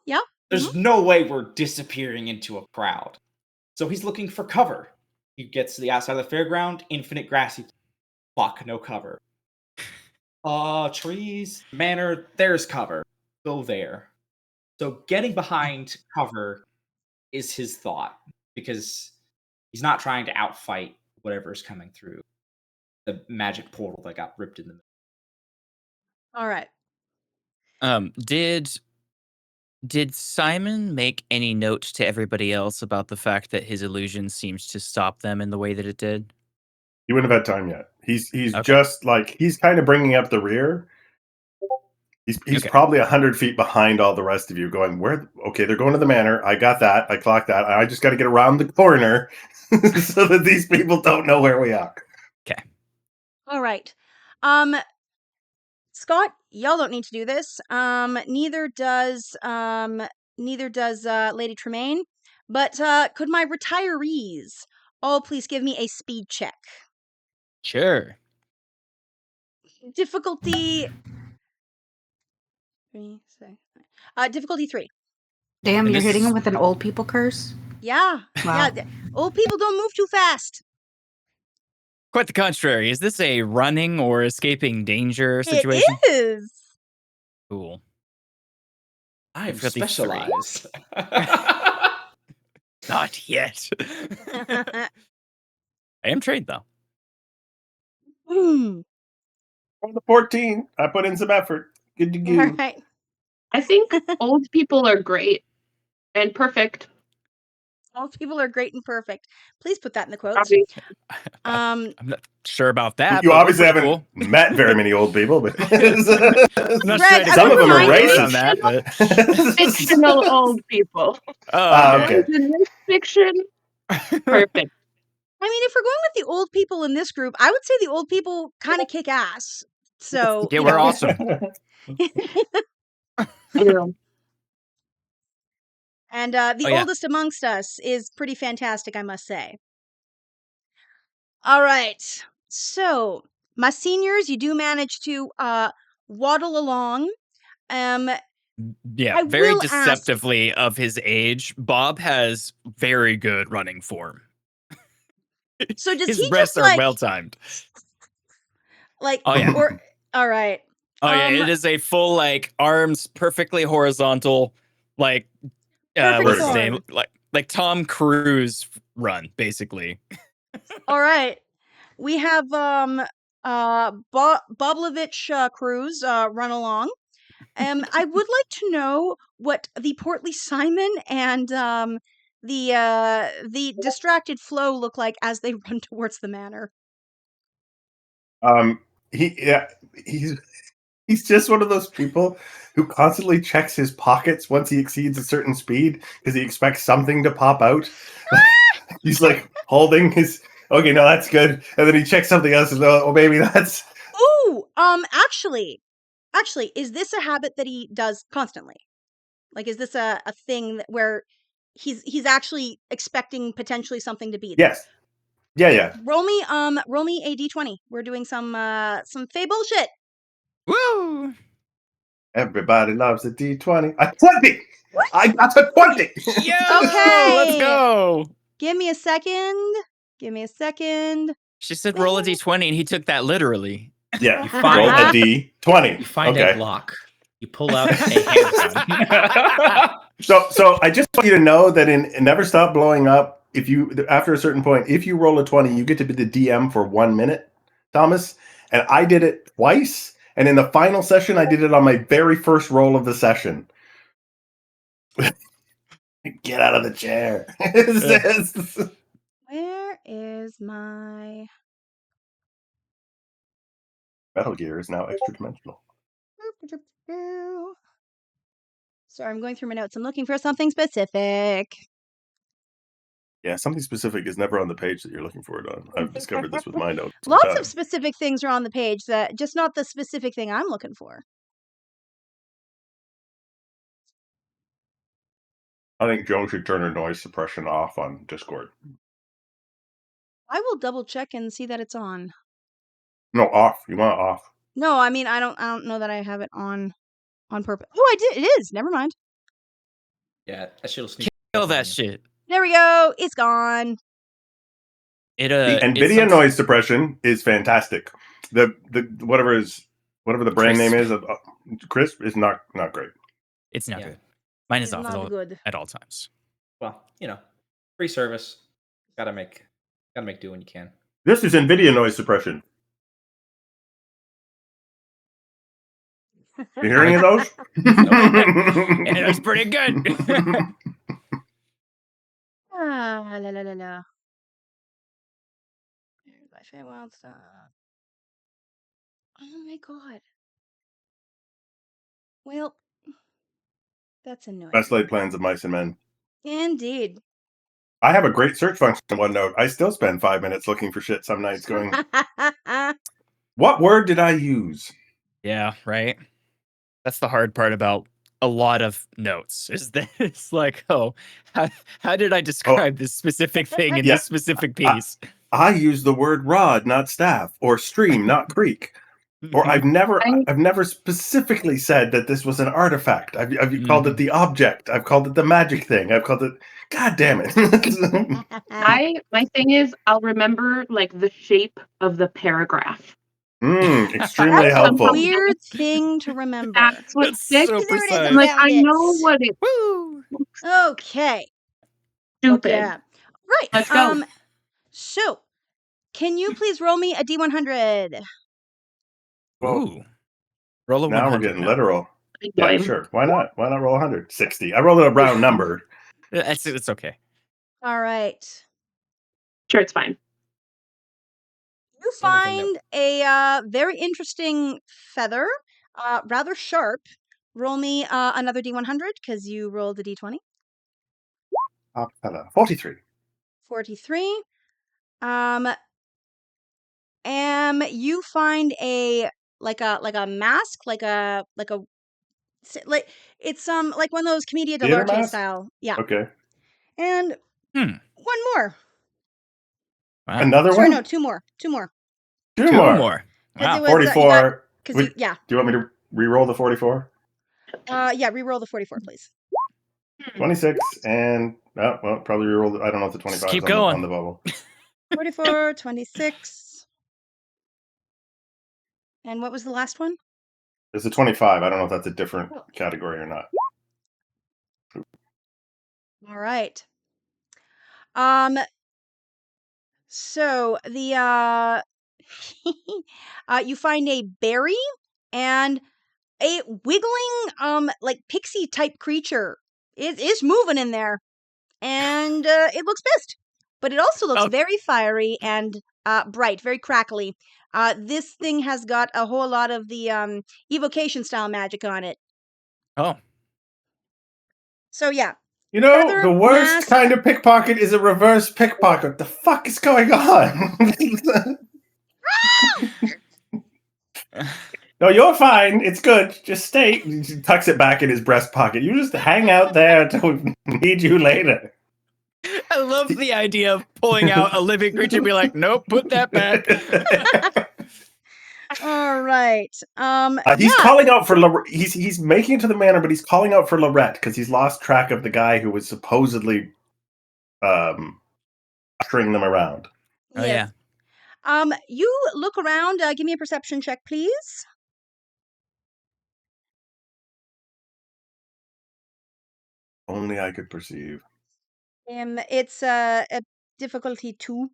Yeah. There's no way we're disappearing into a crowd. So he's looking for cover. He gets to the outside of the fairground, infinite grassy. Fuck, no cover. Trees, manor, there's cover. Go there. So getting behind cover is his thought, because he's not trying to outfight whatever's coming through the magic portal that got ripped in the middle. All right. Did Simon make any note to everybody else about the fact that his illusion seems to stop them in the way that it did? He wouldn't have had time yet. He's Okay. just like he's kind of bringing up the rear. He's Okay. probably 100 feet behind all the rest of you, going where? Okay, they're going to the manor. I got that. I clocked that. I just got to get around the corner so that these people don't know where we are. Okay. All right. Scott, y'all don't need to do this. Neither does Lady Tremaine. But could my retirees all please give me a speed check? Sure. Difficulty 3, 6, difficulty 3. Damn, And you're this hitting is- him with an old people curse? Yeah. Wow. Yeah. Old people don't move too fast. Quite the contrary. Is this a running or escaping danger situation? It is. Cool. I am Difficulty 3. specialized. Not yet. I am trained though. Hmm. On the 14, I put in some effort. Good to go. All right. I think old people are great and perfect. Old people are great and perfect. Please put that in the quotes. Probably. I'm not sure about that. You but obviously we're pretty haven't cool. met very many old people, but I'm not Greg, trying to some of them are remind you- racist. on that, but Fictional old people. oh, okay. Ones in this fiction, perfect. I mean, if we're going with the old people in this group, I would say the old people kind of kick ass. So Yeah, you we're know. awesome. Yeah. And the Oh, yeah. oldest amongst us is pretty fantastic, I must say. All right. So, my seniors, you do manage to waddle along. Yeah, I very will ask- deceptively of his age. Bob has very good running form. So does His he breaths just are like well timed. like Oh, yeah. or all right. Oh yeah, it is a full like arms perfectly horizontal, like Perfect what's his form. name? Like Tom Cruise run, basically. All right. We have Boblovich Cruz run along. I would like to know what the portly Simon and the distracted Flo look like as they run towards the manor. He's just one of those people who constantly checks his pockets once he exceeds a certain speed because he expects something to pop out. He's like holding his. Okay, no, that's good, and then he checks something else, and oh, maybe that's. Ooh, actually, is this a habit that he does constantly? Like, is this a thing where he's actually expecting potentially something to be there? Yes. Yeah. Roll me a d20. We're doing some Fey bullshit. Woo! Everybody loves a D20. A 20! I got a 20! Yo! Okay. Let's go! Give me a second. She said roll a d20 and he took that literally. Yeah, You find- roll a D20. You find Okay. a block. You pull out a handgun. So I just want you to know that in Never Stop Blowing Up, if you after a certain point, if you roll a 20, you get to be the DM for 1 minute, Thomas. And I did it twice. And in the final session, I did it on my very first roll of the session. Get out of the chair. Where is my Metal Gear is now extra dimensional. Sorry, I'm going through my notes. I'm looking for something specific. Yeah, something specific is never on the page that you're looking for it on. I've discovered this with my notes. Lots of specific things are on the page, that just not the specific thing I'm looking for. I think Joan should turn her noise suppression off on Discord. I will double check and see that it's on. No, off. You want it off. No, I mean I don't know that I have it on purpose. Oh, I did. It is. Never mind. Yeah, that shit'll sneak. Kill up on that you. shit. There we go. It's gone. It The it's NVIDIA some- noise suppression is fantastic. The whatever the brand name is of Crisp is not great. It's not Yeah. good. Mine is It's off not good. at all times. Well, free service. Gotta make do when you can. This is NVIDIA noise suppression. You hear any of those? And it's pretty good. Ah, la la la la. There's my Feywild stuff. Oh my god. Well, that's annoying. Best laid plans of mice and men. Indeed. I have a great search function in OneNote. I still spend 5 minutes looking for shit some nights going, what word did I use? Yeah, right. That's the hard part about a lot of notes is that it's like, how did I describe this specific thing in Yeah. this specific piece? I use the word rod, not staff, or stream, not creek. Or I've never specifically said that this was an artifact. I've called it the object. I've called it the magic thing. I've called it. God damn it! My thing is, I'll remember like the shape of the paragraph. Extremely That's helpful. a weird thing to remember. That's what That's sticks. so There it is, precise. I'm like, found I it. know what it Woo! Okay. stupid. Yeah. Right. Let's go. So, can you please roll me a D100? Well, Ooh. Roll a 100 now we're getting now. literal. Big Yeah, boy. sure. Why not? Why not roll 100? 60. I rolled a round number. It's okay. All right. Sure, it's fine. You Only thing find a very interesting feather, rather sharp. Roll me another D100 because you rolled a D20. 43. 43. You find a mask, like it's like one of those Commedia Theater dell'arte mask? style. Yeah. Okay. And one more. Wow. Another Sorry, one? no, two more. Two Two more. more. 'Cause Wow. it was, 44. Because Wait, yeah. Do you want me to re-roll the 44? Yeah, re-roll the 44, please. 26 and probably re-roll. I don't know if the 25 keep is going. on the bubble. 44, 26. And what was the last one? It's a 25. I don't know if that's a different category or not. All right. So the you find a berry and a wiggling like pixie type creature. It is moving in there, and it looks pissed, but it also looks very fiery and bright, very crackly. This thing has got a whole lot of the evocation style magic on it. Oh. So yeah. You know, Feather the worst mask. kind of pickpocket is a reverse pickpocket. The fuck is going on? No, you're fine. It's good. Just stay. He tucks it back in his breast pocket. You just hang out there until we need you later. I love the idea of pulling out a living creature and be like, nope, put that back. All right. He's Yeah. calling out for he's making it to the manor, but he's calling out for Lorette because he's lost track of the guy who was supposedly ushering them around. Oh, Yes. You look around. Give me a perception check, please. Only I could perceive. It's a difficulty 2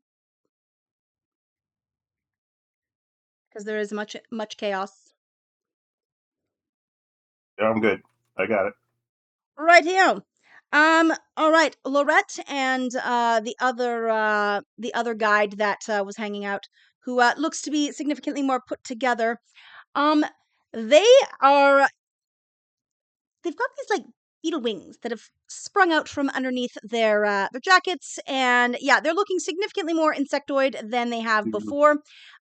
because there is much chaos. Yeah, I'm good. I got it. Right here. All right, Lorette and the other guide that was hanging out, who looks to be significantly more put together. They are. They've got these like beetle wings that have sprung out from underneath their jackets, and yeah, they're looking significantly more insectoid than they have before.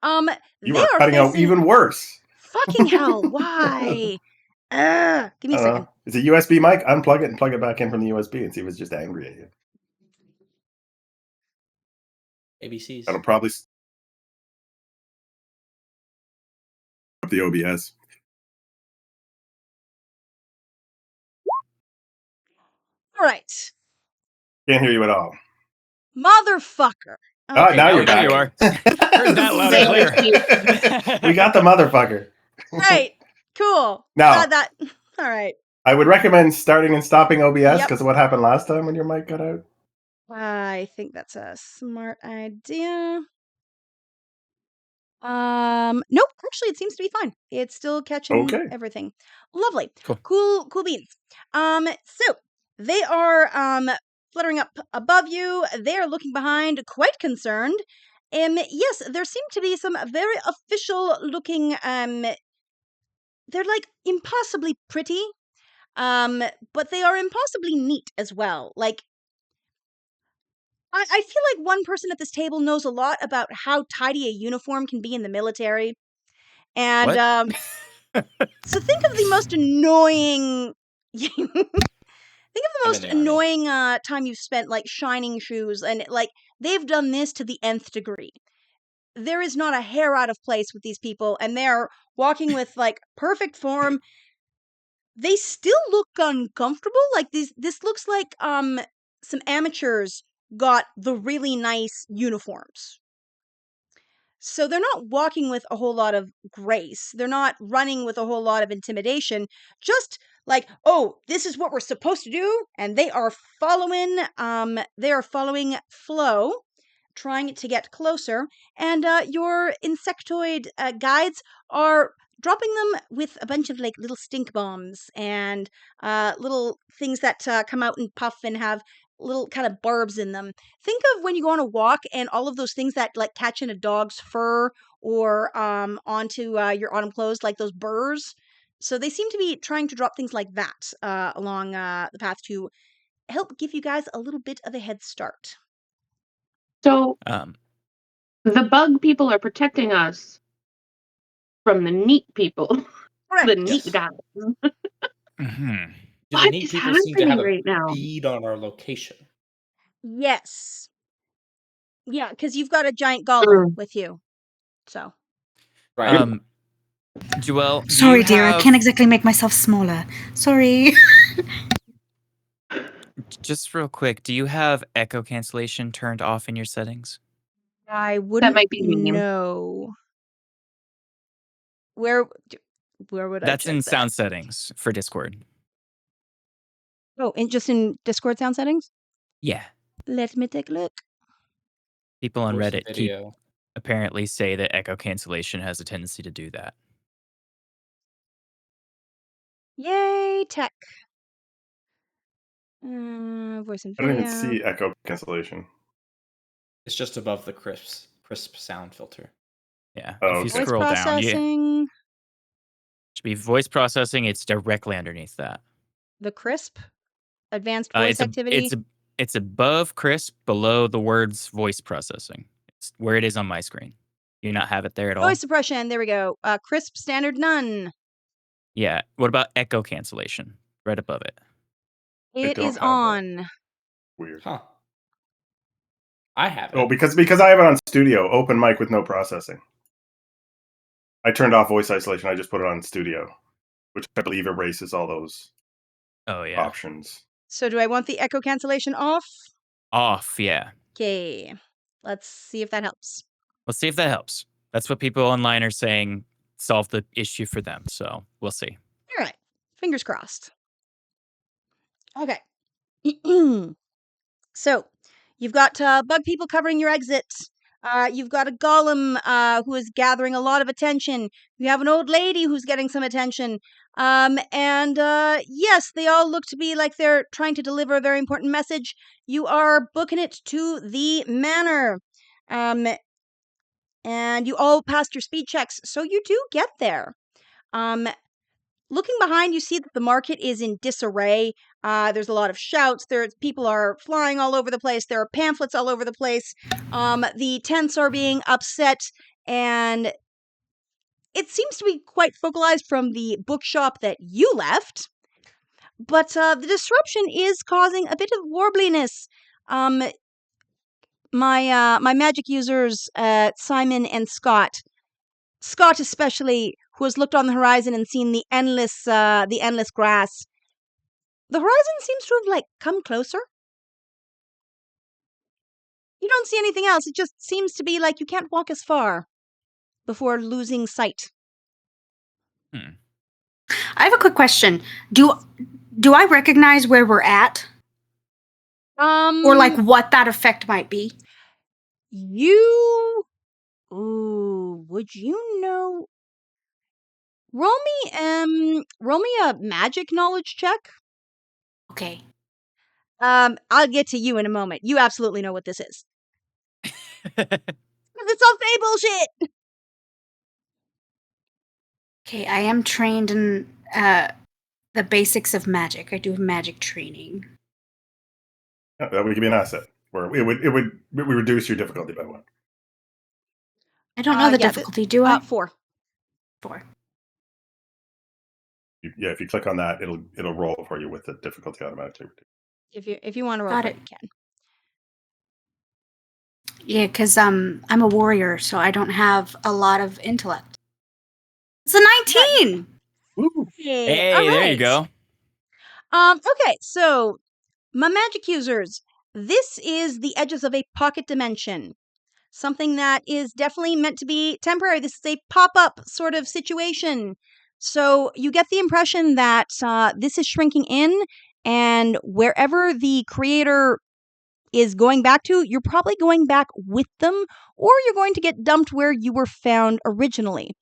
You They are are cutting out facing even worse. fucking hell. Why? Give me a second. It's a USB mic. Unplug it and plug it back in from the USB and see if it's just angry at you. ABCs. That'll probably the OBS. All right, Can't hear you at all. motherfucker. Oh, now you're there back. you are. Heard that loud and clear. We got the motherfucker. Right. Cool. Now, Glad that. All right. I would recommend starting and stopping OBS Yep. because of what happened last time when your mic got out. I think that's a smart idea. Nope. Actually, it seems to be fine. It's still catching Okay. everything. Lovely. Cool. Cool beans. So they are fluttering up above you. They are looking behind, quite concerned. Yes, there seem to be some very official looking. They're like impossibly pretty. But they are impossibly neat as well. Like I feel like one person at this table knows a lot about how tidy a uniform can be in the military. And What? so think of the most annoying think of the I'm most in the army. annoying time you've spent like shining shoes, and like they've done this to the nth degree. There is not a hair out of place with these people, and they're walking with like perfect form. They still look uncomfortable. Like this looks like some amateurs got the really nice uniforms. So they're not walking with a whole lot of grace. They're not running with a whole lot of intimidation. Just like, oh, this is what we're supposed to do, and they are following flow, trying to get closer, and your insectoid guides are dropping them with a bunch of like little stink bombs and little things that come out and puff and have little kind of barbs in them. Think of when you go on a walk and all of those things that like catch in a dog's fur or onto your autumn clothes, like those burrs. So they seem to be trying to drop things like that along the path to help give you guys a little bit of a head start. So Um, the bug people are protecting us from the neat people, Correct. the neat Yes. guys. Mhm. Do the What neat is people seem to have happening a right now? bead on our location? Yes. Yeah, because you've got a giant golem with you. So. Right. Joelle, do Sorry, you dear. I have- can't exactly make myself smaller. Sorry. just real quick, do you have echo cancellation turned off in your settings? I wouldn't might be medium. know. Where would That's I check in that? sound settings for Discord. Oh, just in Discord sound settings? Yeah. Let me take a look. People on Voice Reddit video. apparently say that echo cancellation has a tendency to do that. Yay, tech. Voice and I don't video. even see echo cancellation. It's just above the crisp sound filter. Yeah. Oh, if you okay. Voice scroll down, yeah. processing. Should be voice processing. It's directly underneath that. The crisp. Advanced voice activity. It's above crisp, below the words voice processing. It's where it is on my screen. you not have it there at all? Noise suppression. There we go. Crisp, standard, none. Yeah. What about echo cancellation? Right above it. It don't is have that. on. Weird. Huh. I have it. Oh, because I have it on studio, open mic with no processing. I turned off voice isolation. I just put it on studio, which I believe erases all those options. So do I want the echo cancellation off? Off, yeah. Okay. Let's see if that helps. Let's see if that helps. That's what people online are saying solved the issue for them. So we'll see. All right. Fingers crossed. Okay. So you've got bug people covering your exit. You've got a golem who is gathering a lot of attention. You have an old lady who's getting some attention. And yes, they all look to be like they're trying to deliver a very important message. You are booking it to the manor. And you all passed your speed checks, so you do get there. Looking behind, you see that the market is in disarray. There's a lot of shouts. People are flying all over the place. There are pamphlets all over the place. The tents are being upset, and it seems to be quite focalized from the bookshop that you left. But the disruption is causing a bit of warbliness. My magic users, Simon and Scott especially, who has looked on the horizon and seen the endless grass. The horizon seems to have come closer. You don't see anything else. It just seems to be like you can't walk as far before losing sight. I have a quick question. Do I recognize where we're at? Or what that effect might be? Would you know? Roll me a magic knowledge check. Okay. I'll get to you in a moment. You absolutely know what this is. Because it's all Fae bullshit! Okay, I am trained in the basics of magic. I do magic training. That would give you an asset. Or it would reduce your difficulty by one. I don't know the difficulty, do I? 4. 4. Yeah, if you click on that, it'll roll for you with the difficulty automatically. If you want to roll, Got it. you can. Yeah, because I'm a warrior, so I don't have a lot of intellect. It's a 19. Woo. Hey, all there you right. go. Okay, so my magic users, this is the edges of a pocket dimension. Something that is definitely meant to be temporary. This is a pop-up sort of situation. So you get the impression that this is shrinking in, and wherever the creator is going back to, you're probably going back with them, or you're going to get dumped where you were found originally.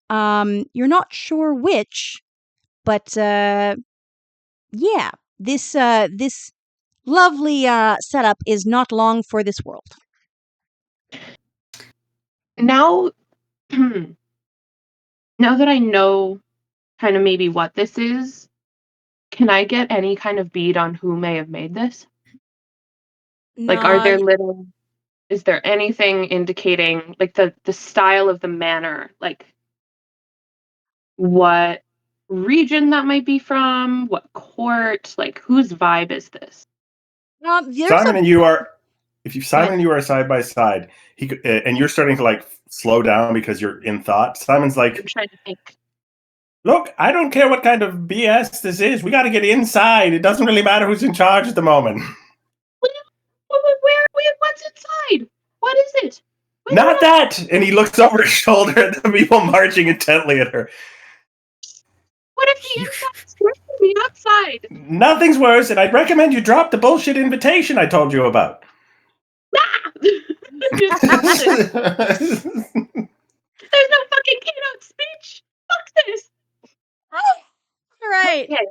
You're not sure which, but yeah, this lovely setup is not long for this world. Now, now that I know kind of maybe what this is, can I get any kind of bead on who may have made this? Like, are there is there anything indicating, like, the style of the manor, like, what region that might be from, what court, like, whose vibe is this? Simon and you are side by side. And you're starting to slow down because you're in thought. Simon's like, I'm trying to think. Look, I don't care what kind of BS this is. We got to get inside. It doesn't really matter who's in charge at the moment. What's inside? What is it? Not that! And he looks over his shoulder at the people marching intently at her. What if the inside's worse than the outside? Nothing's worse, and I'd recommend you drop the bullshit invitation I told you about. There's no fucking keynote speech. Fuck this. All right. Okay.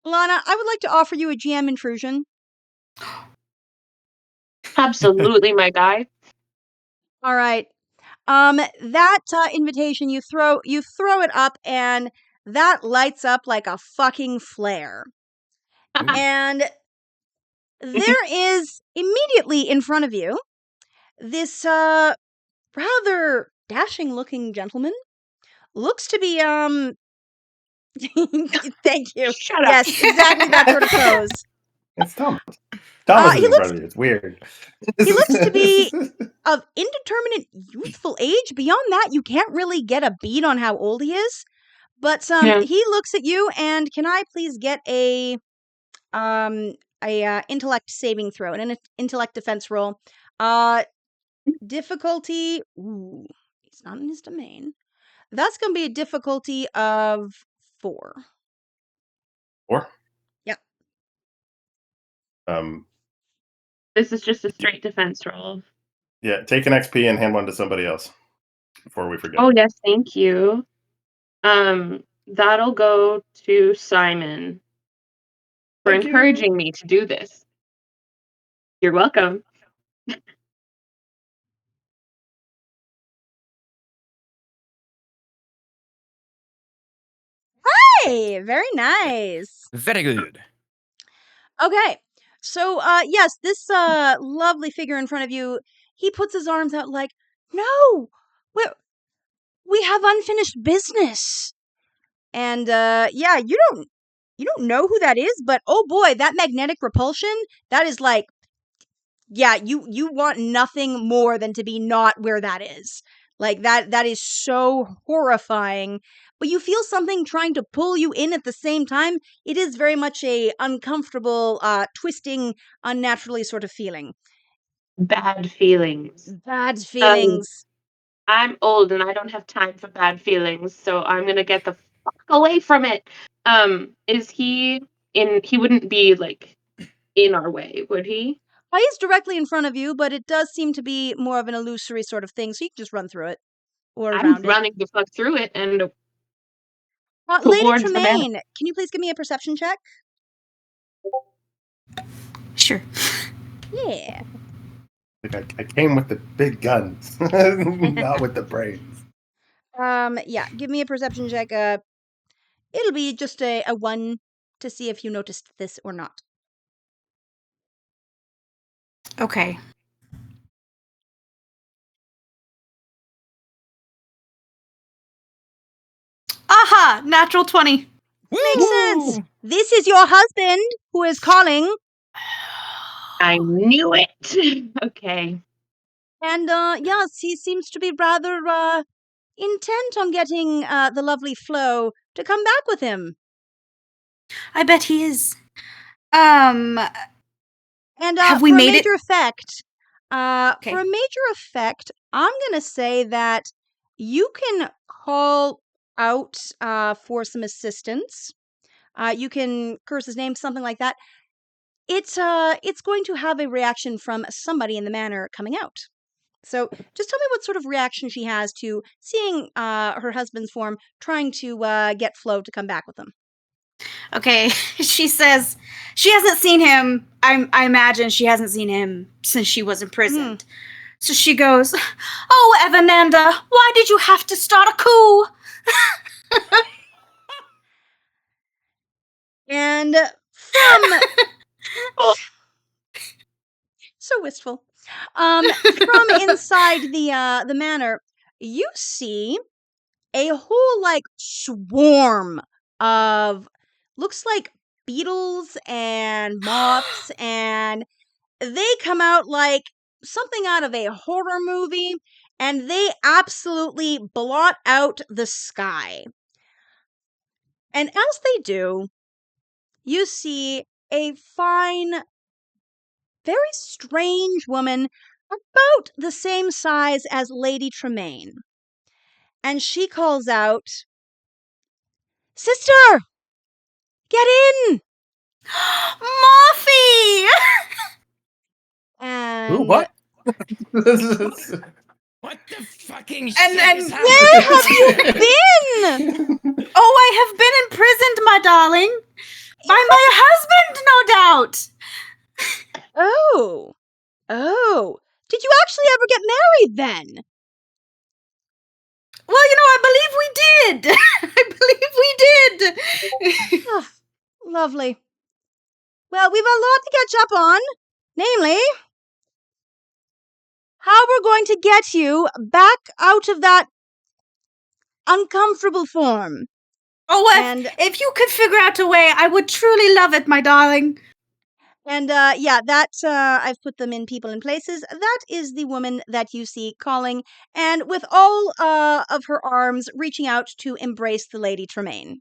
Lana, I would like to offer you a GM intrusion. Absolutely, my guy. All right. That invitation, you throw it up, and that lights up like a fucking flare. And there is immediately in front of you This rather dashing-looking gentleman looks to be Thank you. Shut up. Yes, exactly that sort of pose. It's Thomas. Thomas is he in looks- front of you. It's weird. He looks to be of indeterminate youthful age. Beyond that, you can't really get a beat on how old he is. But Yeah. he looks at you, and can I please get a intellect saving throw and an intellect defense roll? Difficulty. Ooh, he's not in his domain. That's going to be a difficulty of 4. 4? Yep. This is just a straight defense roll. Yeah, take an XP and hand one to somebody else before we forget. Oh yes, thank you. That'll go to Simon for Thank you. encouraging me to do this. You're welcome. Hey, very nice. Very good. Okay. So, yes, this lovely figure in front of you, he puts his arms out like, "No! We have unfinished business." And yeah, you don't know who that is, but oh boy, that magnetic repulsion, that is like, yeah, you want nothing more than to be not where that is. Like that is so horrifying, but you feel something trying to pull you in at the same time. It is very much a uncomfortable, twisting, unnaturally sort of feeling. Bad feelings. Bad feelings. I'm old and I don't have time for bad feelings, so I'm gonna get the fuck away from it. Is he in? He wouldn't be like in our way, would he? He's directly in front of you, but it does seem to be more of an illusory sort of thing, so you can just run through it or I'm around it. running the fuck through it and Lady towards the man. Tremaine, can you please give me a perception check? Sure. Yeah. Like I came with the big guns, not with the brains. Yeah, give me a perception check. It'll be just a 1 to see if you noticed this or not. Okay. Aha! Natural 20. Makes sense. This is your husband who is calling. I knew it. Okay. And yes, he seems to be rather intent on getting the lovely Flo to come back with him. I bet he is. And Have we for made a it? major effect, Okay. for a major effect, I'm gonna say that you can call out for some assistance. You can curse his name, something like that. It's going to have a reaction from somebody in the manor coming out. So just tell me what sort of reaction she has to seeing her husband's form, trying to get Flo to come back with them. Okay. She says she hasn't seen him. I imagine she hasn't seen him since she was imprisoned. So she goes, "Oh, Evananda, why did you have to start a coup?" And from so wistful. From inside the manor, you see a whole like swarm of looks like beetles and moths, and they come out like something out of a horror movie, and they absolutely blot out the sky. And as they do, you see a fine, very strange woman about the same size as Lady Tremaine. And she calls out, "Sister! Get in!" Muffy! And Ooh, what? What the fucking shit And is where happening? have you been? Oh, I have been imprisoned, my darling. By my husband, no doubt. Oh. Did you actually ever get married then? Well, I believe we did. I believe we did. Oh, lovely. Well, we've a lot to catch up on. Namely, how we're going to get you back out of that uncomfortable form. Oh, And if you could figure out a way, I would truly love it, my darling. And I've put them in people and places. That is the woman that you see calling, and with all of her arms reaching out to embrace the Lady Tremaine.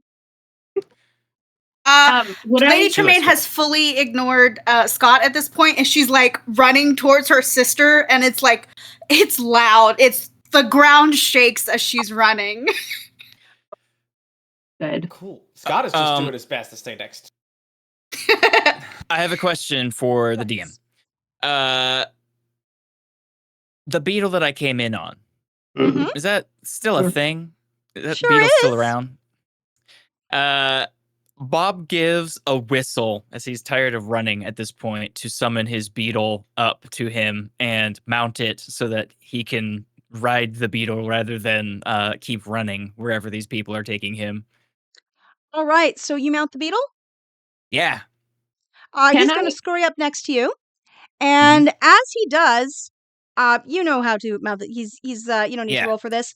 Lady She looks Tremaine has fully ignored Scott at this point, and she's like running towards her sister, and it's like, it's loud. It's the ground shakes as she's running. Good. Cool. Scott is just doing his best to stay next. I have a question for the DM. The beetle that I came in on, is that still a thing? Is that Sure beetle still is. around? Bob gives a whistle as he's tired of running at this point to summon his beetle up to him and mount it so that he can ride the beetle rather than keep running wherever these people are taking him. All right, so you mount the beetle. Yeah. He's going to scurry up next to you, and as he does, you know how to mount it. He's you don't need to roll for this.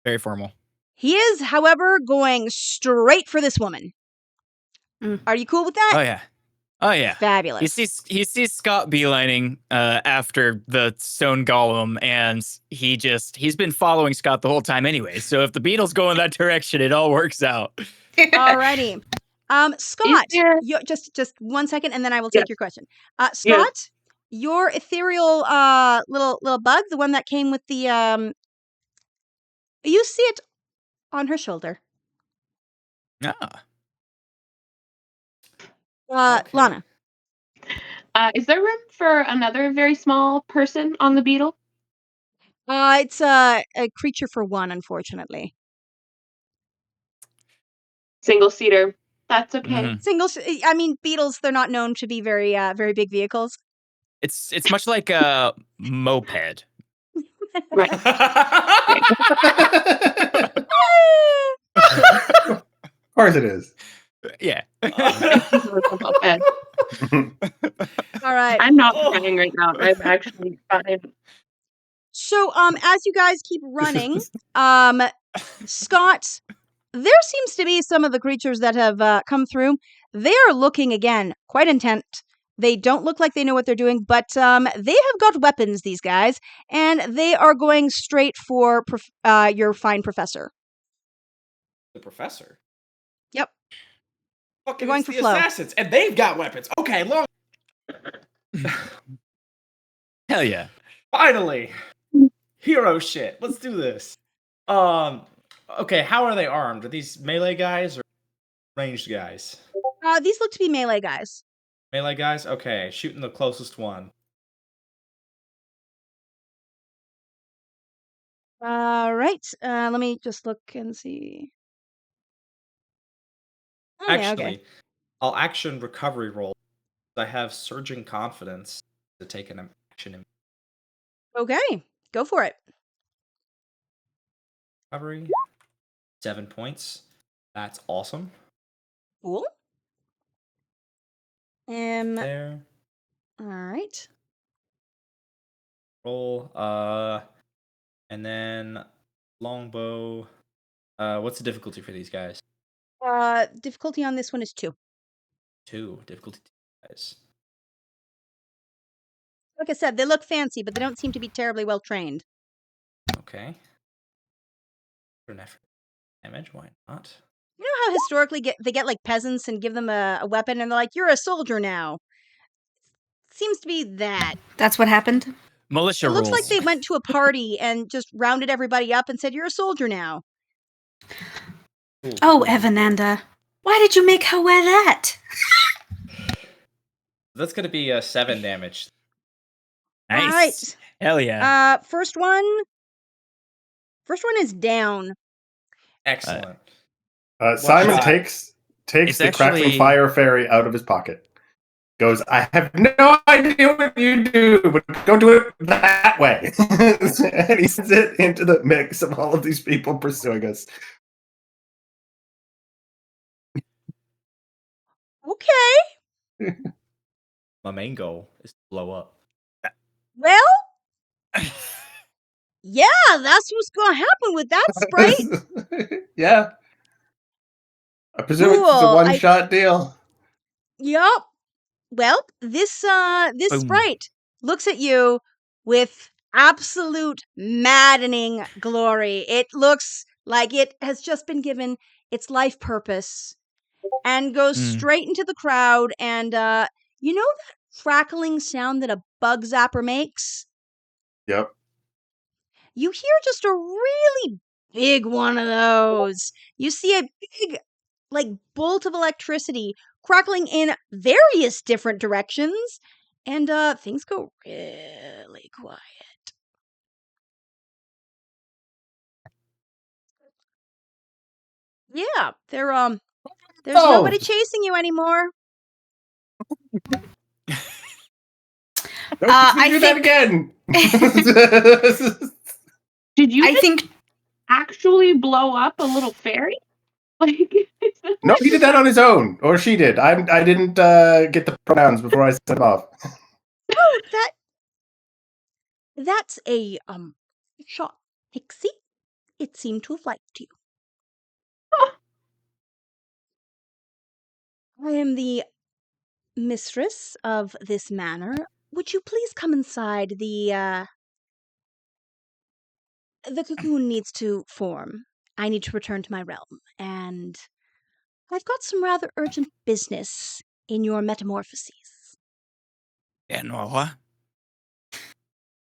Very formal. He is, however, going straight for this woman. Are you cool with that? Oh yeah. Fabulous. He sees Scott beelining after the stone golem, and he's been following Scott the whole time anyway. So if the beetle's going that direction, it all works out. Alrighty. Scott, just 1 second, and then I will take your question. Scott, your ethereal little bug, the one that came with the you see it on her shoulder. Lana. Is there room for another very small person on the beetle? It's a creature for one, unfortunately. Single seater. That's okay. I mean, beetles, they're not known to be very very big vehicles. It's much like a moped. Right. Of course it is. Yeah. All right. I'm not crying right now. I'm actually fine. So, as you guys keep running, Scott, there seems to be some of the creatures that have come through. They are looking again quite intent. They don't look like they know what they're doing, but they have got weapons, these guys, and they are going straight for your fine professor. The professor? Yep. Fucking They're going it's for the flow. assassins, and they've got weapons. Okay, long. Hell yeah. Finally. Hero shit. Let's do this. Okay, how are they armed? Are these melee guys or ranged guys? These look to be melee guys. Melee guys? Okay, shooting the closest one. Right. Let me just look and see. Oh, Actually, yeah, okay. I'll action recovery roll. I have surging confidence to take an action in Okay, go for it. recovery. 7 points. That's awesome. Cool. There. All right. Roll. And then longbow. What's the difficulty for these guys? Difficulty on this one is 2. 2. Difficulty 2 guys. Like I said, they look fancy, but they don't seem to be terribly well trained. Okay. For an effort damage, why not? You know how historically they get like peasants and give them a weapon, and they're like, "You're a soldier now." Seems to be that. That's what happened. Militia It looks rules. like they went to a party and just rounded everybody up and said, "You're a soldier now." Oh, Evananda, why did you make her wear that? That's gonna be 7 damage. Nice. All right. Hell yeah. First one is down. Excellent. Simon shot? takes It's the crackling actually- fire fairy out of his pocket. Goes, I have no idea what you do, but don't do it that way. And he sends it into the mix of all of these people pursuing us. Okay. My main goal is to blow up. Well, Yeah, that's what's gonna happen with that sprite. Yeah. I presume it's a Cool. one-shot deal. Yup. Well, this Boom. sprite looks at you with absolute maddening glory. It looks like it has just been given its life purpose and goes straight into the crowd. And you know that crackling sound that a bug zapper makes? Yep. You hear just a really big one of those. You see a big, like, bolt of electricity crackling in various different directions, and things go really quiet. Yeah, there's nobody chasing you anymore. Don't I do that think- again. Did you I just think actually blow up a little fairy? Like, is that No, what he did that on his own, or she did. I didn't get the pronouns before I set off. Oh, that's a shot pixie. It seemed to have liked you. I am the mistress of this manor. Would you please come inside? The cocoon needs to form. I need to return to my realm, and I've got some rather urgent business in your metamorphoses. And what?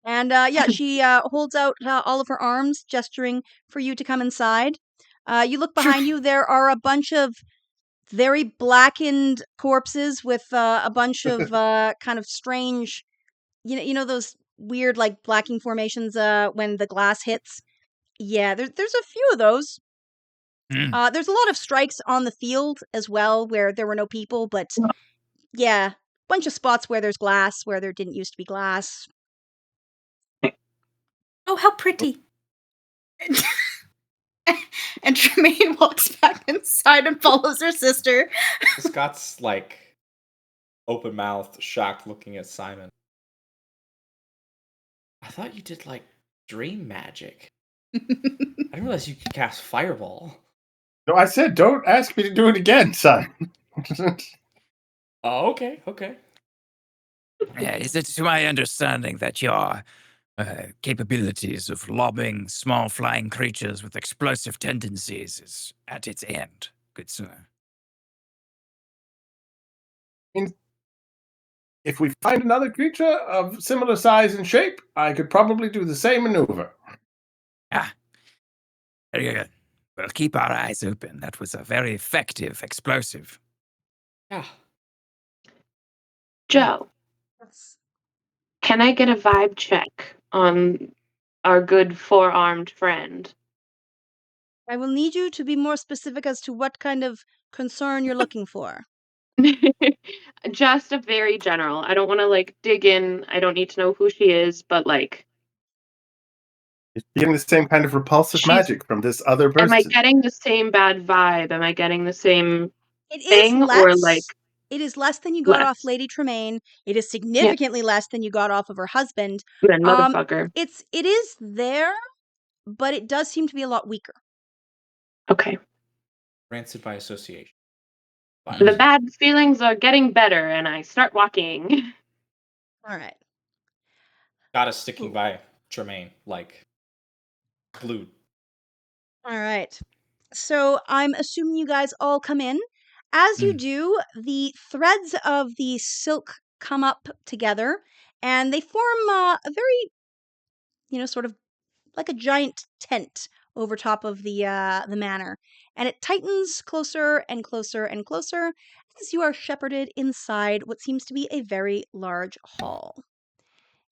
And yeah, she holds out all of her arms, gesturing for you to come inside. You look behind you. There are a bunch of very blackened corpses with a bunch of kind of strange, you know those weird like blacking formations when the glass hits. Yeah, there's a few of those. There's a lot of strikes on the field as well where there were no people, but yeah, bunch of spots where there's glass where there didn't used to be glass. Oh, how pretty. And Tremaine walks back inside and follows her sister. Scott's like open mouthed, shocked, looking at Simon. I thought you did like dream magic. I didn't realize you could cast fireball. No, I said don't ask me to do it again, son. Oh, okay. Yeah, is it to my understanding that your capabilities of lobbing small flying creatures with explosive tendencies is at its end, good sir? If we find another creature of similar size and shape, I could probably do the same maneuver. Very good. We'll keep our eyes open. That was a very effective explosive. Yeah. Joe, can I get a vibe check on our good four-armed friend? I will need you to be more specific as to what kind of concern you're looking for. Just a very general. I don't want to like dig in. I don't need to know who she is, but like, You're getting the same kind of repulsive magic from this other person. am I getting the same bad vibe? Am I getting the same It is thing, less. or like It is less than you got less? off Lady Tremaine. It is significantly less than you got off of her husband. Then motherfucker. It is there, but it does seem to be a lot weaker. Okay. Rancid by association. The bad feelings are getting better, and I start walking. All right. Got us sticking by Tremaine, like glued. All right. So I'm assuming you guys all come in. As you do, the threads of the silk come up together, and they form a very, sort of like a giant tent over top of the manor, and it tightens closer and closer and closer as you are shepherded inside what seems to be a very large hall.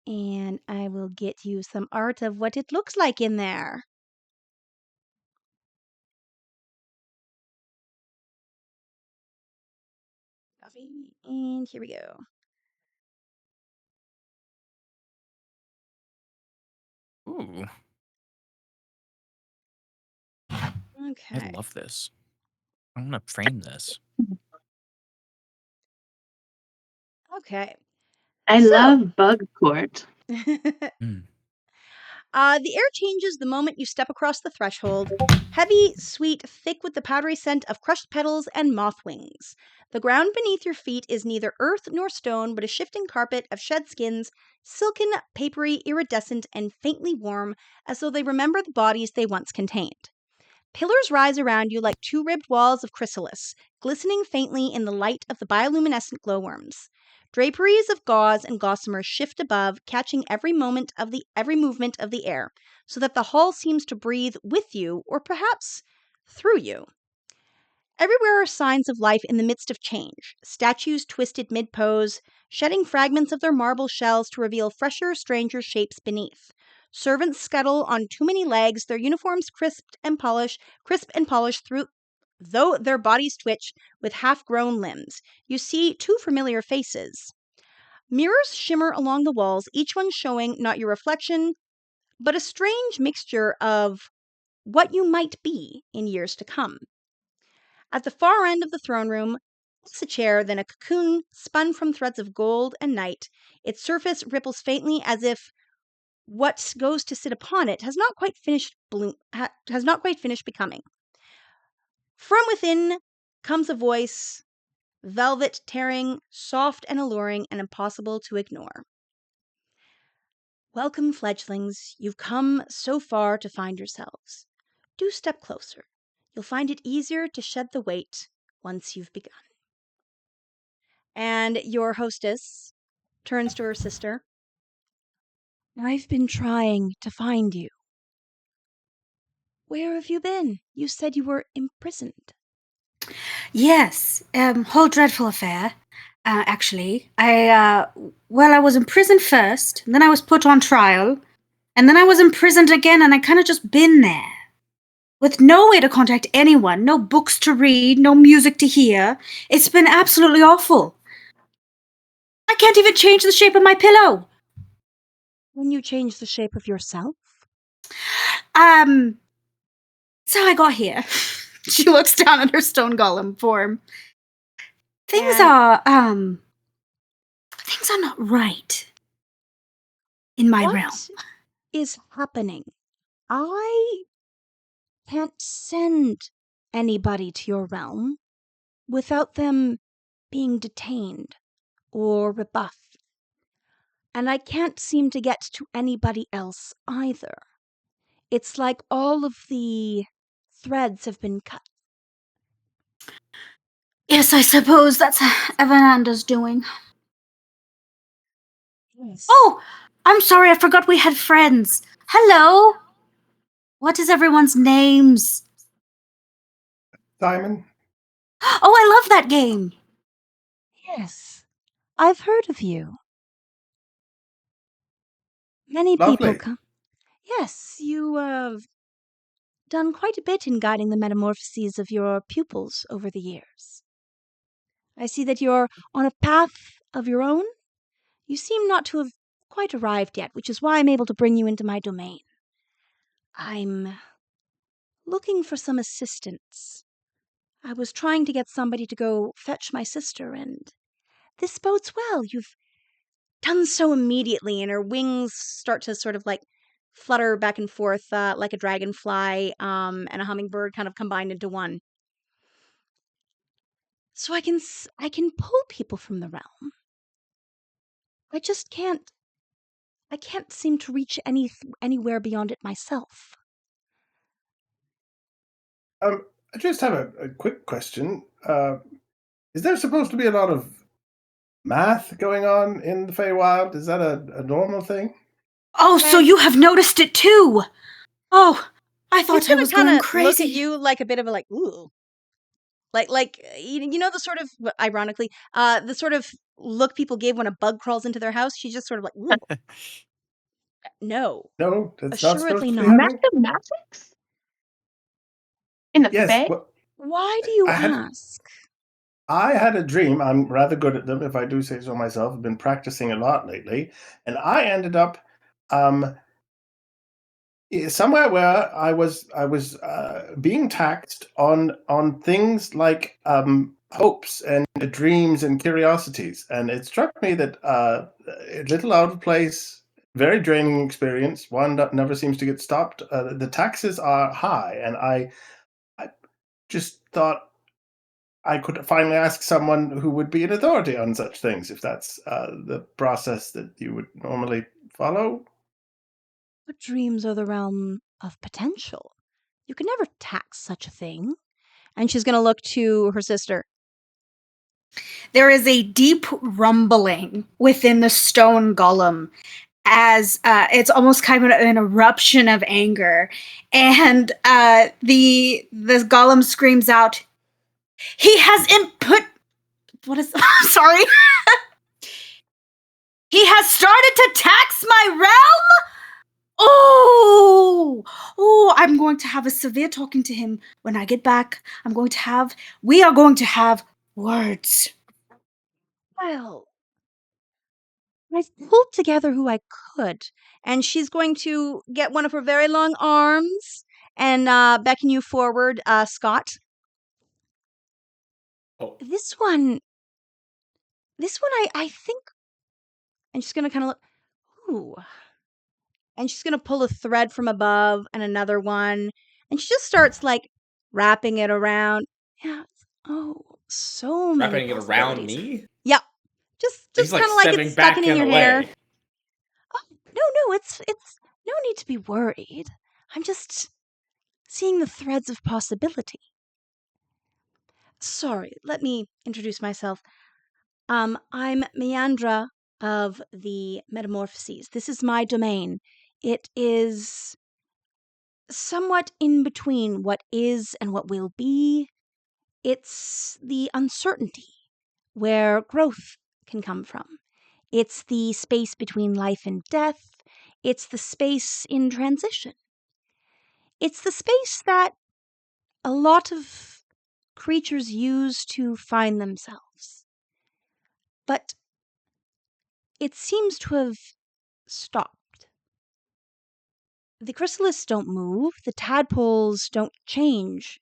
And I will get you some art of what it looks like in there. Copy, and here we go. Ooh, Okay. I love this. I want to frame this. Okay. I So- love bug court. Mm. The air changes the moment you step across the threshold. Heavy, sweet, thick with the powdery scent of crushed petals and moth wings. The ground beneath your feet is neither earth nor stone, but a shifting carpet of shed skins, silken, papery, iridescent, and faintly warm, as though they remember the bodies they once contained. Pillars rise around you like two-ribbed walls of chrysalis, glistening faintly in the light of the bioluminescent glowworms. Draperies of gauze and gossamer shift above, catching every movement of the air, so that the hall seems to breathe with you, or perhaps through you. Everywhere are signs of life in the midst of change. Statues twisted mid-pose, shedding fragments of their marble shells to reveal fresher, stranger shapes beneath. Servants scuttle on too many legs, their uniforms crisp and polished through, though their bodies twitch with half-grown limbs. You see two familiar faces. Mirrors shimmer along the walls, each one showing not your reflection, but a strange mixture of what you might be in years to come. At the far end of the throne room, less a chair than a cocoon spun from threads of gold and night. Its surface ripples faintly as if what goes to sit upon it has not quite finished becoming. From within comes a voice, velvet tearing, soft and alluring, and impossible to ignore. Welcome, fledglings. You've come so far to find yourselves. Do step closer. You'll find it easier to shed the weight once you've begun. And your hostess turns to her sister. I've been trying to find you. Where have you been? You said you were imprisoned. Yes, whole dreadful affair. Actually, I was imprisoned first, and then I was put on trial, and then I was imprisoned again, and I kind of just been there. With no way to contact anyone, no books to read, no music to hear. It's been absolutely awful. I can't even change the shape of my pillow. When you change the shape of yourself? So I got here. She looks down at her stone golem form. Things are not right in my realm. What is happening? I can't send anybody to your realm without them being detained or rebuffed. And I can't seem to get to anybody else either. It's like all of the threads have been cut. Yes, I suppose that's Evananda's doing. Yes. Oh, I'm sorry, I forgot we had friends. Hello. What is everyone's names? Simon? Oh, I love that game. Yes, I've heard of you. Many people Lovely. come. Yes, you have done quite a bit in guiding the metamorphoses of your pupils over the years. I see that you're on a path of your own. You seem not to have quite arrived yet, which is why I'm able to bring you into my domain. I'm looking for some assistance. I was trying to get somebody to go fetch my sister, and this bodes well. You've done so immediately, and her wings start to sort of like flutter back and forth like a dragonfly and a hummingbird kind of combined into one. So I can pull people from the realm. I just can't. I can't seem to reach anywhere beyond it myself. I just have a quick question. Is there supposed to be a lot of math going on in the Feywild? Is that a normal thing? Oh, so you have noticed it too. Oh, I thought I was going Look crazy. at you like a bit of a ooh. Like you know the sort of, ironically, the sort of look people give when a bug crawls into their house. She's just sort of like, ooh. No, No, that's not supposed assuredly to be not. happening? Mathematics? In the Yes. Fae? Well, Why do you ask? I had a dream. I'm rather good at them, if I do say so myself. I've been practicing a lot lately, and I ended up somewhere where I was being taxed on things like hopes and dreams and curiosities, and it struck me that a little out of place, very draining experience. One that never seems to get stopped. The taxes are high, and I just thought I could finally ask someone who would be an authority on such things, if that's the process that you would normally follow. But dreams are the realm of potential. You can never tax such a thing. And she's going to look to her sister. There is a deep rumbling within the stone golem as it's almost kind of an eruption of anger. And the golem screams out, "He has input." What is? I'm sorry. He has started to tax my realm. Oh, I'm going to have a severe talking to him when I get back. We are going to have words. Well, I've pulled together who I could. And she's going to get one of her very long arms and beckon you forward, Scott. Oh, This one, I think. And she's going to kind of look. Ooh. And she's going to pull a thread from above and another one. And she just starts like wrapping it around. Yeah. Oh, so many wrapping it around possibilities. me? Yep. Just He's like kind of like stepping it's stuck back in your and hair. away. Oh, no, it's no need to be worried. I'm just seeing the threads of possibility. Sorry, let me introduce myself. I'm Meandra of the Metamorphoses. This is my domain. It is somewhat in between what is and what will be. It's the uncertainty where growth can come from. It's the space between life and death. It's the space in transition. It's the space that a lot of creatures use to find themselves. But it seems to have stopped. The chrysalids don't move, the tadpoles don't change.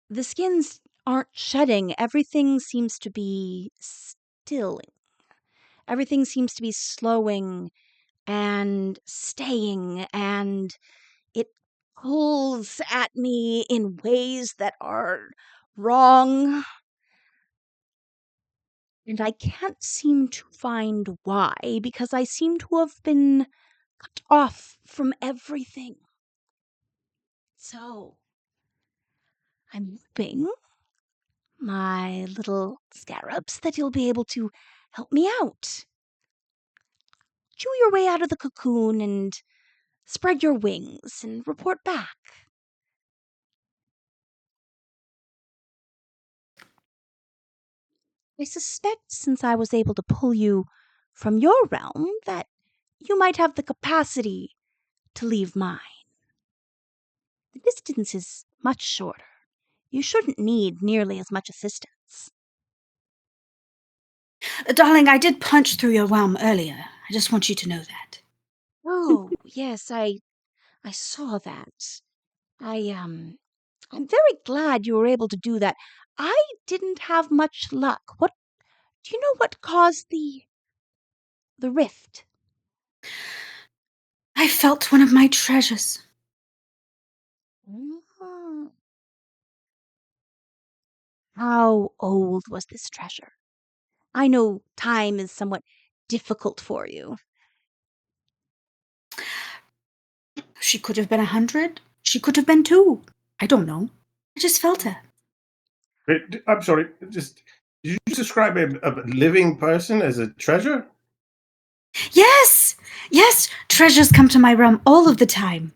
The skins aren't shedding, everything seems to be stilling. Everything seems to be slowing and staying, and it pulls at me in ways that are wrong. And I can't seem to find why, because I seem to have been cut off from everything. So, I'm hoping, my little scarabs, that you'll be able to help me out. Chew your way out of the cocoon and spread your wings and report back. I suspect, since I was able to pull you from your realm, that you might have the capacity to leave mine. The distance is much shorter. You shouldn't need nearly as much assistance. Darling, I did punch through your realm earlier. I just want you to know that. Oh, yes, I saw that. I'm very glad you were able to do that. I didn't have much luck. What do you know what caused the rift? I felt one of my treasures. Mhm. How old was this treasure? I know time is somewhat difficult for you. She could have been 100. She could have been 2. I don't know. I just felt her. Wait, I'm sorry. Just did you just describe a living person as a treasure? Yes! Yes! Treasures come to my realm all of the time.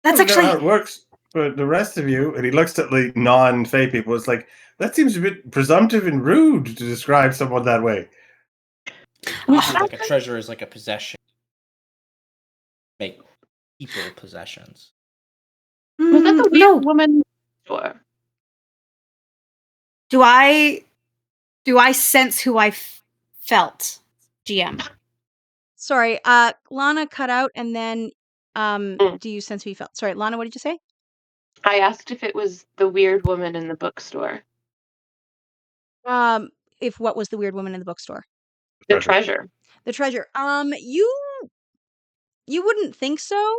That's I don't know how actually... it works for the rest of you. And he looks at the non-Fey people. It's like, that seems a bit presumptive and rude to describe someone that way. Usually, like a treasure is like a possession. Make people possessions. Was that the weird No. woman? Sure. Do I sense who I felt, GM? Sorry, Lana cut out, and then do you sense who you felt? Sorry, Lana, what did you say? I asked if it was the weird woman in the bookstore. If what was the weird woman in the bookstore? The treasure. The treasure. You wouldn't think so.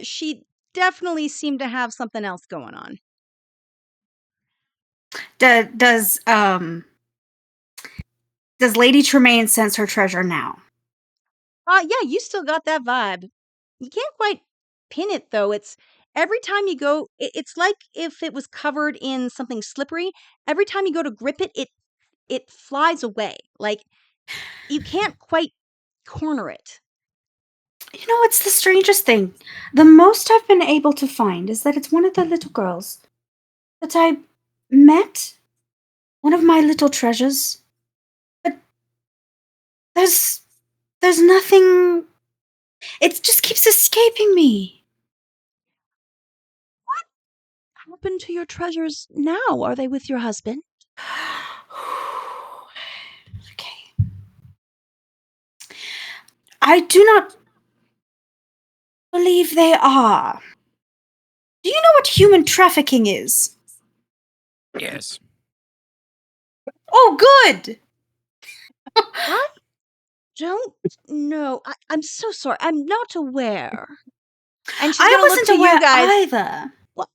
She definitely seemed to have something else going on. Does Lady Tremaine sense her treasure now? Yeah, you still got that vibe. You can't quite pin it though. It's every time you go, it's like if it was covered in something slippery. Every time you go to grip it, it flies away. Like you can't quite corner it. You know, it's the strangest thing. The most I've been able to find is that it's one of the little girls that I met, one of my little treasures. But there's nothing. It just keeps escaping me. What happened to your treasures now? Are they with your husband? Okay. I do not believe they are. Do you know what human trafficking is? Yes. Oh, good! I don't know. I'm so sorry. I'm not aware. And she's I gonna look wasn't to aware you guys. either. What?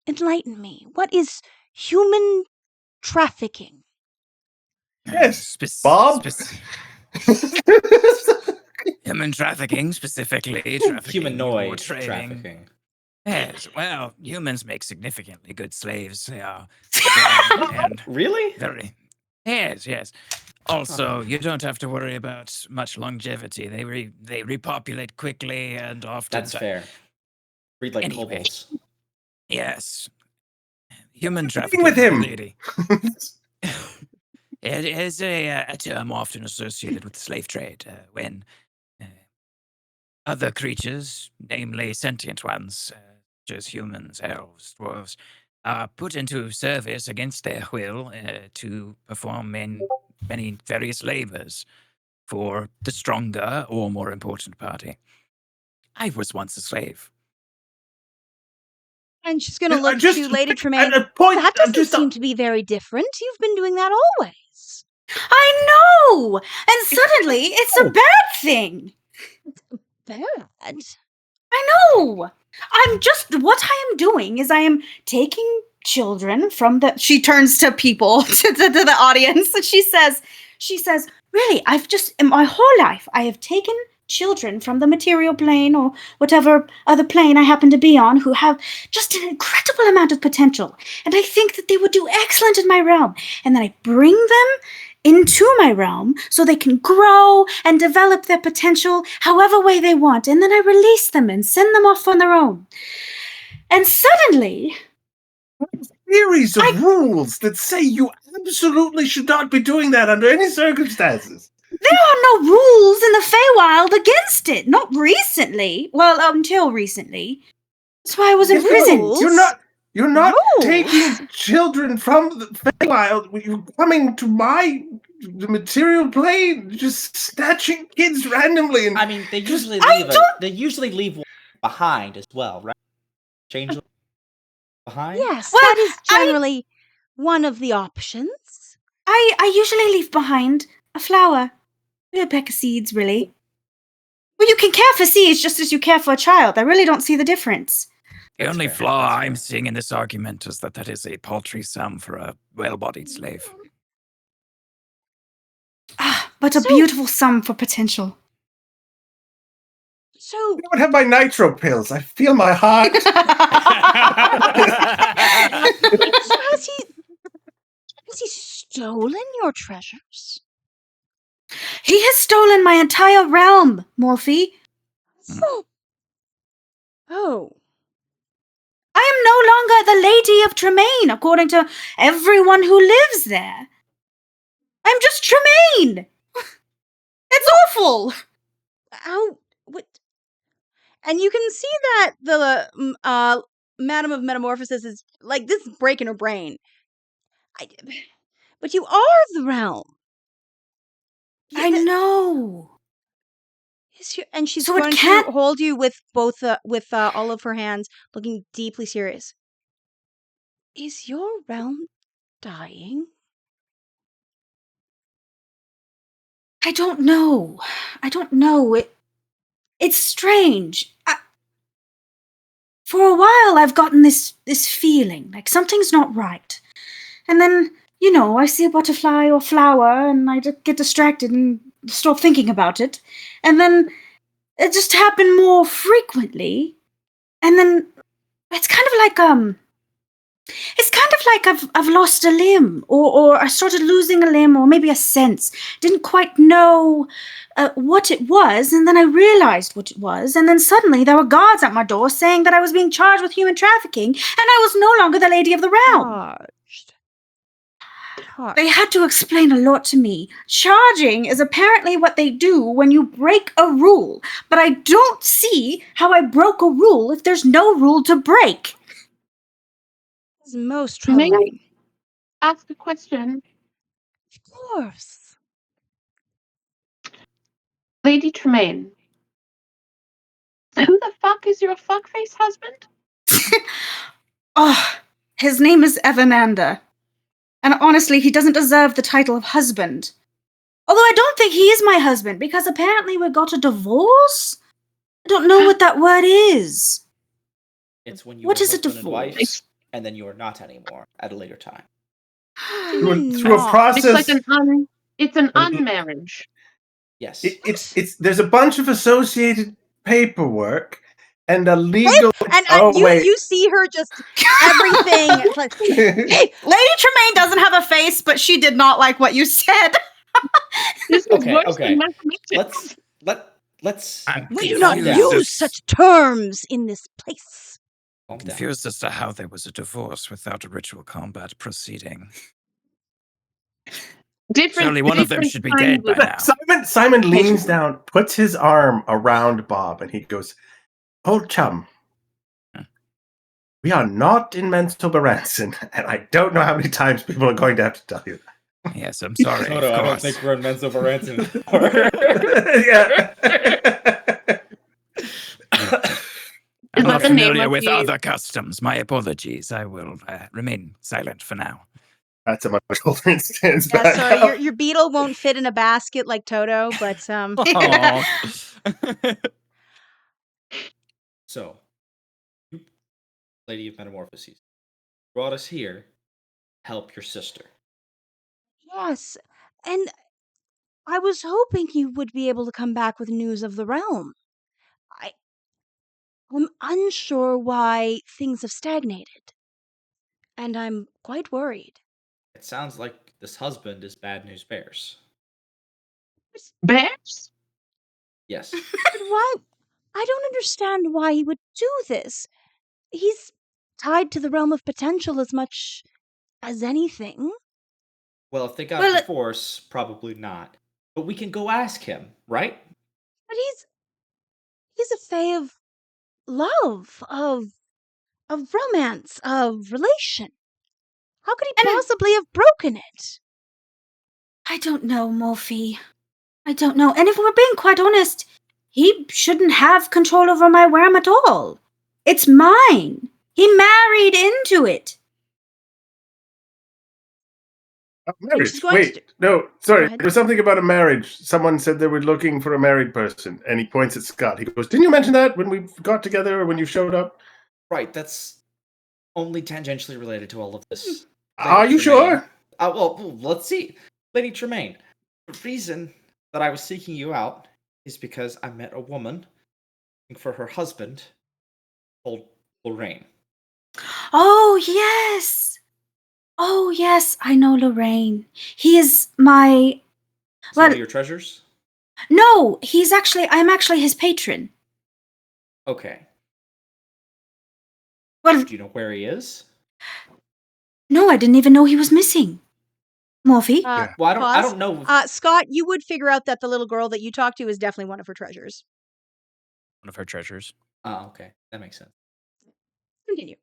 Enlighten me. What is human trafficking? Yes, Bob. Human trafficking, specifically trafficking or Humanoid trading. trafficking. Yes, well, humans make significantly good slaves. They are strong and Really? very. Yes. Also, you don't have to worry about much longevity. They repopulate quickly and often. That's fair. Breed like Anyway. kobolds. Yes. Human Eating trafficking, with my him. lady. It is a term often associated with the slave trade when other creatures, namely sentient ones, such as humans, elves, dwarves, are put into service against their will to perform many various labors for the stronger or more important party. I was once a slave. And she's gonna I look just- to Lady Tremaine. At a point, That I'm doesn't seem to be very different. You've been doing that always. I know! And suddenly, it's a bad thing! Bad. I know! What I am doing is I am taking children from the. She turns to people, to the audience, and she says, really, in my whole life, I have taken children from the material plane or whatever other plane I happen to be on who have just an incredible amount of potential. And I think that they would do excellent in my realm. And then I bring them into my realm so they can grow and develop their potential however way they want. And then I release them and send them off on their own. And suddenly, series of rules that say you absolutely should not be doing that under any circumstances. there are no rules in the Feywild against it. Not recently. Well, until recently. That's why I was in prison. Rules? You're not Rules? taking children from the Feywild. You're coming to the material plane, just snatching kids randomly. And I mean, they usually leave one behind as well, right? Change behind. Yes, Well, that is generally one of the options. I usually leave behind a flower. A peck of seeds, really. Well, you can care for seeds just as you care for a child. I really don't see the difference. The only fair, flaw that's fair. I'm seeing in this argument is that is a paltry sum for a well-bodied slave. But a beautiful sum for potential. So I don't have my nitro pills. I feel my heart. so has he stolen your treasures? He has stolen my entire realm, Morphe. Oh. I am no longer the Lady of Tremaine, according to everyone who lives there. I'm just Tremaine. It's awful. How? What? And you can see that the Madam of Metamorphosis is like this is breaking her brain. But you are the realm. I know. And she's So it going to can't- hold you with both with all of her hands, looking deeply serious. Is your realm dying? I don't know. It's strange. For a while, I've gotten this feeling like something's not right. And then, I see a butterfly or flower, and I get distracted and stop thinking about it. And then it just happened more frequently. And then it's kind of like I've lost a limb, or I started losing a limb, or maybe a sense. Didn't quite know what it was, and then I realized what it was, and then suddenly there were guards at my door saying that I was being charged with human trafficking, and I was no longer the lady of the realm. Charged. They had to explain a lot to me. Charging is apparently what they do when you break a rule, but I don't see how I broke a rule if there's no rule to break. This is most May troubling. I ask a question? Of course. Lady Tremaine, who the fuck is your fuckface husband? Oh, his name is Evander. And honestly, he doesn't deserve the title of husband. Although I don't think he is my husband, because apparently we got a divorce? I don't know what that word is. It's when you What were is a husband and wife, divorce? and then you are not anymore at a later time. Through a Not. process. It's like it's an unmarriage. Yes. It's there's a bunch of associated paperwork and a legal. And you see her just everything. Like, Hey, Lady Tremaine doesn't have a face, but she did not like what you said. This is worse Okay. than mathematics. Let's I'm we do calm not confused down. use such terms in this place. Calm down. confused as to how there was a divorce without a ritual combat proceeding. Different. Surely one of them different should be kinds dead by of- now. Simon leans down, puts his arm around Bob, and he goes, "Old chum, we are not in mental Baranson, and I don't know how many times people are going to have to tell you that." Yes, I'm sorry. No, of I don't course. think we're in Menzo Baranton. Yeah. I'm Is not that the name familiar of with the- other customs. My apologies. I will remain silent for now. That's a much older instance. Yeah, but- sorry, your beetle won't fit in a basket like Toto, but Aw. So, you, Lady of Metamorphoses, brought us here to help your sister. yes. And I was hoping you would be able to come back with news of the realm. I'm unsure why things have stagnated, and I'm quite worried. It sounds like this husband is bad news bears. Bears? Yes. But why? I don't understand why he would do this. He's tied to the realm of potential as much as anything. Well, if they got Well, a divorce, probably not. But we can go ask him, right? But he's a fae of love, of romance, of relation. How could he possibly have broken it? I don't know, Morphe. I don't know. And if we're being quite honest, he shouldn't have control over my realm at all. It's mine. He married into it. Marriage. she's going to Wait, no, sorry. Go ahead. There was something about a marriage. Someone said they were looking for a married person, and he points at Scott. He goes, "Didn't you mention that when we got together or when you showed up?" Right, that's only tangentially related to all of this. Are Lady you Tremaine. sure? Well, let's see. Lady Tremaine, the reason that I was seeking you out is because I met a woman looking for her husband called Lorraine. Oh, yes. Oh, yes. I know Lorraine. He is my. Is one Well, of your treasures? no, I'm actually his patron. Okay. Well, Do you know where he is? no, I didn't even know he was missing. Morphe? Yeah. Well, I Pause. don't know. Scott, you would figure out that the little girl that you talked to is definitely one of her treasures. One of her treasures. Oh, okay. That makes sense. Continue.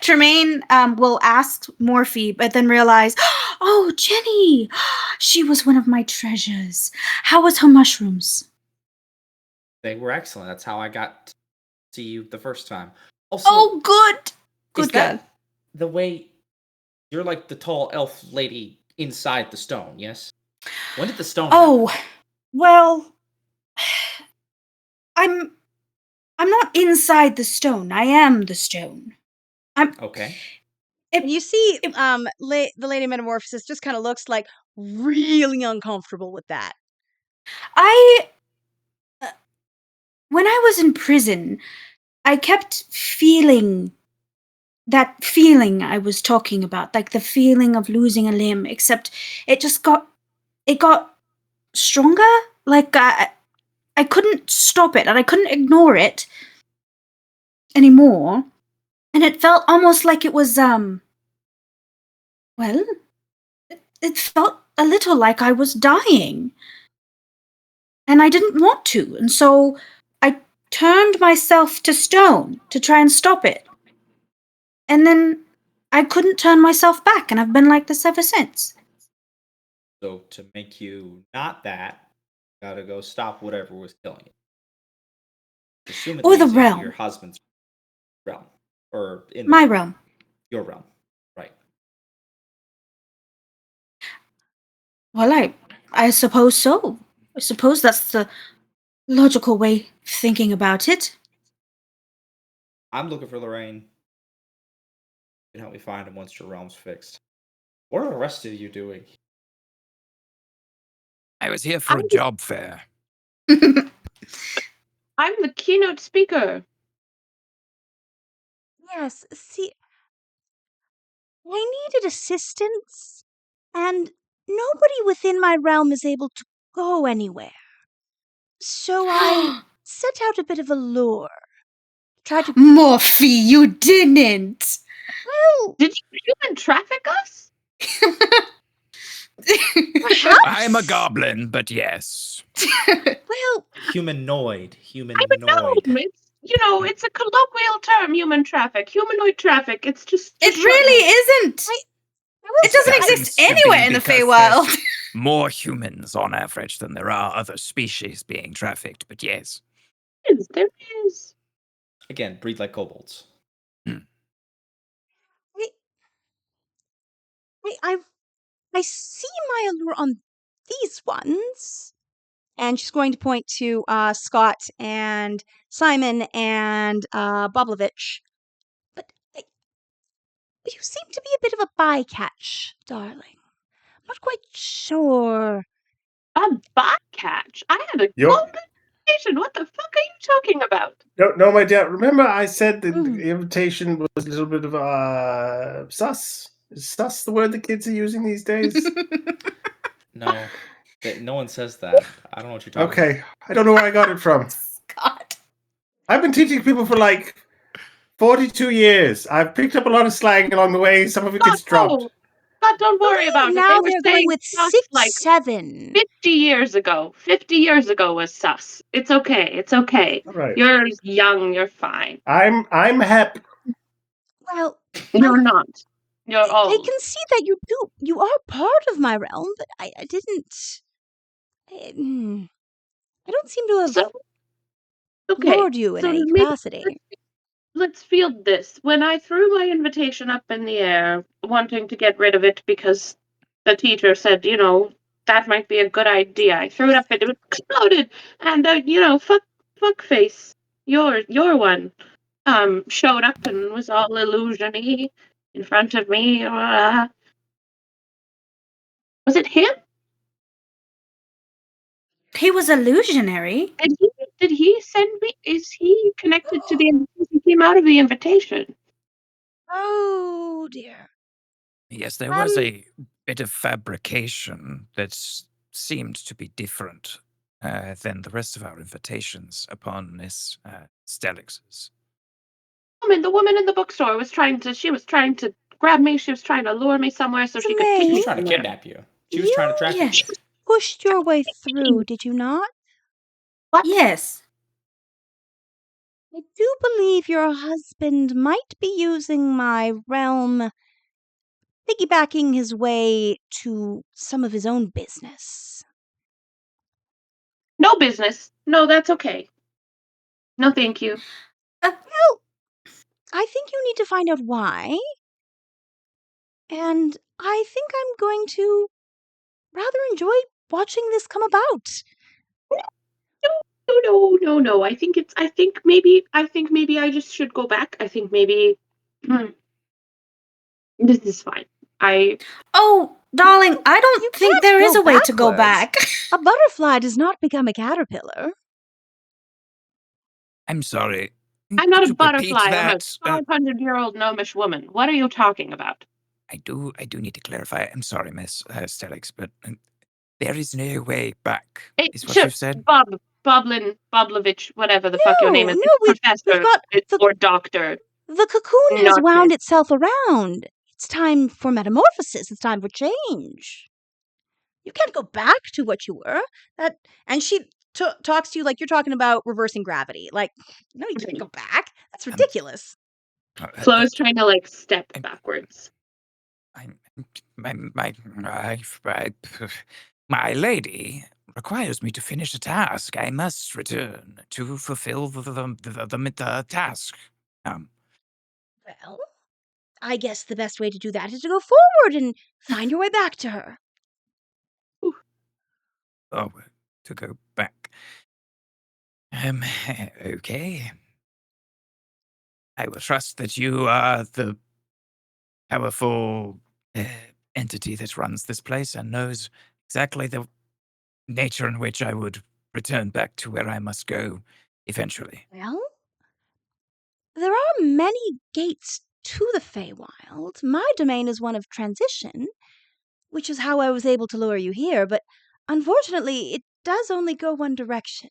Tremaine will ask Morphe, but then realize, oh, Jenny, she was one of my treasures. How was her mushrooms? They were excellent. That's how I got to see you the first time. Also, Oh, good. is Good girl. that the way you're like the tall elf lady inside the stone, yes? When did the stone happen? Oh, well, I'm not inside the stone. I am the stone. Okay. You see, it- the Lady Metamorphosis just kind of looks like really uncomfortable with that. I when I was in prison, I kept feeling that feeling I was talking about, like the feeling of losing a limb, except it got stronger. Like I couldn't stop it and I couldn't ignore it anymore. And it felt almost like it was well, it felt a little like I was dying. And I didn't want to, and so I turned myself to stone to try and stop it. And then I couldn't turn myself back, and I've been like this ever since. So to make you not that, you gotta go stop whatever was killing you. Assumedly Or the is in realm. your husband's realm. Or in My realm. your realm. Right. Well, I suppose so. I suppose that's the logical way of thinking about it. I'm looking for Lorraine. You can help me find him once your realm's fixed. What are the rest of you doing? I was here for a I'm- job fair. I'm the keynote speaker. Yes, see, I needed assistance, and nobody within my realm is able to go anywhere. So I set out a bit of a lure. Tried to. Morphe, you didn't! Well, Did you human traffic us? perhaps. I'm a goblin, but yes. Well, Humanoid. I'm a Humanoid. gnome. It's a colloquial term, human traffic, humanoid traffic. It's just It short. really isn't! I will It doesn't say, exist Happens to anywhere be in the because Feywild. there's more humans on average than there are other species being trafficked, but yes. There is. Again, breed like kobolds. I see my allure on these ones. And she's going to point to Scott and Simon and Boblovich. But you seem to be a bit of a bycatch, darling. Not quite sure. A bycatch. I had a Yo, golden invitation. What the fuck are you talking about? no, my dear. Remember, I said the Mm. invitation was a little bit of sus. Is sus the word the kids are using these days? No. No one says that. I don't know what you're talking about. Okay, I don't know where I got it from. Scott. I've been teaching people for like 42 years. I've picked up a lot of slang along the way. Some of it gets dropped. God, don't worry about it. Now They were they're going saying with sus like 6-7. 50 years ago. 50 years ago was sus. It's okay. It's okay. All right. You're young. You're fine. I'm hep. Well, You're not. You're I old. can see that you are part of my realm, but I didn't. I don't seem to have So, okay. lured you in So any maybe capacity. let's field this. When I threw my invitation up in the air, wanting to get rid of it because the teacher said, that might be a good idea. I threw it up and it exploded. And fuck face, your one, showed up and was all illusion-y in front of me. Was it him? He was illusionary. Did he send me? Is he connected to the invitation? He came out of the invitation. Oh dear. Yes, there was Um, a bit of fabrication that seemed to be different than the rest of our invitations upon Miss Stellix's. The woman in the bookstore was trying to grab me. She was trying to lure me somewhere so she could kick She me was May, trying to somewhere. kidnap you. She was you trying to traffic you. Yes. pushed your way through, did you not? What? Yes. I do believe your husband might be using my realm, piggybacking his way to some of his own business. No business. No, that's okay. No, thank you. Well, I think you need to find out why. And I think I'm going to rather enjoy watching this come about. No. I think maybe I just should go back. I think maybe this is fine. Oh, darling, I don't You think can't there is go a way to go backwards. back. A butterfly does not become a caterpillar. I'm sorry. I'm not Could a you repeat butterfly. I'm a that? 500-year-old gnomish woman. What are you talking about? I do need to clarify. I'm sorry, Miss Stellix, but there is no way back, is what you've said? Boblovich, whatever the fuck your name is. No, It's we've professor got the or doctor. The cocoon has Not wound me. itself around. It's time for metamorphosis. It's time for change. You can't go back to what you were. And she talks to you like you're talking about reversing gravity. Like, no, you can't go back. That's ridiculous. Flo is trying to step backwards. My lady requires me to finish a task. I must return to fulfill the task. Well, I guess the best way to do that is to go forward and find your way back to her. Oh, to go back. Okay. I will trust that you are the powerful entity that runs this place and knows exactly the nature in which I would return back to where I must go eventually. Well, there are many gates to the Feywild. My domain is one of transition, which is how I was able to lure you here, but unfortunately, it does only go one direction.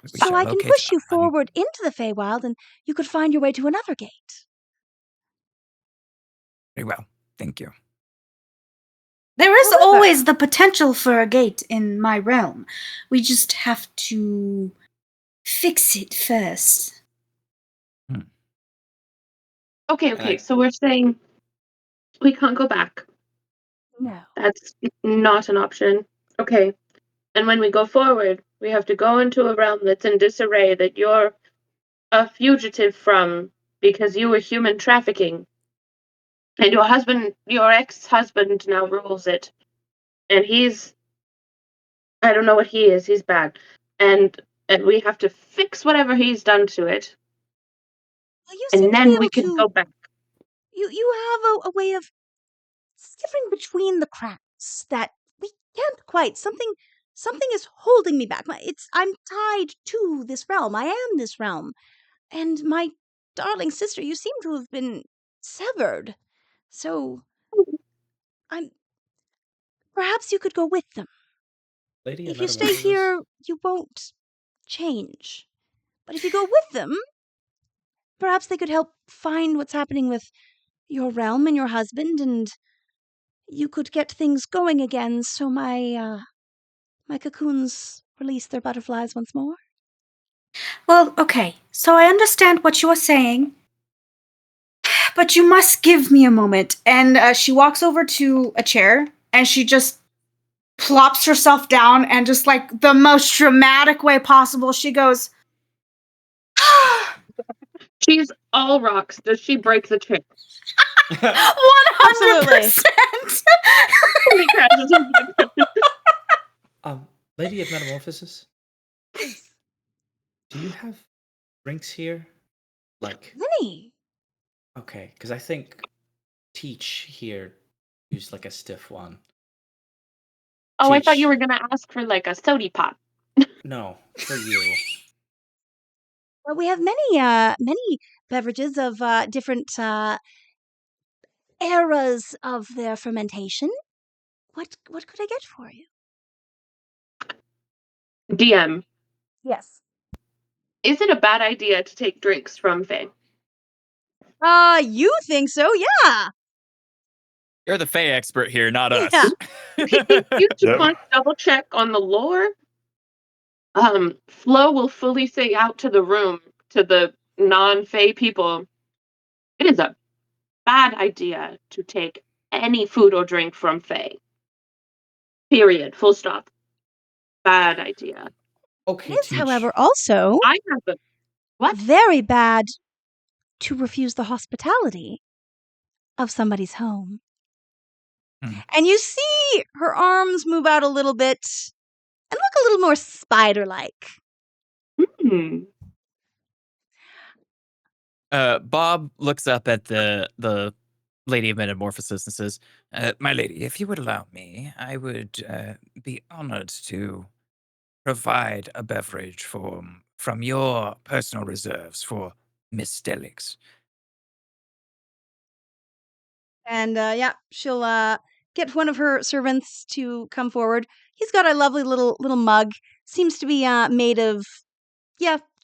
So I can push you forward into the Feywild, and you could find your way to another gate. Very well, thank you. There is always the potential for a gate in my realm. We just have to fix it first. Okay, so we're saying we can't go back. No. That's not an option. Okay. And when we go forward, we have to go into a realm that's in disarray that you're a fugitive from because you were human trafficking. And your ex-husband now rules it. And I don't know what he is, he's bad. And we have to fix whatever he's done to it. Well, you seem and to then be we able can to. go back. You have a way of skipping between the cracks that we can't quite. Something is holding me back. I'm tied to this realm. I am this realm. And my darling sister, you seem to have been severed. So perhaps you could go with them. Lady of If you stay Metamorphosis? here, you won't change. But if you go with them, perhaps they could help find what's happening with your realm and your husband, and you could get things going again so my cocoons release their butterflies once more. Well, okay, so I understand what you're saying, but you must give me a moment. And she walks over to a chair, and she just plops herself down, and just the most dramatic way possible, she goes, She's all rocks. Does she break the chair? 100%! Lady of Metamorphosis? Do you have drinks here? Many. Okay, because I think Teach here used a stiff one. Oh, I thought Teach. you were gonna ask for a sody pop. No, for you. Well, we have many beverages of different eras of their fermentation. What could I get for you? DM. Yes. Is it a bad idea to take drinks from Faye? You think so? Yeah. You're the Fae expert here, not us. Yeah. You just want to double check on the lore. Flo will fully say out to the room to the non-Fae people, it is a bad idea to take any food or drink from Fae. Period. Full stop. Bad idea. Okay, It is, Teach. however, also I have what? very bad to refuse the hospitality of somebody's home. And you see her arms move out a little bit and look a little more spider-like. Hmm. Bob looks up at the Lady of Metamorphosis and says, My lady, if you would allow me, I would be honored to provide a beverage from your personal reserves for Miss Stellix. And yeah, she'll get one of her servants to come forward. He's got a lovely little mug. Seems to be made of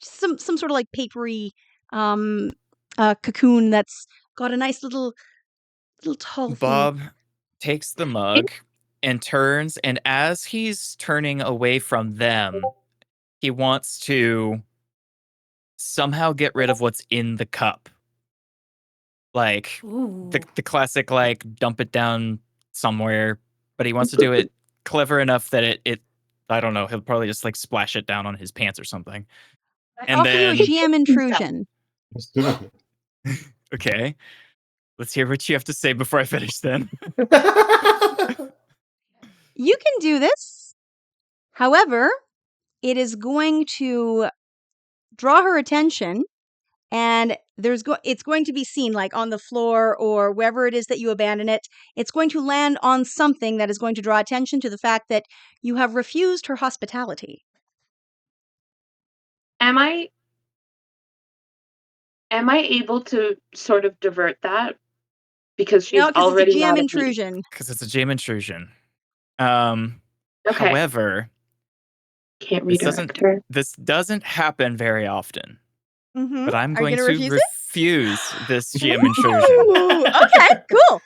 some sort of like papery cocoon that's got a nice little tall thing. Bob takes the mug and turns, and as he's turning away from them, he wants to somehow get rid of what's in the cup. Like Ooh. the classic, like, dump it down somewhere, but he wants to do it clever enough that it I don't know, he'll probably just like splash it down on his pants or something. I And offer you a then GM intrusion. okay. Let's hear what you have to say before I finish then. You can do this. However, it is going to draw her attention, and it's going to be seen like on the floor or wherever it is that you abandon it. It's going to land on something that is going to draw attention to the fact that you have refused her hospitality. Am I able to sort of divert that? Because she's No, because already it's a GM mad at me. intrusion. Because it's a GM intrusion. Okay. However, Can't this redirect her. doesn't happen very often. Mm-hmm. But I'm Are you going gonna to refuse it? refuse this GM intrusion. Ooh, okay, cool.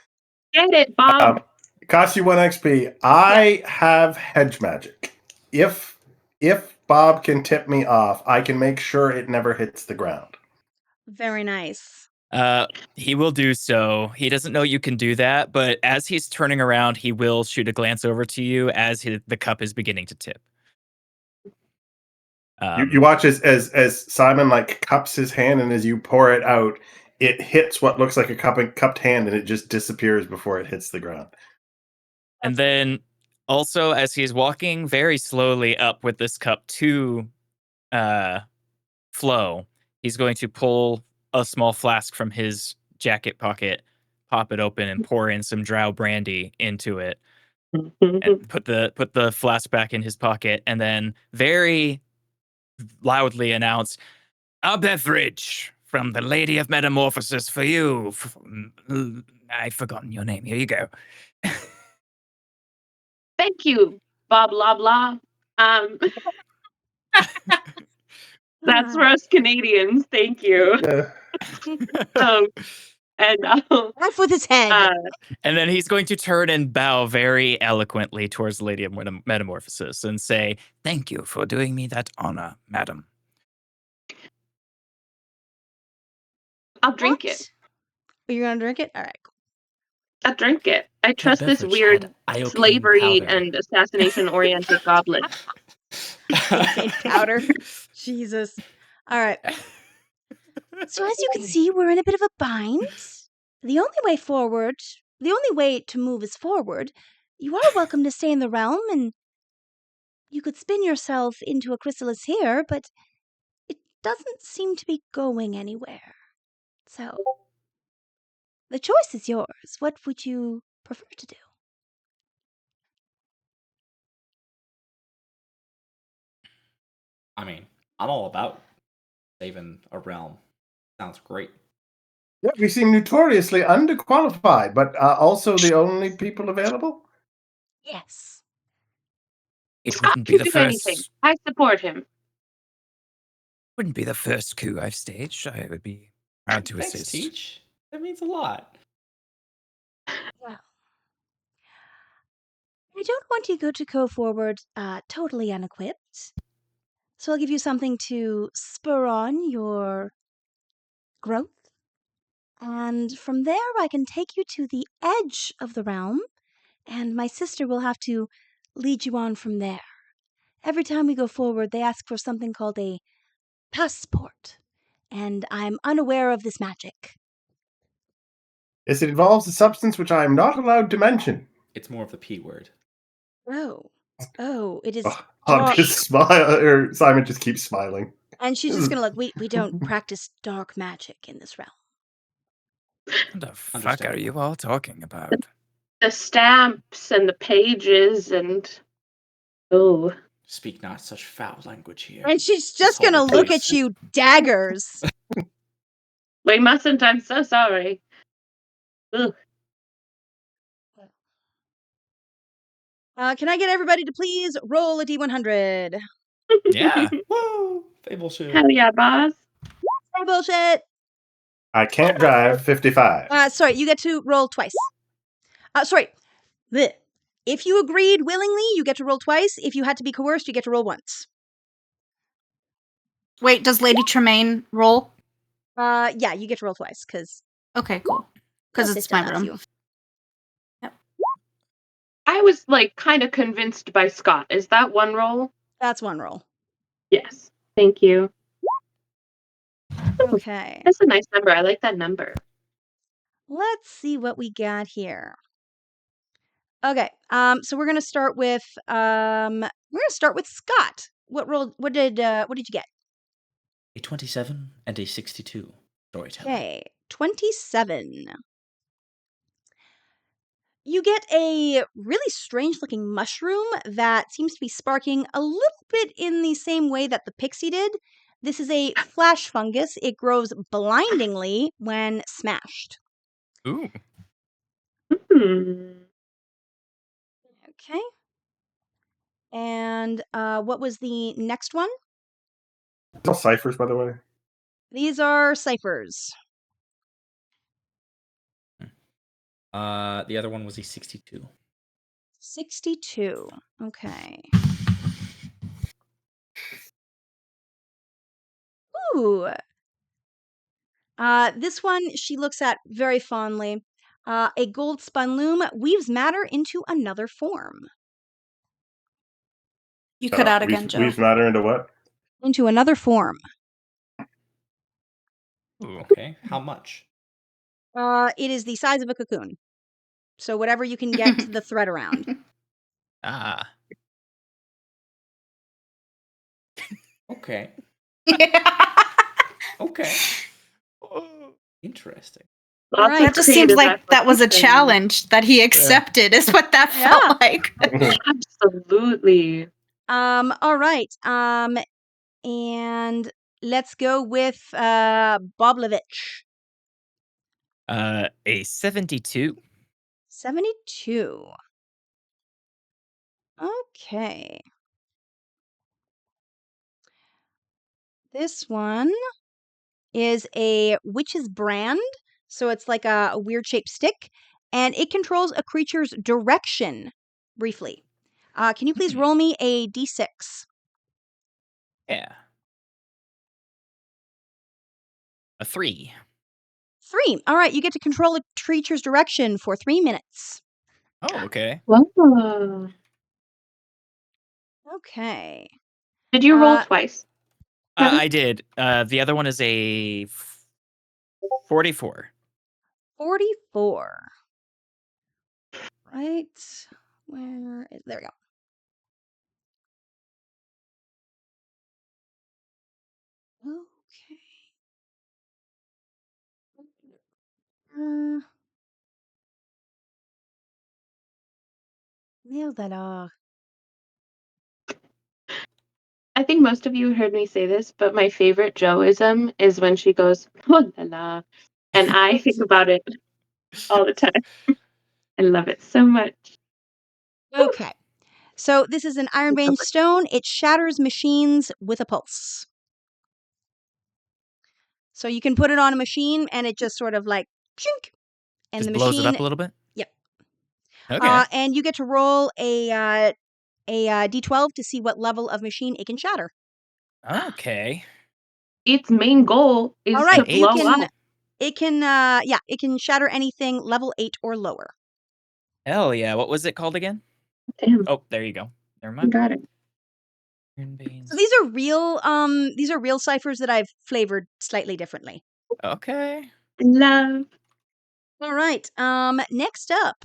Get it, Bob. Cost you 1 XP. I have hedge magic. If Bob can tip me off, I can make sure it never hits the ground. Very nice. He will do so. He doesn't know you can do that, but as he's turning around, he will shoot a glance over to you as the cup is beginning to tip. You watch as Simon like cups his hand, and as you pour it out, it hits what looks like a cupped hand, and it just disappears before it hits the ground. And then also, as he's walking very slowly up with this cup to Flo, he's going to pull a small flask from his jacket pocket, pop it open, and pour in some drow brandy into it, and put the flask back in his pocket, and then very loudly announce, "A beverage from the Lady of Metamorphosis for you. I've forgotten your name. Here you go." Thank you, Bob blah blah. That's for us Canadians. Thank you. And off with his head. And then he's going to turn and bow very eloquently towards the Lady of Metamorphosis and say, Thank you for doing me that honor, madam. I'll drink it. Are you gonna drink it? All right, cool. I'll drink it. I trust this beverage weird had iocane slavery powder. and assassination-oriented goblin. Iocane powder. Jesus. All right. So as you can see, we're in a bit of a bind. The only way to move is forward. You are welcome to stay in the realm, and you could spin yourself into a chrysalis here, but it doesn't seem to be going anywhere. So, the choice is yours. What would you prefer to do? I mean, I'm all about saving a realm. Sounds great. Yeah, we seem notoriously underqualified, but also the only people available. Yes. It Scott wouldn't be can the do anything. first. I support him. Wouldn't be the first coup I've staged. I would be proud to Thanks, assist. Teach. That means a lot. Well, I don't want you to go to go forward totally unequipped. So I'll give you something to spur on your growth. And from there, I can take you to the edge of the realm, and my sister will have to lead you on from there. Every time we go forward, they ask for something called a passport, and I'm unaware of this magic. Yes, it involves a substance which I am not allowed to mention. It's more of the P word. Oh, it is Hop dark. just smile, or Simon just keeps smiling. And she's just gonna look. We don't practice dark magic in this realm. What the fuck are Understandable. you all talking about? The stamps and the pages and oh, Speak not such foul language here. And she's This just gonna holy look place. at you, daggers. we mustn't. I'm so sorry. Ugh. Can I get everybody to please roll a d100? Yeah. Woo! Fable shit. Hell yeah, boss. Hey, bullshit. I can't drive 55. Sorry, you get to roll twice. Sorry. Blech. If you agreed willingly, you get to roll twice. If you had to be coerced, you get to roll once. Wait, does Lady Tremaine roll? Yeah, you get to roll twice because Okay, cool. Because it's my room. I was like kind of convinced by Scott. Is that one roll? That's one roll. Yes. Thank you. Okay. That's a nice number. I like that number. Let's see what we got here. Okay. So we're gonna start with Scott. What did you get? A 27 and a 62. Storyteller. Okay. 27. You get a really strange looking mushroom that seems to be sparking a little bit in the same way that the pixie did. This is a flash fungus. It grows blindingly when smashed. Ooh. Hmm. Okay. And what was the next one? All ciphers, by the way. These are ciphers. The other one was a 62. 62. Okay. Ooh. This one she looks at very fondly. A gold spun loom weaves matter into another form. You cut out again, Weave, Joe. weave matter into what? Into another form. Ooh. Okay. How much? It is the size of a cocoon. So whatever you can get the thread around. Ah. Okay. Okay. Interesting. Lots Right. of That just seems creative like that was a application. challenge that he accepted, is what that felt like. Absolutely. All right. And let's go with Boblovich. A 72. 72. Okay. This one is a witch's brand. So it's like a weird shaped stick, and it controls a creature's direction briefly. Can you please roll me a d6? Yeah. A 3. 3. All right, you get to control a creature's direction for 3 minutes. Oh, okay. Whoa. Okay. Did you roll twice? Kevin? I did. The other one is a 44. 44. Right. There we go. Okay. Nail that off. I think most of you heard me say this, but my favorite Joeism is when she goes, oh la la. And I think about it all the time. I love it so much. Okay. So this is an ironbane stone. It shatters machines with a pulse. So you can put it on a machine and it just sort of like chink, and Just the blows machine it up a little bit? Yep. Okay. And you get to roll a d12 to see what level of machine it can shatter. Okay. Its main goal is All right, to you blow can up. it can shatter anything level 8 or lower. Hell yeah. What was it called again? Damn, Oh, there you go. Never you mind. got it. So these are real ciphers that I've flavored slightly differently. Okay. Love. All right. Next up,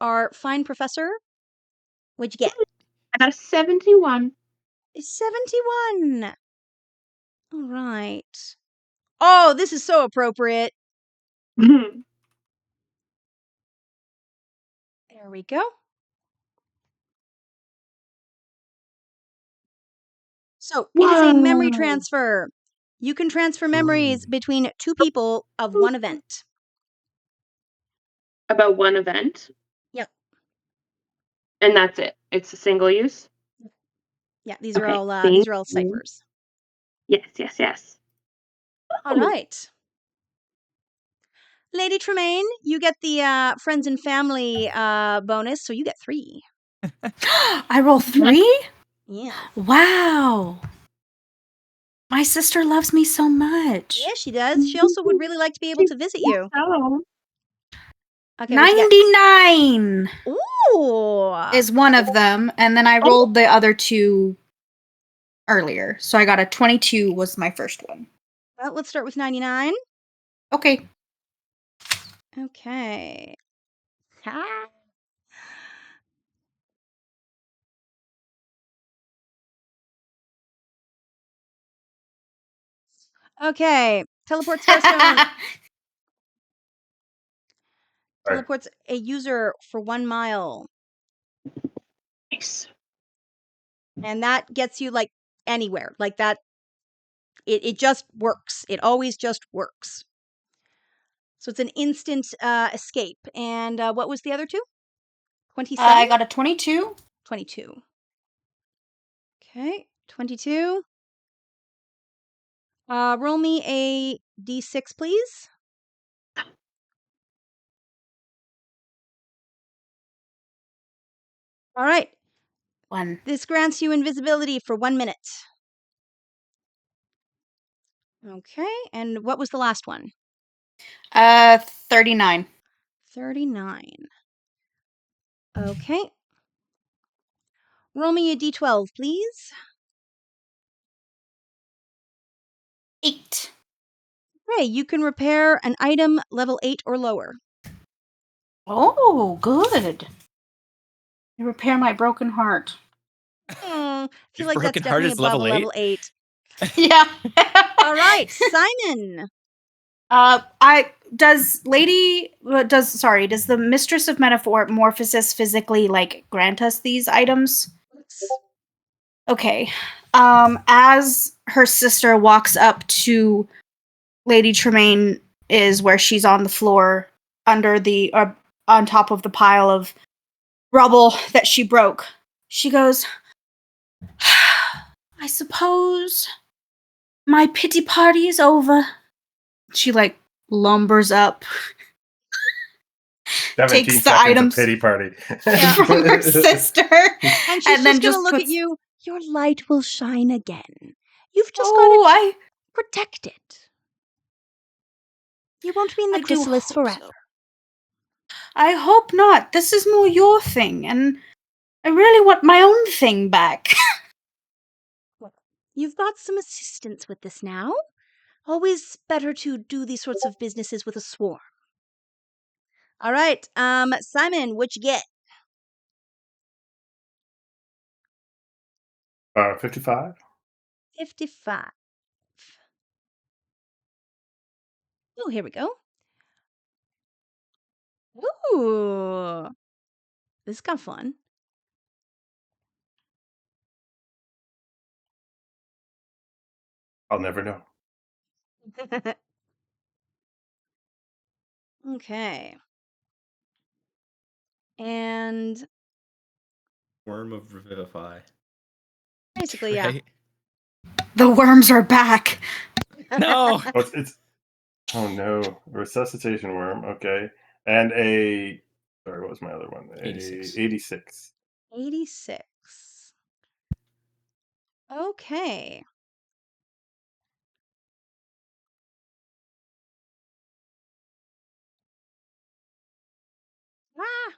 our fine professor. What'd you get? I got a 71. 71. All right. Oh, this is so appropriate. There we go. So it is a memory Whoa. transfer. You can transfer memories between two people of one event. About one event. Yep. And that's it. It's a single use. Yeah, these Okay, are all thank these are all you. ciphers. Yes. All right. Lady Tremaine, you get the friends and family bonus, so you get 3. I roll 3? Yeah. Wow. My sister loves me so much. Yeah, she does. She also would really like to be able to visit you. Oh. Okay, what you get? 99 Ooh. is one of them, and then I rolled the other 2 earlier. So I got a 22 was my first one. Well, let's start with 99. Okay. Okay. Ha. Okay. Teleport Starstone teleports a user for 1 mile. Nice. And that gets you like anywhere. Like that it just works. It always just works. So it's an instant escape. And what was the other 2? 27? I got a 22. 22. Okay, 22. Roll me a d6, please. All right. 1. This grants you invisibility for 1 minute. Okay, and what was the last one? 39. 39. Okay. Roll me a d12, please. 8. Okay, you can repair an item level 8 or lower. Oh, good. You repair my broken heart. I feel Your like that's broken heart definitely is above level a level 8. Yeah. All right, Simon. Does the Mistress of Metamorphosis physically like grant us these items? Okay. As her sister walks up to Lady Tremaine is where she's on the floor under the on top of the pile of rubble that she broke. She goes, I suppose my pity party is over. She like lumbers up, 17 takes the seconds items of pity party. from her sister, And she's and then just gonna look at puts, you. Your light will shine again. You've just oh, gotta protect it. You won't be in the I do chrysalis hope forever. so. I hope not. This is more your thing, and I really want my own thing back. You've got some assistance with this now. Always better to do these sorts of businesses with a swarm. All right, Simon, what you get? 55. 55. Oh, here we go. Ooh, this got fun. I'll never know. Okay. And Worm of Revivify. basically, yeah. Right? The worms are back. No. Oh, oh no, a resuscitation worm. Okay, and a sorry, what was my other one? 86. 86. 86. Okay. Ah.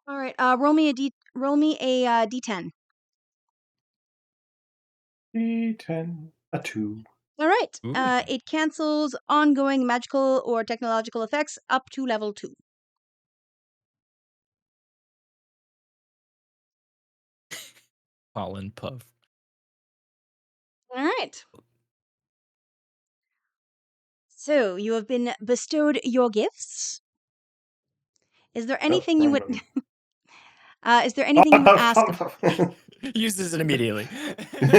All right. Roll me a d10. D10, a 2. All right. Ooh. It cancels ongoing magical or technological effects up to level 2. Pollen puff. All right. So you have been bestowed your gifts. Is there anything you would? Is there anything you would ask of? Uses it immediately. No.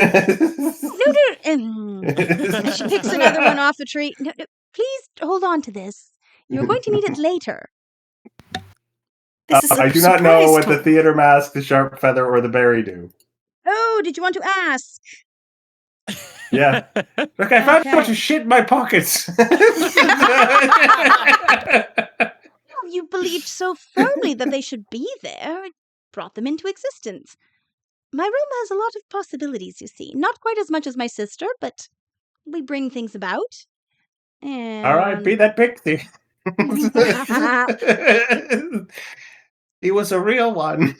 She picks another one off the tree. No, please hold on to this. You're going to need it later. This is a I do not know surprise what the toy. theater mask, the sharp feather, or the berry do. Oh, did you want to ask? Yeah. Look, I found a bunch Okay. of shit in my pockets. You believed so firmly that they should be there. It brought them into existence. My realm has a lot of possibilities, you see. Not quite as much as my sister, but we bring things about. And All right, be that pixie. He was a real one.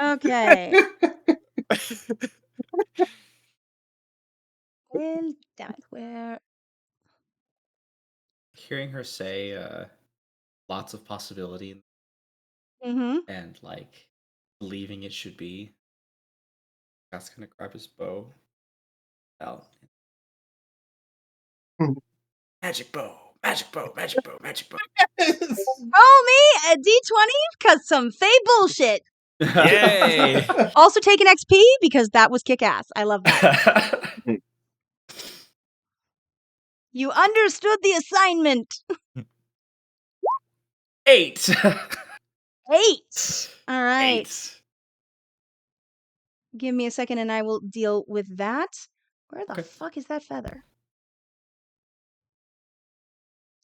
okay. Well, damn it. Where? Hearing her say lots of possibility Mm-hmm. and like believing it should be, Scott's gonna grab his bow out. Magic bow, magic bow, magic bow, magic bow. Roll me a d20 because some Fey bullshit. Yay! Also take an XP because that was kick ass. I love that. You understood the assignment. 8. 8. All right. 8. Give me a second and I will deal with that. Where the Okay. fuck is that feather?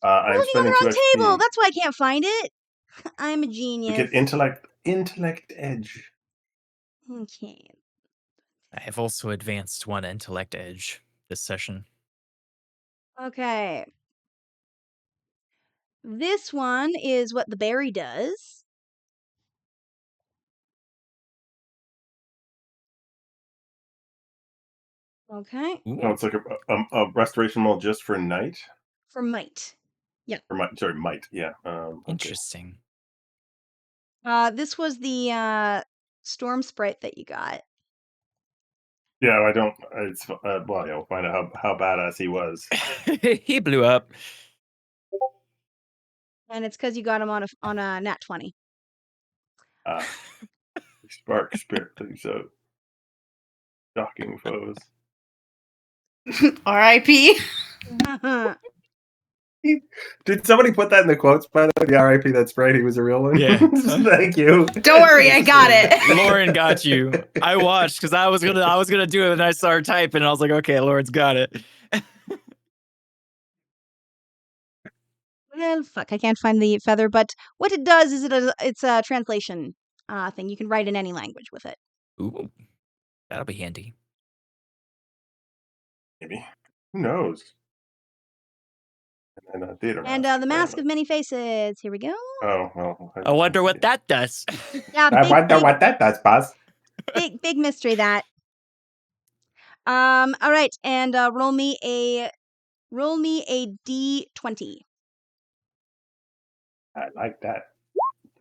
I'm I'm looking spending on the 2 wrong table. XP. That's why I can't find it. I'm a We genius. get intellect edge. Okay. I have also advanced one intellect edge this session. Okay. This one is what the berry does. Okay. Oh, it's like a restoration roll just for night. For might. Or might. Sorry, might. Yeah. Okay. Interesting. This was the storm sprite that you got. Yeah, I don't. It's well, yeah, we'll find out how badass he was. He blew up. And it's because you got him on a nat 20. Spark spirit things out. Shocking foes. R.I.P. Did somebody put that in the quotes? By the way, the RIP that sprite, he was a real one. Yeah. Thank you. Don't worry, I got it. Lauren got you. I watched because I was gonna do it, and I started typing, and I was like, okay, Lauren's got it. Well, fuck, I can't find the feather, but what it does is it's a translation thing. You can write in any language with it. Ooh, that'll be handy. Maybe. Who knows? And theater And mask, the mask apparently. of many faces. Here we go. Oh well. I wonder what that does. Yeah, I wonder what that does, boss. big mystery that. All right, and roll me a d20. I like that.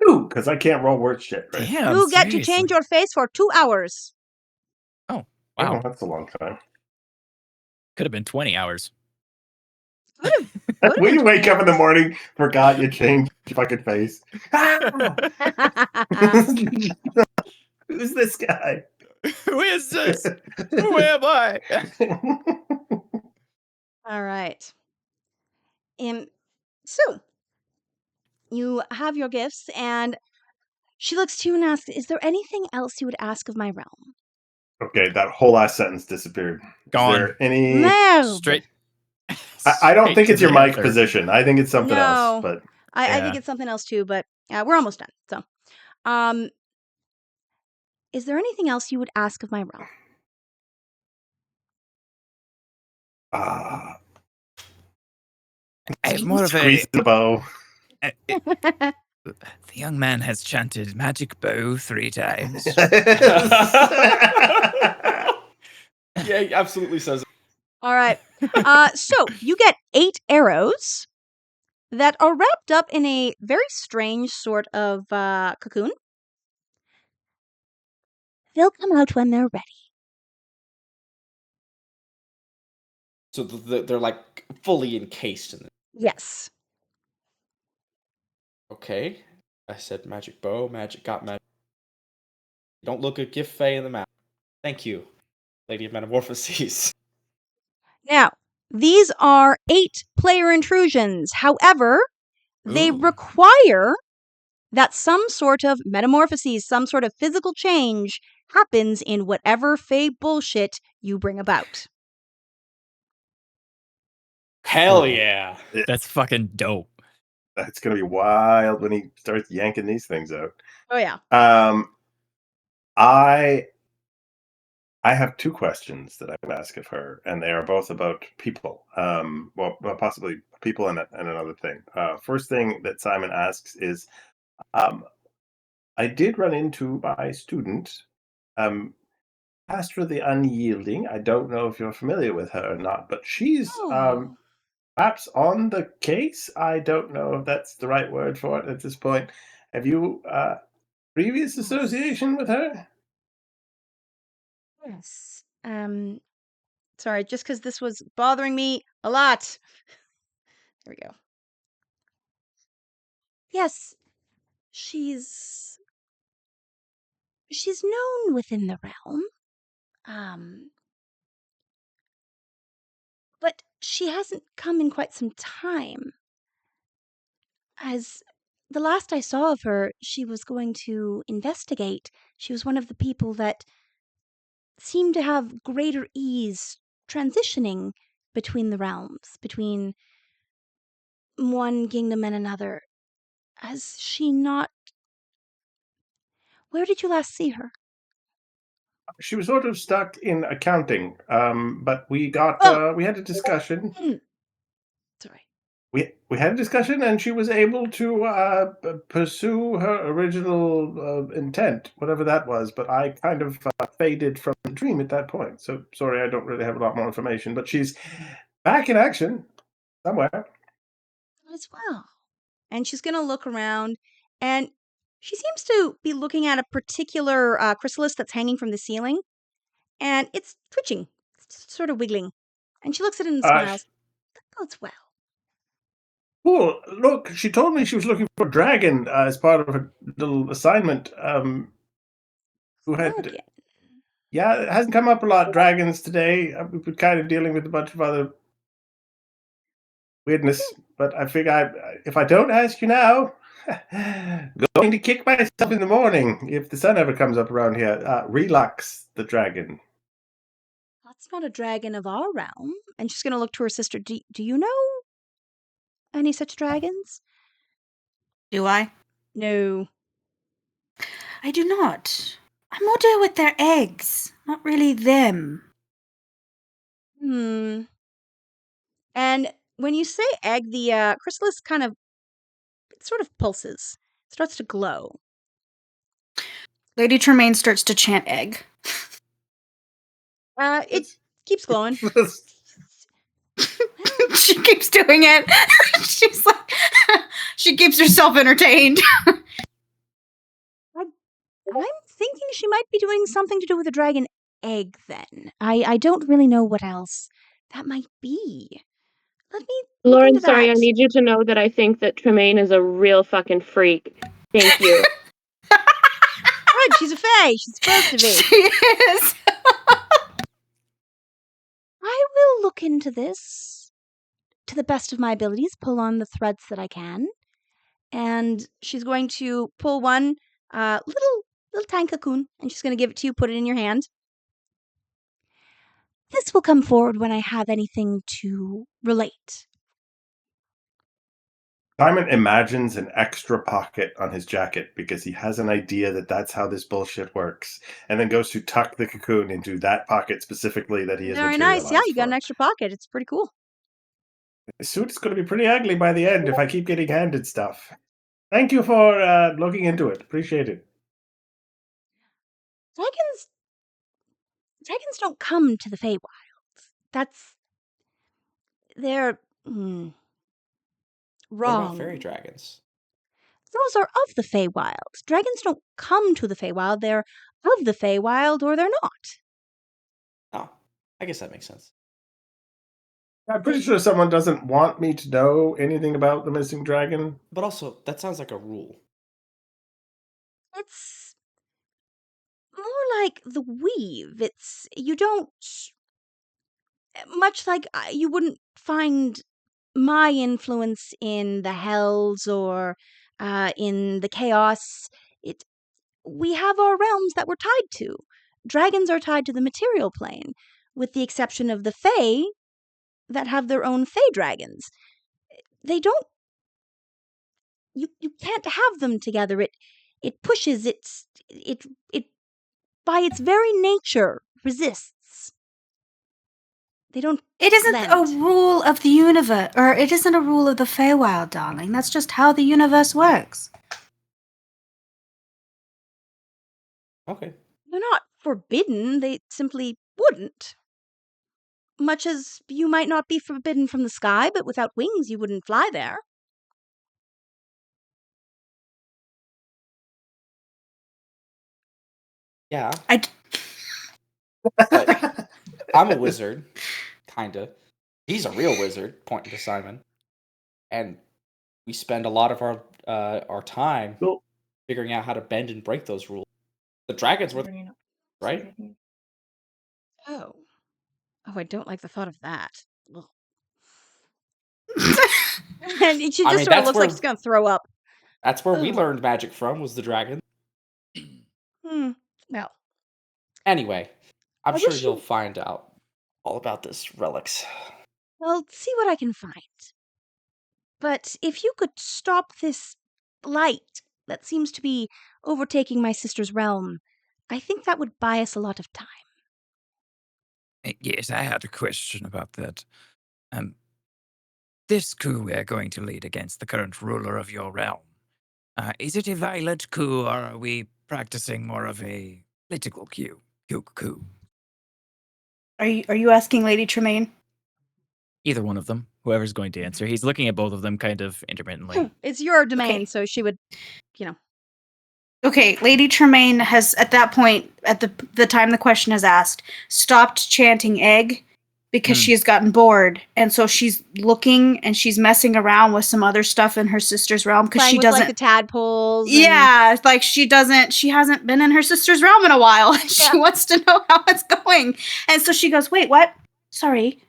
Ooh, because I can't roll word shit, right? Damn, You get to seriously. change your face for 2 hours. Wow, Oh, that's a long time. could have been 20 hours. Could've When you been wake 20 up in the hours. morning, forgot you changed your fucking face. Who's this guy? Who is this? Who am I? All right. So you have your gifts, and she looks to you and asks, "Is there anything else you would ask of my realm?" Okay, that whole last sentence disappeared. Gone. Is there any? No. Straight. I don't straight think to it's your the mic ether. position. I think it's something else. No. But I think Yeah. it's something else too, but we're almost done. So, is there anything else you would ask of my realm? I have more of squeeze a the bow. The young man has chanted magic bow 3 times. Yeah, he absolutely says it. All right. So you get 8 arrows that are wrapped up in a very strange sort of cocoon. They'll come out when they're ready. So they're like fully encased in it. Yes. Okay. I said magic bow, got magic. Don't look a gift Faye in the mouth. Thank you, Lady of Metamorphoses. Now, these are 8 player intrusions. However, they Ooh. require that some sort of metamorphoses, some sort of physical change happens in whatever Fey bullshit you bring about. Hell yeah. That's fucking dope. That's gonna be wild when he starts yanking these things out. Oh yeah. I have 2 questions that I can ask of her, and they are both about people. Well, possibly people and another thing. First thing that Simon asks is, I did run into my student, Astra the Unyielding. I don't know if you're familiar with her or not, but she's Oh. perhaps on the case. I don't know if that's the right word for it at this point. Have you previous association with her? Yes. Sorry, just because this was bothering me a lot. There we go. Yes, she's known within the realm. But she hasn't come in quite some time. As the last I saw of her, she was going to investigate. She was one of the people that seemed to have greater ease transitioning between the realms, between one kingdom and another. Has she not? Where did you last see her? She was sort of stuck in accounting, but we got Oh. we had a discussion. Sorry. We had a discussion, and she was able to pursue her original intent, whatever that was. But I kind of faded from the dream at that point. So sorry, I don't really have a lot more information. But she's back in action somewhere. As well. And she's going to look around, and she seems to be looking at a particular chrysalis that's hanging from the ceiling, and it's twitching, it's sort of wiggling. And she looks at it and smiles. That bodes well. Cool. Look, she told me she was looking for a dragon as part of her little assignment. Who had? Dragon. Yeah, it hasn't come up a lot. Dragons today. We've been kind of dealing with a bunch of other weirdness, but I figure if I don't ask you now, going to kick myself in the morning if the sun ever comes up around here. Relux the dragon. That's not a dragon of our realm. And she's going to look to her sister. Do you know any such dragons? Do I? No. I do not. I'm more deal with their eggs, not really them. And when you say egg, the chrysalis it sort of pulses, starts to glow. Lady Tremaine starts to chant egg. It keeps glowing. She keeps doing it. She's like, she keeps herself entertained. I'm thinking she might be doing something to do with a dragon egg then. I don't really know what else that might be. Let me look Lauren, into sorry, I that. need you to know that I think that Tremaine is a real fucking freak. Thank you. Good, she's a fae. She's supposed to be. She is. I will look into this to the best of my abilities, pull on the threads that I can. And she's going to pull one little tiny cocoon, and she's going to give it to you, put it in your hand. This will come forward when I have anything to relate. Simon imagines an extra pocket on his jacket because he has an idea that that's how this bullshit works, and then goes to tuck the cocoon into that pocket specifically that he has Very materialized. nice. Yeah, you got for. an extra pocket. It's pretty cool. The suit's going to be pretty ugly by the end if I keep getting handed stuff. Thank you for looking into it. Appreciate it. Dragons don't come to the Feywild. They're What about fairy wrong. dragons? Those are of the Feywild. Dragons don't come to the Feywild. They're of the Feywild or they're not. Oh, I guess that makes sense. I'm pretty sure someone doesn't want me to know anything about the missing dragon. But also, that sounds like a rule. It's more like the weave. You don't, much like you wouldn't find my influence in the hells or in the chaos. We have our realms that we're tied to. Dragons are tied to the material plane, with the exception of the Fae that have their own Fae dragons. They don't. You can't have them together. It pushes. It by its very nature resists. They don't. It isn't blend. a rule of the universe, or it isn't a rule of the Feywild, darling. That's just how the universe works. Okay. They're not forbidden. They simply wouldn't. Much as you might not be forbidden from the sky, but without wings you wouldn't fly there. Yeah. But I'm a wizard, kinda. He's a real wizard, pointing to Simon. And we spend a lot of our time Cool. figuring out how to bend and break those rules. The dragons were right. Oh, I don't like the thought of that. Ugh. And she just sort of looks like she's gonna throw up. That's where we Ugh. learned magic from, was the dragon. Well, Anyway, I'm I sure wish you'll you- find out all about this relics. I'll see what I can find. But if you could stop this light that seems to be overtaking my sister's realm, I think that would buy us a lot of time. Yes, I had a question about that. This coup we're going to lead against the current ruler of your realm. Is it a violent coup, or are we practicing more of a political coup? Are you asking Lady Tremaine? Either one of them, whoever's going to answer. He's looking at both of them kind of intermittently. It's your domain, Okay. so she would, Okay, Lady Tremaine has, at that point, at the time the question is asked, stopped chanting egg because she has gotten bored, and so she's looking and she's messing around with some other stuff in her sister's realm because playing she with, doesn't. like, the tadpoles. Yeah, like she hasn't been in her sister's realm in a while. She wants to know how it's going, and so she goes, "Wait, what? Sorry,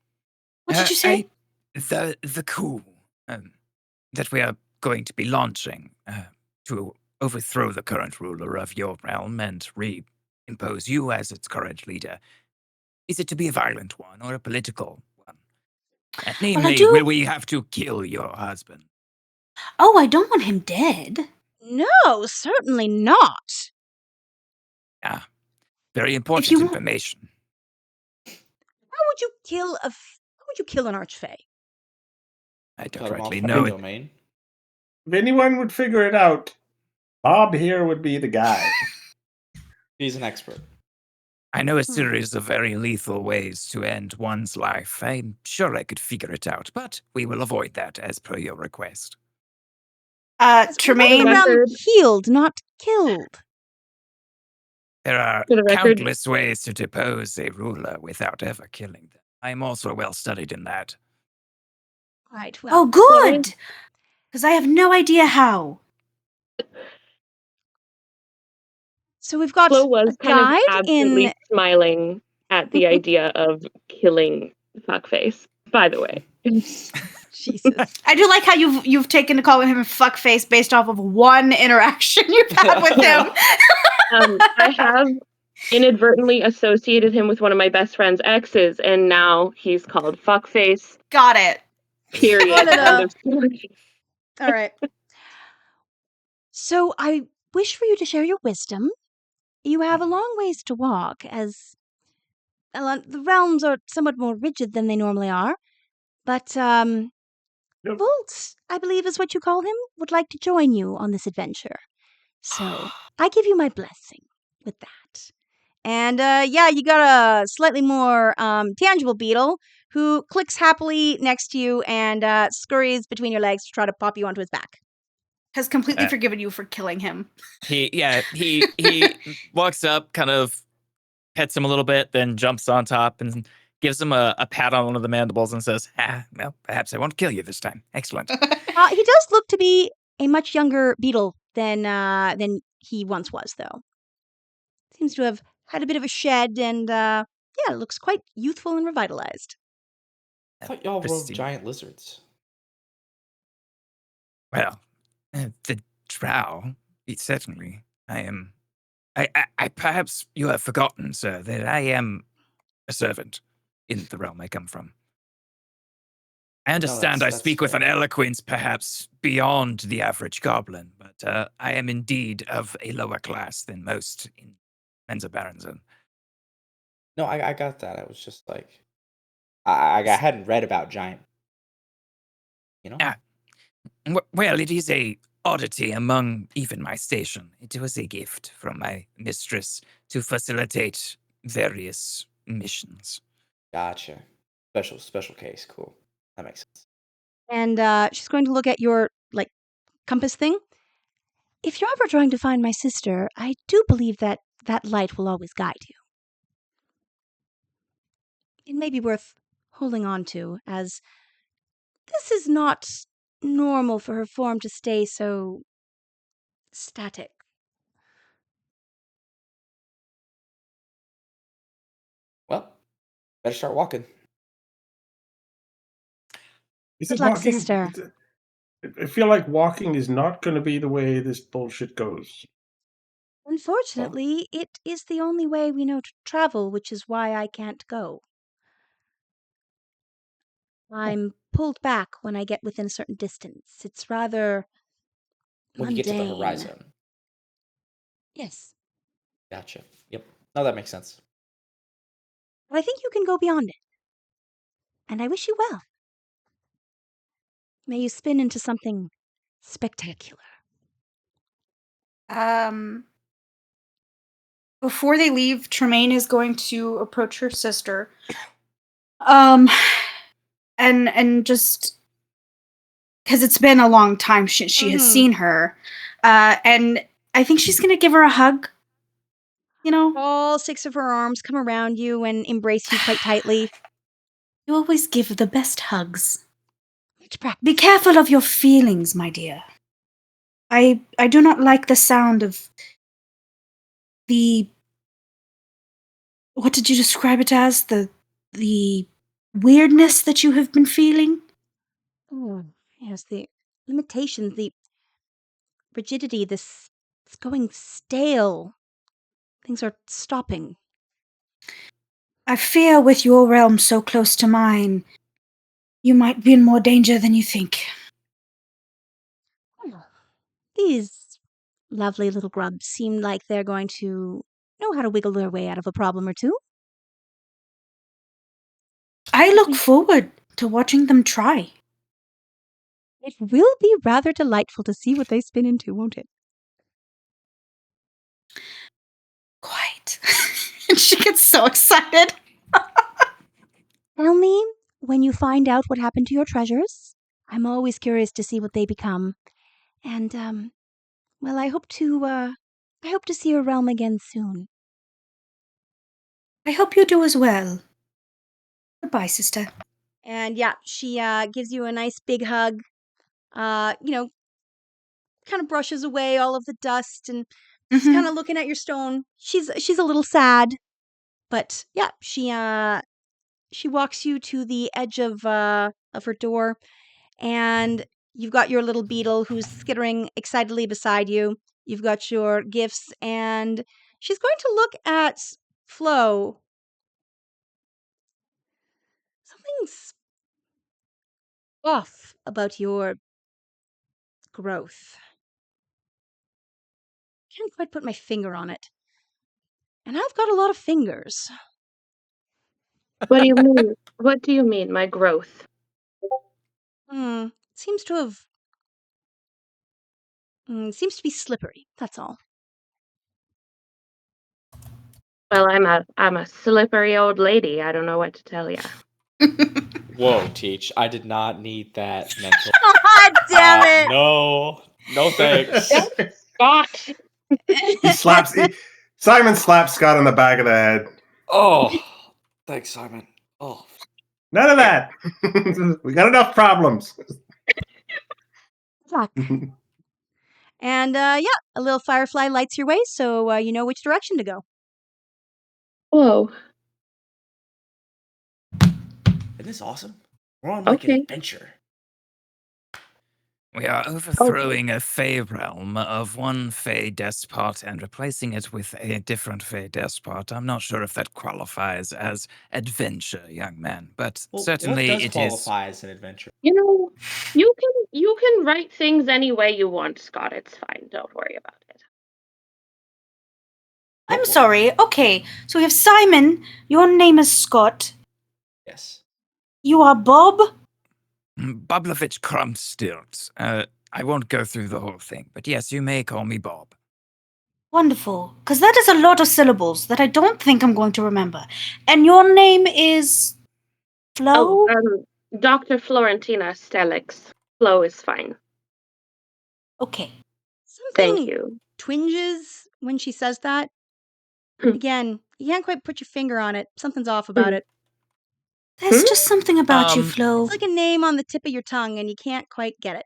what did you say?" The coup that we are going to be launching to overthrow the current ruler of your realm and reimpose you as its current leader. Is it to be a violent one or a political one? Namely, will we have to kill your husband? Oh, I don't want him dead. No, certainly not. Yeah, very important you- information. How would you kill an archfey? I don't Cut him off rightly from know the it. domain. if anyone would figure it out, Bob here would be the guy. He's an expert. I know a series of very lethal ways to end one's life. I'm sure I could figure it out, but we will avoid that as per your request. Tremaine. We want the realm healed, not killed. There are For the record- countless ways to depose a ruler without ever killing them. I'm also well studied in that. Right, well. Oh, good! Because I have no idea how. So we've got Flo was a kind of guide absently in. smiling at the idea of killing fuckface, by the way. Jesus. I do like how you've taken to calling him fuckface based off of one interaction you've had with him. I have inadvertently associated him with one of my best friend's exes, and now he's called fuckface. Got it. Period. End of story. All right. So I wish for you to share your wisdom. You have a long ways to walk, as the realms are somewhat more rigid than they normally are. But Yep. Volt, I believe is what you call him, would like to join you on this adventure. So I give you my blessing with that. And yeah, you got a slightly more tangible beetle who clicks happily next to you and scurries between your legs to try to pop you onto his back. Has completely Uh, forgiven you for killing him. He walks up, kind of pets him a little bit, then jumps on top and gives him a pat on one of the mandibles and says, well, perhaps I won't kill you this time. Excellent. He does look to be a much younger beetle than he once was, though. Seems to have had a bit of a shed and, yeah, looks quite youthful and revitalized. I thought y'all rode Pristine. giant lizards. Well, the drow, certainly. I perhaps you have forgotten, sir, that I am a servant in the realm I come from. I understand I that's speak with fair. an eloquence perhaps beyond the average goblin, but I am indeed of a lower class than most in Mensa Barenzen. No, I got that. I was just like, I hadn't read about giant. You know. Ah, well, it is a oddity among even my station. It was a gift from my mistress to facilitate various missions. Gotcha. Special case. Cool. That makes sense. And she's going to look at your, like, compass thing. If you're ever trying to find my sister, I do believe that that light will always guide you. It may be worth holding on to, as this is not normal for her form to stay so static. Well, better start walking. Good luck, sister. I feel like walking is not going to be the way this bullshit goes. Unfortunately, it is the only way we know to travel, which is why I can't go. I'm pulled back when I get within a certain distance. It's rather When you get to the mundane. horizon. Yes, Gotcha. Yep. No, that makes sense. but I think you can go beyond it. And I wish you well. May you spin into something spectacular. Before they leave, Tremaine is going to approach her sister. And just because it's been a long time she has seen her. And I think she's gonna give her a hug. You know? All six of her arms come around you and embrace you quite tightly. You always give the best hugs. Much practice. Be careful of your feelings, my dear. I do not like the sound of the... What did you describe it as? The weirdness that you have been feeling? Oh, yes, the limitations, the rigidity, this it's going stale. Things are stopping. I fear with your realm so close to mine, you might be in more danger than you think. These lovely little grubs seem like they're going to know how to wiggle their way out of a problem or two. I look forward to watching them try. It will be rather delightful to see what they spin into, won't it? Quite. And she gets so excited. Tell me when you find out what happened to your treasures. I'm always curious to see what they become. And, well, I hope to see your realm again soon. I hope you do as well. Goodbye, sister. And yeah, she gives you a nice big hug. You know, kind of brushes away all of the dust and she's kind of looking at your stone. She's a little sad, but yeah, she walks you to the edge of her door, and you've got your little beetle who's skittering excitedly beside you. You've got your gifts, and she's going to look at Flo. Something's off about your growth. Can't quite put my finger on it. And I've got a lot of fingers. What do you mean? What do you mean, my growth? seems to have... seems to be slippery, that's all. Well, I'm a slippery old lady. I don't know what to tell you. Whoa, Teach. I did not need that mental. God damn it! No thanks. Scott. Simon slaps Scott on the back of the head. Oh, thanks, Simon. Oh, None of that. We got enough problems. Fuck. And yeah, a little firefly lights your way, so you know which direction to go. Whoa. isn't this awesome? We're on like an Okay. adventure. We are overthrowing a Fey realm of one Fey despot and replacing it with a different Fey despot. I'm not sure if that qualifies as adventure, young man, but Well, certainly what does it qualify as an adventure? You know, you can write things any way you want, Scott. It's fine. Don't worry about it. I'm sorry. Okay, so we have Simon. Your name is Scott. Yes. You are Bob. Boblovich Krumstilt. I won't go through the whole thing, but yes, you may call me Bob. Wonderful, because that is a lot of syllables that I don't think I'm going to remember. And your name is Flo? Dr. Florentina Stelix. Flo is fine. Okay. Something Thank you. twinges when she says that. Again, you can't quite put your finger on it. Something's off about it. There's just something about you, Flo. It's like a name on the tip of your tongue, and you can't quite get it.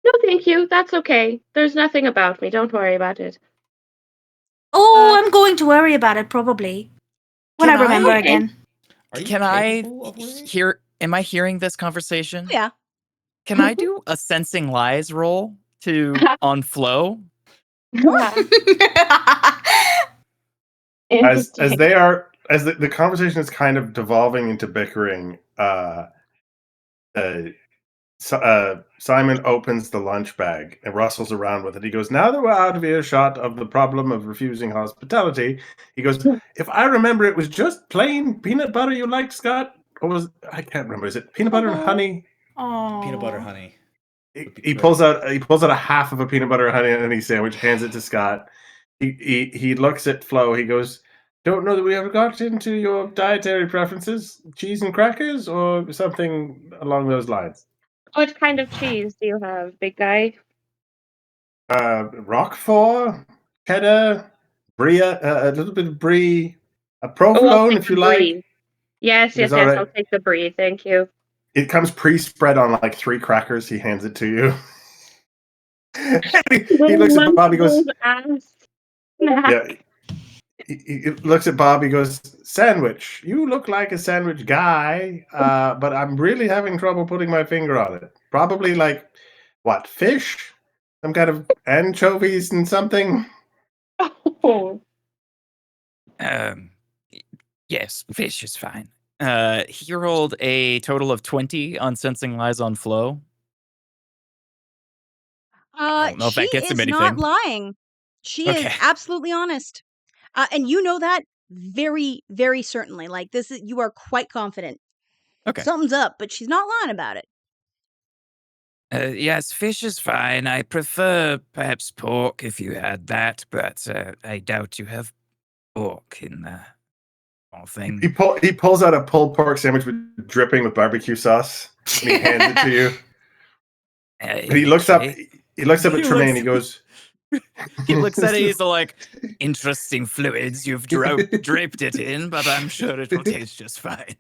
No, thank you. That's okay. There's nothing about me. Don't worry about it. Oh, I'm going to worry about it probably. When I Can remember I- again. Can I hear? Am I hearing this conversation? Oh, yeah. Can I do a sensing lies roll on Flo? as they are, as the conversation is kind of devolving into bickering, Simon opens the lunch bag and rustles around with it. He goes, now that we're out of earshot of the problem of refusing hospitality, he goes, if I remember, it was just plain peanut butter you liked, Scott? Or was, I can't remember. Is it peanut butter and honey? Oh. Peanut butter honey. He pulls out a half of a peanut butter and honey sandwich, hands it to Scott. He looks at Flo. He goes, don't know that we ever got into your dietary preferences, cheese and crackers, or something along those lines. What kind of cheese do you have, big guy? Roquefort, cheddar, brie, a little bit of brie, a I'll provolone take if the you brie. like. Yes, It's all right. I'll take the brie. Thank you. It comes pre-spread on like 3 crackers. He hands it to you. he looks at Bob. He goes, "Yeah." He looks at Bob. He goes, "Sandwich. You look like a sandwich guy, but I'm really having trouble putting my finger on it. Probably like what? Fish? Some kind of anchovies and something." Oh. Yes, fish is fine. He rolled a total of 20 on sensing lies on Flo. I don't know if that gets him She is not anything. lying. She is Okay. absolutely honest. And you know that very, very certainly. Like, this is, you are quite confident. Okay. Something's up, but she's not lying about it. Yes, fish is fine. I prefer perhaps pork if you had that, but I doubt you have pork in the whole thing. He pulls out a pulled pork sandwich with dripping with barbecue sauce, and he hands it to you. And he looks up. He looks up at Tremaine. He goes. He looks at it. He's like, "Interesting fluids you've draped it in, but I'm sure it will taste just fine."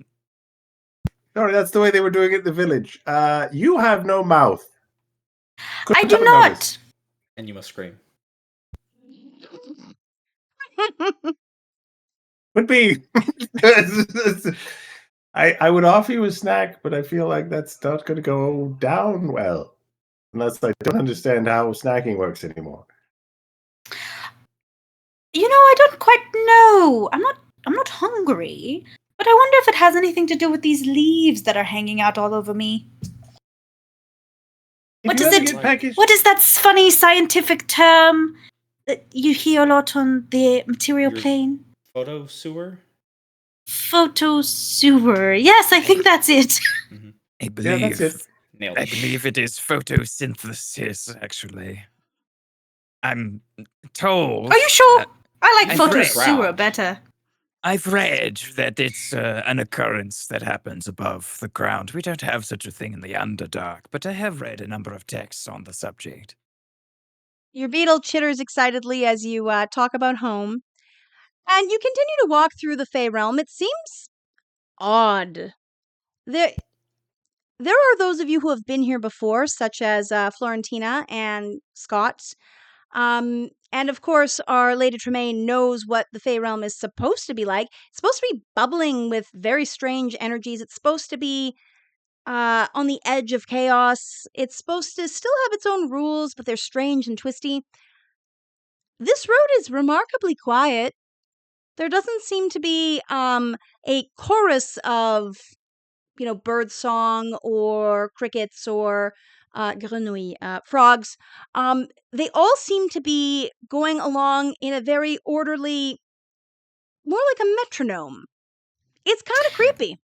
No, that's the way they were doing it in the village. You have no mouth. I do not. And you must scream. Would be. I would offer you a snack, but I feel like that's not going to go down well, unless I don't understand how snacking works anymore. You know, I don't quite know. I'm not hungry, but I wonder if it has anything to do with these leaves that are hanging out all over me. What is it? What is that funny scientific term that you hear a lot on the material plane? Photo sewer? Photo sewer. Yes, I think that's it. I believe Nailed I it. believe it is photosynthesis, actually. I'm told. Are you sure? I like I've read- photosewer better. I've read that it's an occurrence that happens above the ground. We don't have such a thing in the Underdark, but I have read a number of texts on the subject. Your beetle chitters excitedly as you talk about home, and you continue to walk through the Fey realm. It seems odd. There are those of you who have been here before, such as Florentina and Scott. And of course, our Lady Tremaine knows what the Fey realm is supposed to be like. It's supposed to be bubbling with very strange energies. It's supposed to be on the edge of chaos. It's supposed to still have its own rules, but they're strange and twisty. This road is remarkably quiet. There doesn't seem to be a chorus of bird song or crickets or grenouille, frogs. They all seem to be going along in a very orderly, more like a metronome. It's kind of creepy.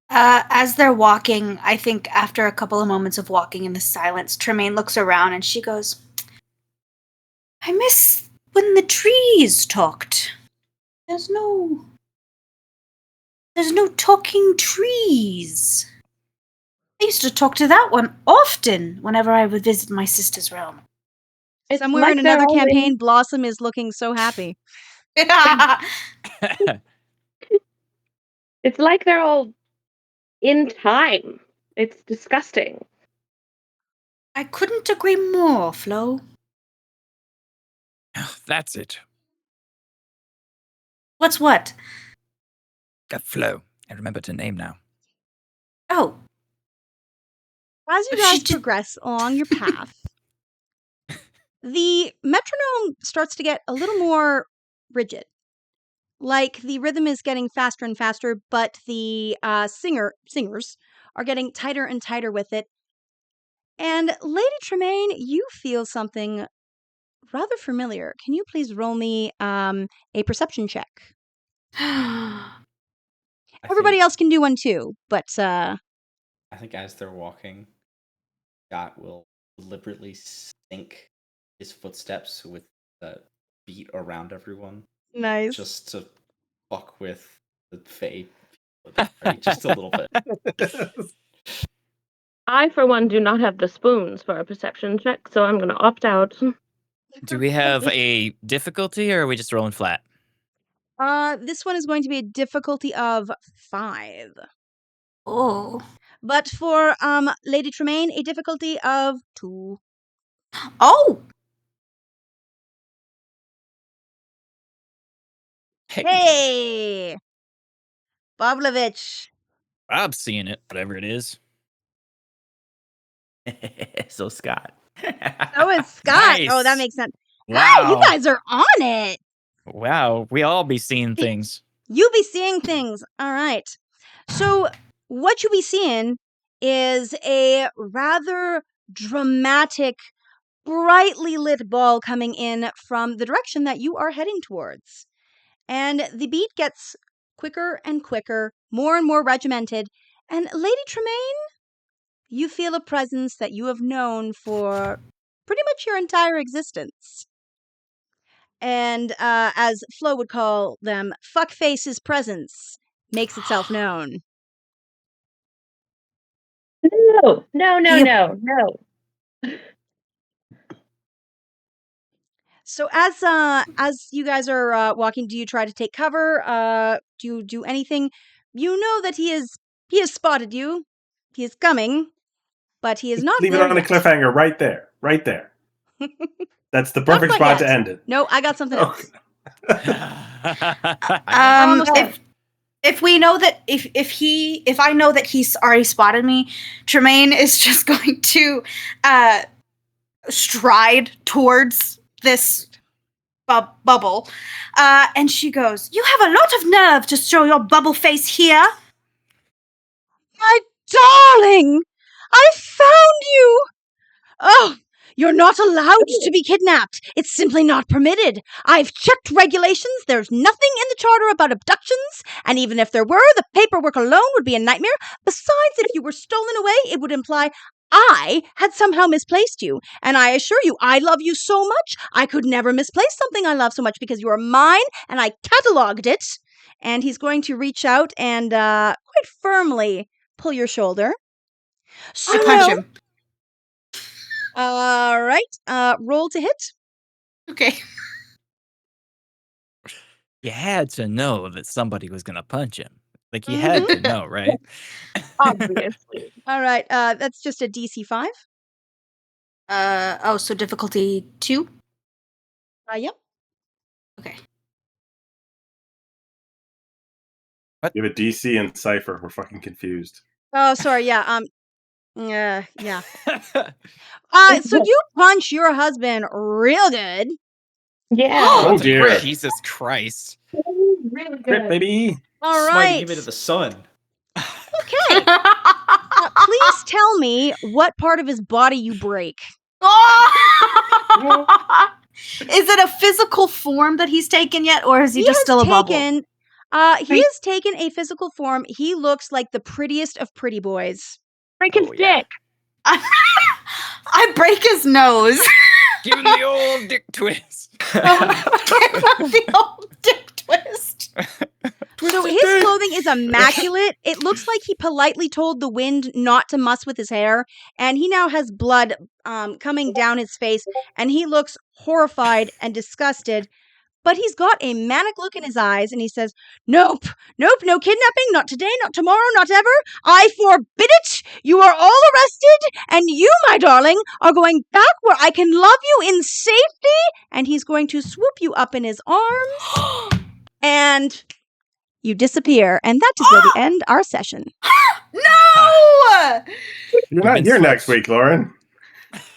As they're walking, I think after a couple of moments of walking in the silence, Tremaine looks around and she goes, I miss when the trees talked. There's no talking trees. I used to talk to that one often whenever I would visit my sister's realm. It's Somewhere like in they're another all in- campaign, Blossom is looking so happy. It's like they're all in time. It's disgusting. I couldn't agree more, Flo. That's it. What's what? Flo. I remember her name now. Oh, As you She guys did- progress along your path, the metronome starts to get a little more rigid. Like the rhythm is getting faster and faster, but the singers are getting tighter and tighter with it. And Lady Tremaine, you feel something rather familiar. Can you please roll me a perception check? I Everybody think, else can do one too, but I think as they're walking, Scott will deliberately sync his footsteps with the beat around everyone, nice. just to fuck with the Fae, right? Just a little bit. I, for one, do not have the spoons for a perception check, so I'm going to opt out. Do we have a difficulty or are we just rolling flat? This one is going to be a difficulty of 5. oh. But for Lady Tremaine, a difficulty of 2. Oh! Hey! Boblovich. Bob's seeing it, whatever it is. So Scott. So is Scott. Oh, that Nice. makes sense. Wow. Hey, you guys are on it. Wow, we all be seeing things. You be seeing things. All right. So what you be seeing is a rather dramatic, brightly lit ball coming in from the direction that you are heading towards. And the beat gets quicker and quicker, more and more regimented. And Lady Tremaine, you feel a presence that you have known for pretty much your entire existence. And as Flo would call them, Fuckface's presence makes itself known. No. Yep. So as you guys are walking, do you try to take cover? Do you do anything? You know that he has spotted you. He is coming, but he is not Leave it there on yet. a cliffhanger right there. Right there. That's the Not perfect quite spot yet. to end it. No, I got something else. Um, Almost if we know that if I know that he's already spotted me, Tremaine is just going to stride towards this bubble, and she goes, "You have a lot of nerve to show your bubble face here." My darling! I found you! Oh, You're not allowed to be kidnapped. It's simply not permitted. I've checked regulations. There's nothing in the charter about abductions. And even if there were, the paperwork alone would be a nightmare. Besides, if you were stolen away, it would imply I had somehow misplaced you. And I assure you, I love you so much, I could never misplace something I love so much because you are mine and I cataloged it. And he's going to reach out and quite firmly pull your shoulder. I punch him. All right. Roll to hit. Okay. You had to know that somebody was going to punch him. Like, you had to know, right? Obviously. All right. That's just a DC 5. So difficulty 2? Yep. Okay. You have a DC and Cypher. We're fucking confused. Oh, sorry. Yeah. Yeah. So you punch your husband real good. Yeah. Oh dear. Jesus Christ. Really Crit, good. baby. All Smiting right. him into the sun. Okay. Please tell me what part of his body you break. Is it a physical form that he's taken yet, or is he just still a bubble? He has taken a physical form. He looks like the prettiest of pretty boys. Break his dick. I break his nose. Give him the old dick twist. The old dick twist. So his clothing is immaculate. It looks like he politely told the wind not to muss with his hair, and he now has blood coming down his face, and he looks horrified and disgusted. But he's got a manic look in his eyes, and he says, Nope, no kidnapping, not today, not tomorrow, not ever. I forbid it. You are all arrested, and you, my darling, are going back where I can love you in safety. And he's going to swoop you up in his arms, and you disappear. And that is where we end our session. No! You're not here next week, Lauren.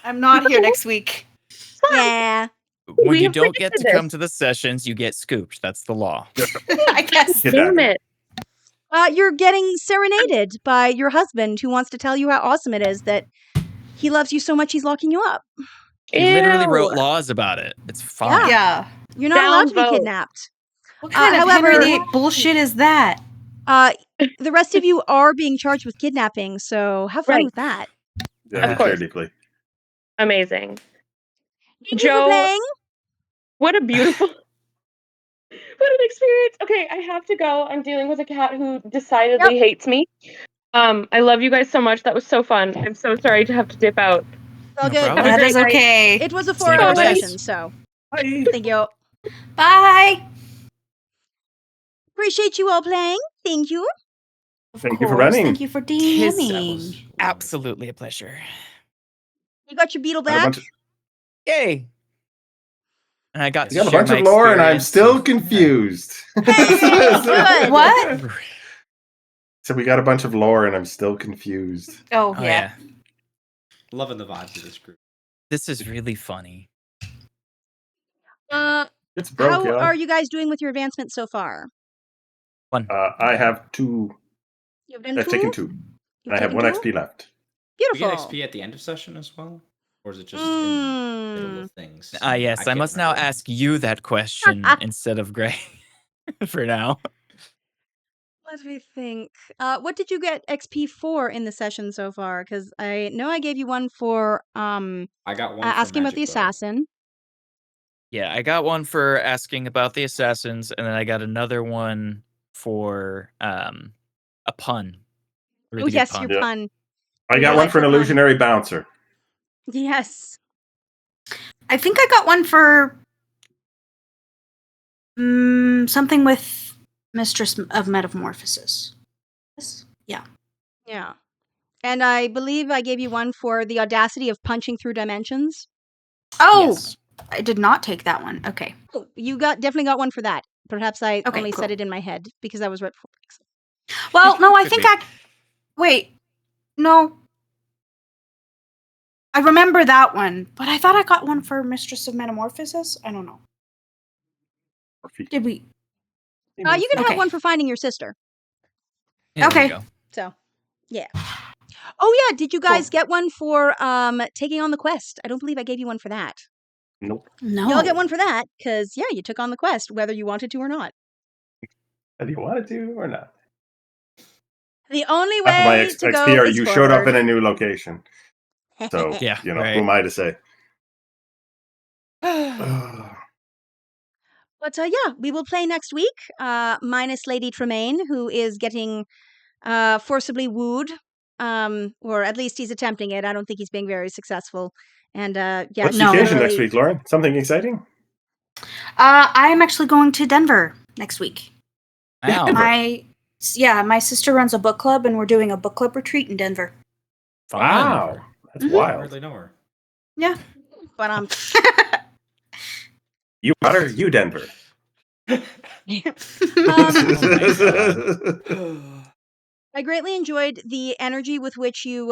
I'm not here next week. Yeah. When We you have don't get to predicted come to the sessions, you get scooped. That's the law. I guess. Get Damn that. it. You're getting serenaded by your husband, who wants to tell you how awesome it is that he loves you so much he's locking you up. He literally Ew. wrote laws about it. It's fine. Yeah. You're not allowed to be Downvote. kidnapped. What kind of however- Henry VIII bullshit is that? The rest of you are being charged with kidnapping, so have fun Right. with that. Yeah, Of we course. care deeply. Amazing. Thank you for Joe, playing. what a beautiful, what an experience. Okay, I have to go. I'm dealing with a cat who decidedly hates me. I love you guys so much. That was so fun. I'm so sorry to have to dip out. It's all No good. problem. Have a That great is night. okay. It was a See you 4-hour guys. session, so Bye. thank you. Bye. Appreciate you all playing. Thank you. Thank you for running. Thank you for That DMing. was Absolutely a pleasure. You got your beetle Got a back. bunch of, Yay. And I got you got a share bunch my of lore, and I'm experience still of- confused. good. What? So we got a bunch of lore, and I'm still confused. Oh, Oh, yeah. yeah. loving the vibes of this group. This is really funny. It's broke, How y'all. are you guys doing with your advancement so far? I have 2. You've done I've 2? taken 2. You've I have taken 1 2? XP left. Do we Beautiful. get XP at the end of session as well? Or is it just in the middle of things? Yes, I can't must now remember. ask you that question instead of Gray for now. Let me think. What did you get XP for in the session so far? Because I know I gave you one for I got one for asking about Magic the Bow. assassin. Yeah, I got one for asking about the assassins, and then I got another one for a pun. Oh Really good yes, pun. your Yeah. pun. I got Your one for an delightful pun. illusionary bouncer. Yes. I think I got one for something with Mistress of Metamorphosis. Yeah. Yeah. And I believe I gave you one for the audacity of punching through dimensions. Oh, Yes. I did not take that one. Okay. Oh, you definitely got one for that. Perhaps I Okay, only cool. said it in my head because I was right before break. Well, no, I Could think be. wait. No. I remember that one, but I thought I got one for Mistress of Metamorphosis. I don't know. Did we? You can Okay. have one for finding your sister. Yeah, there Okay. you go. So, yeah. Oh yeah, did you guys get one for taking on the quest? I don't believe I gave you one for that. Nope. No. Y'all get one for that because yeah, you took on the quest whether you wanted to or not. Whether you wanted to or not. The only After my way to go XPR, is you forward. showed up in a new location. So, Yeah, who right. am I to say? But yeah, we will play next week, minus Lady Tremaine, who is getting forcibly wooed, or at least he's attempting it. I don't think he's being very successful. And yeah, What's she's the occasion literally- next week, Lauren? Something exciting? I am actually going to Denver next week. Wow. My sister runs a book club, and we're doing a book club retreat in Denver. Fun. Wow. That's Mhm. I wild. hardly know her. Yeah. But You butter, you Denver. I greatly enjoyed the energy with which you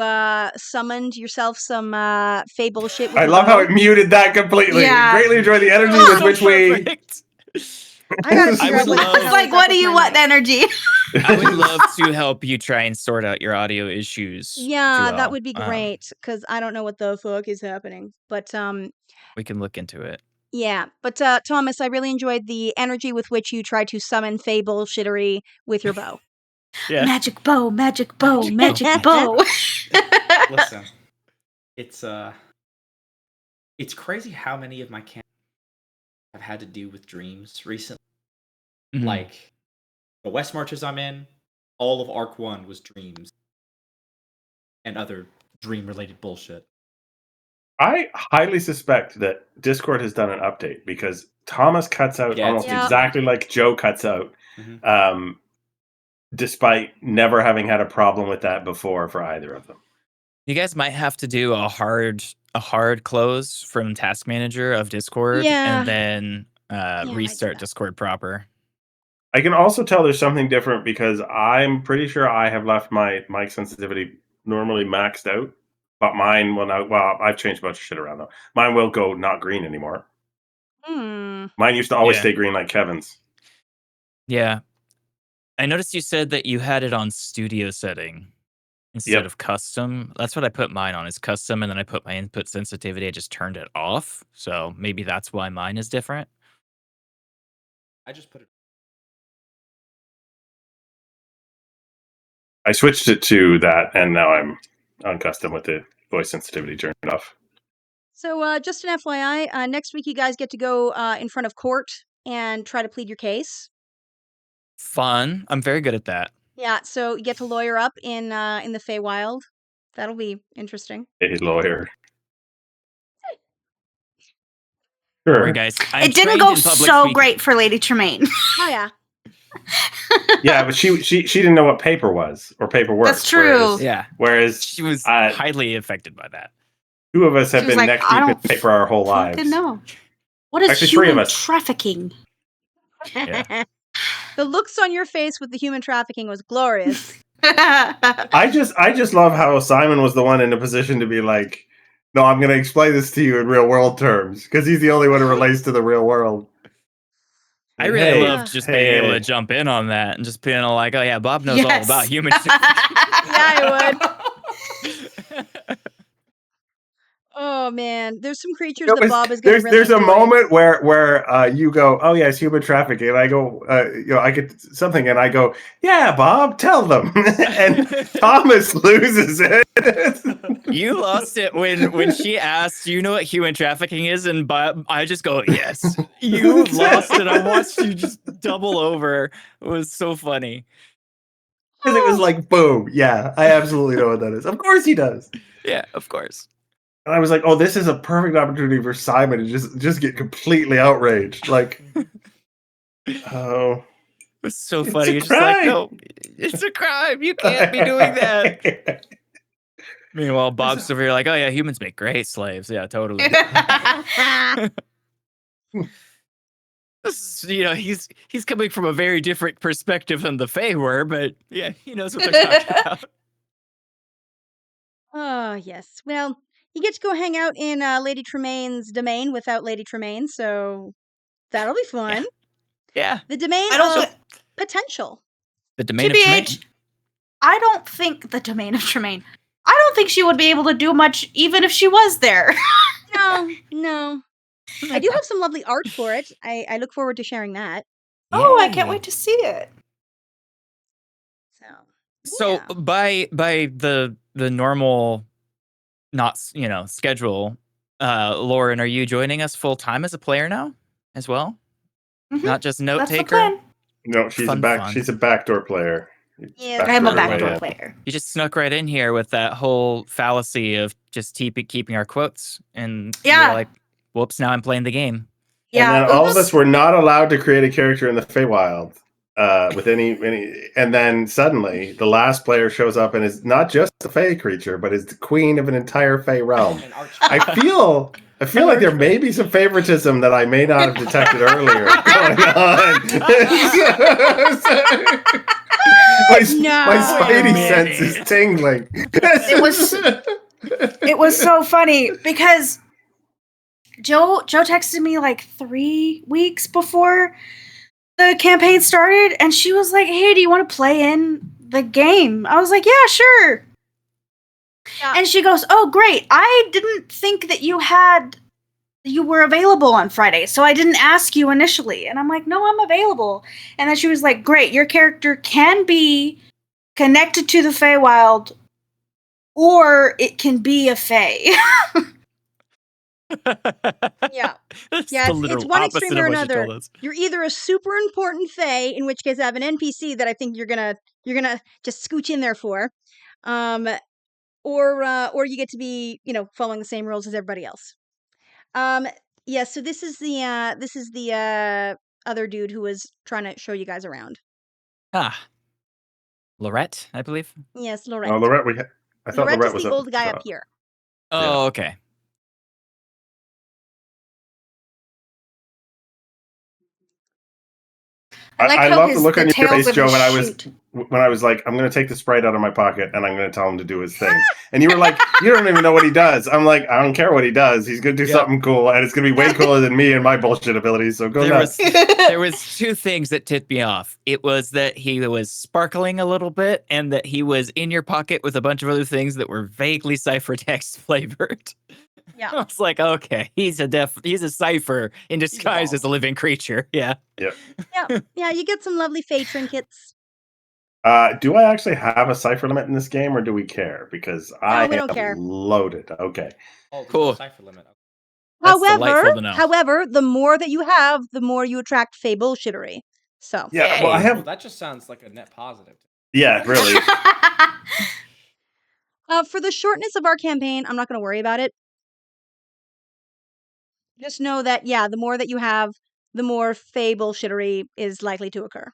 summoned yourself some fey bullshit with I your love how bow. it muted that completely. Yeah. Greatly enjoy the energy Oh, with which we. Perfect. I gotta I figure would out what the love- hell It's like, is up what do with you my want mic. energy? I would love to help you try and sort out your audio issues. Yeah, that Joelle. would be great because I don't know what the fuck is happening. But We can look into it. yeah. But Thomas, I really enjoyed the energy with which you tried to summon fey bullshittery with your bow. Yeah. Magic bow, magic bow, magic bow. Listen, it's crazy how many of my campaigns have had to do with dreams recently. Mhm. Like the West Marches I'm in, all of Arc 1 was dreams and other dream-related bullshit. I highly suspect that Discord has done an update because Thomas cuts out Yeah, almost Yeah. exactly like Joe cuts out, Mhm. despite never having had a problem with that before for either of them. You guys might have to do a hard close from Task Manager of Discord Yeah. and then I might do restart that. Discord proper. I can also tell there's something different because I'm pretty sure I have left my mic sensitivity normally maxed out, but mine will now. Well, I've changed a bunch of shit around though. Mine will go not green anymore. Hmm. Mine used to always Yeah. stay green like Kevin's. Yeah. I noticed you said that you had it on studio setting instead Yep. of custom. That's what I put mine on, is custom, and then I put my input sensitivity. I just turned it off. So maybe that's why mine is different. I just put it. I switched it to that, and now I'm on custom with the voice sensitivity turned off. So just an FYI, next week you guys get to go in front of court and try to plead your case. Fun. I'm very good at that. Yeah, so you get to lawyer up in the Feywild. That'll be interesting. A lawyer. Don't Sure. worry, guys. I'm It didn't trained go in public so speaking. great for Lady Tremaine. Oh yeah. Yeah, but she didn't know what paper was or paperwork. That's true. Yeah. Whereas She was uh, highly affected by that. two of us have She was been like, neck I deep in don't paper our whole lives. fucking know. What is Actually, three of human us. trafficking? Yeah. The looks on your face with the human trafficking was glorious. I just love how Simon was the one in a position to be like, no, I'm going to explain this to you in real world terms because he's the only one who relates to the real world. I really Hey, loved just being able to jump in on that and just being like, oh yeah, Bob knows all Yes. about human trafficking. Yeah, I would. Oh man, there's some creatures that Bob is going to really there's a enjoy. moment where you go, oh yes, human trafficking, and I go, I get something, and I go, yeah, Bob, tell them, and Thomas loses it. You lost it when she asked, "Do you know what human trafficking is?" And Bob, I just go, "Yes." You lost it. I watched you just double over. It was so funny. Because it was like, boom, yeah, I absolutely know what that is. Of course he does. Yeah, of course. And I was like, oh, this is a perfect opportunity for Simon to just get completely outraged. Like, oh. It was so It's funny. a You're just like, crime. no, it's a crime. You can't be doing that. Meanwhile, Bob's over here like, oh yeah, humans make great slaves. Yeah, totally. This is, he's coming from a very different perspective than the Fae were, but yeah, he knows what they're talking about. Oh yes. Well, you get to go hang out in Lady Tremaine's domain without Lady Tremaine, so that'll be fun. Yeah. The domain I don't of potential. The domain of TBH, Tremaine. I don't think the domain of Tremaine. I don't think she would be able to do much even if she was there. No. I do have some lovely art for it. I look forward to sharing that. Oh, I can't wait to see it. So by the normal, not schedule, Lauren, are you joining us full time as a player now as well? Mhm. Not just note That's the taker. plan. No, she's Fun. She's a backdoor player. Yeah, I am a Backdoor way backdoor in. player. You just snuck right in here with that whole fallacy of just keeping our quotes, and Yeah. you're like, "Whoops! Now I'm playing the game." And then all of oops. us were not allowed to create a character in the Feywild with any. And then suddenly, the last player shows up and is not just a Fey creature, but is the queen of an entire Fey realm. I feel like there may be some favoritism that I may not have detected earlier going on. My spidey sense is tingling. It was so funny because Joe texted me like 3 weeks before the campaign started, and she was like, "Hey, do you want to play in the game?" I was like, "Yeah, sure." Yeah. And she goes, "Oh, great. I didn't think that you were available on Friday, so I didn't ask you initially." And I'm like, "No, I'm available." And then she was like, "Great, your character can be connected to the Feywild, or it can be a Fey." Yeah. That's Yeah, the literal it's one opposite extreme of or what she another. told us. You're either a super important Fey, in which case I have an NPC that I think you're gonna just scooch in there for, or you get to be following the same rules as everybody else. Yeah. So this is the other dude who was trying to show you guys around. Lorette, I believe. Yes, Lorette. Oh, Lorette. I thought Lorette Lorette is was the up old at the guy top. up here. Oh, okay. I love the look on your face, Joe, when I was like, I'm going to take the Sprite out of my pocket and I'm going to tell him to do his thing. And you were like, you don't even know what he does. I'm like, I don't care what he does. He's going to do something cool, and it's going to be way cooler than me and my bullshit abilities. So go nuts. There was two things that tipped me off. It was that he was sparkling a little bit, and that he was in your pocket with a bunch of other things that were vaguely ciphertext flavored. Yeah. I was like, okay, he's a cipher in disguise as a living creature. Yeah. Yep. Yeah, you get some lovely Fey trinkets. Do I actually have a cipher limit in this game, or do we care? Because I we don't am care. loaded. Okay. Oh, Cool. no cipher limit. That's delightful to know. However, the more that you have, the more you attract Fey bullshittery. So Yeah, well, I have. Oh, that just sounds like a net positive. Yeah, really. for the shortness of our campaign, I'm not going to worry about it. Just know that, the more that you have, the more Fey bullshittery is likely to occur.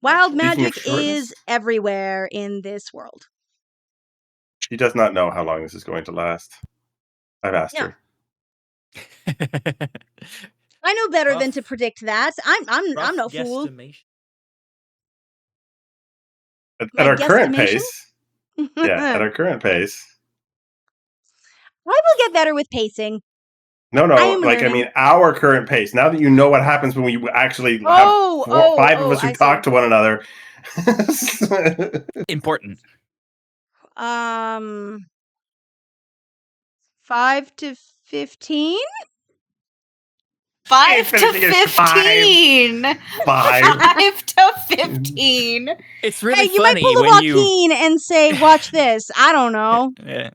Wild magic is everywhere in this world. She does not know how long this is going to last. I've asked her. I know better than to predict that. I'm no fool. At our current pace. Yeah, at our current pace. I will get better with pacing. No, I mean our current pace. Now that you know what happens when we actually have five of us who talk to one another. Important. 5 to 15? 5 to 15. 5 to 15. It's really funny. You might pull a Joaquin and say, "Watch this." I don't know. Yeah.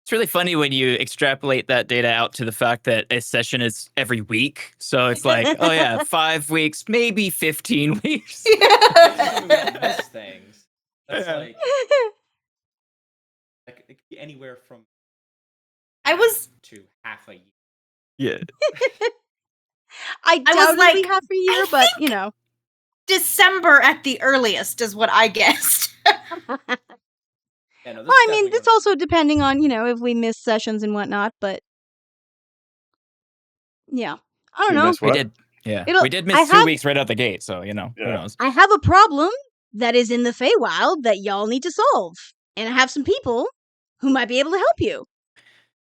It's really funny when you extrapolate that data out to the fact that a session is every week. So it's like, 5 weeks, maybe 15 weeks. Miss things. That's like it could be anywhere from to half a year. Yeah. I doubt it'll be half a year, but December at the earliest is what I guessed. Yeah, I mean, it's also depending on, if we miss sessions and whatnot, but yeah. I don't know. We did. Yeah. We did miss 2 weeks right out the gate, so, who knows. I have a problem that is in the Feywild that y'all need to solve. And I have some people who might be able to help you.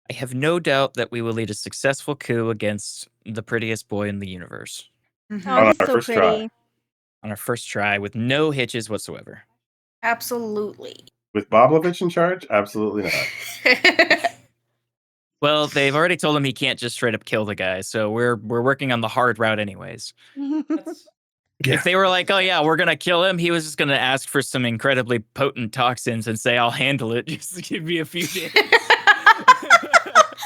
I have no doubt that we will lead a successful coup against the prettiest boy in the universe. Mm-hmm. Oh, he's so pretty. On our first try with no hitches whatsoever. Absolutely. With Boblovich in charge? Absolutely not. Well, they've already told him he can't just straight up kill the guy, so we're working on the hard route anyways. That's If they were like, "Oh yeah, we're gonna kill him," he was just gonna ask for some incredibly potent toxins and say, "I'll handle it. Just give me a few days."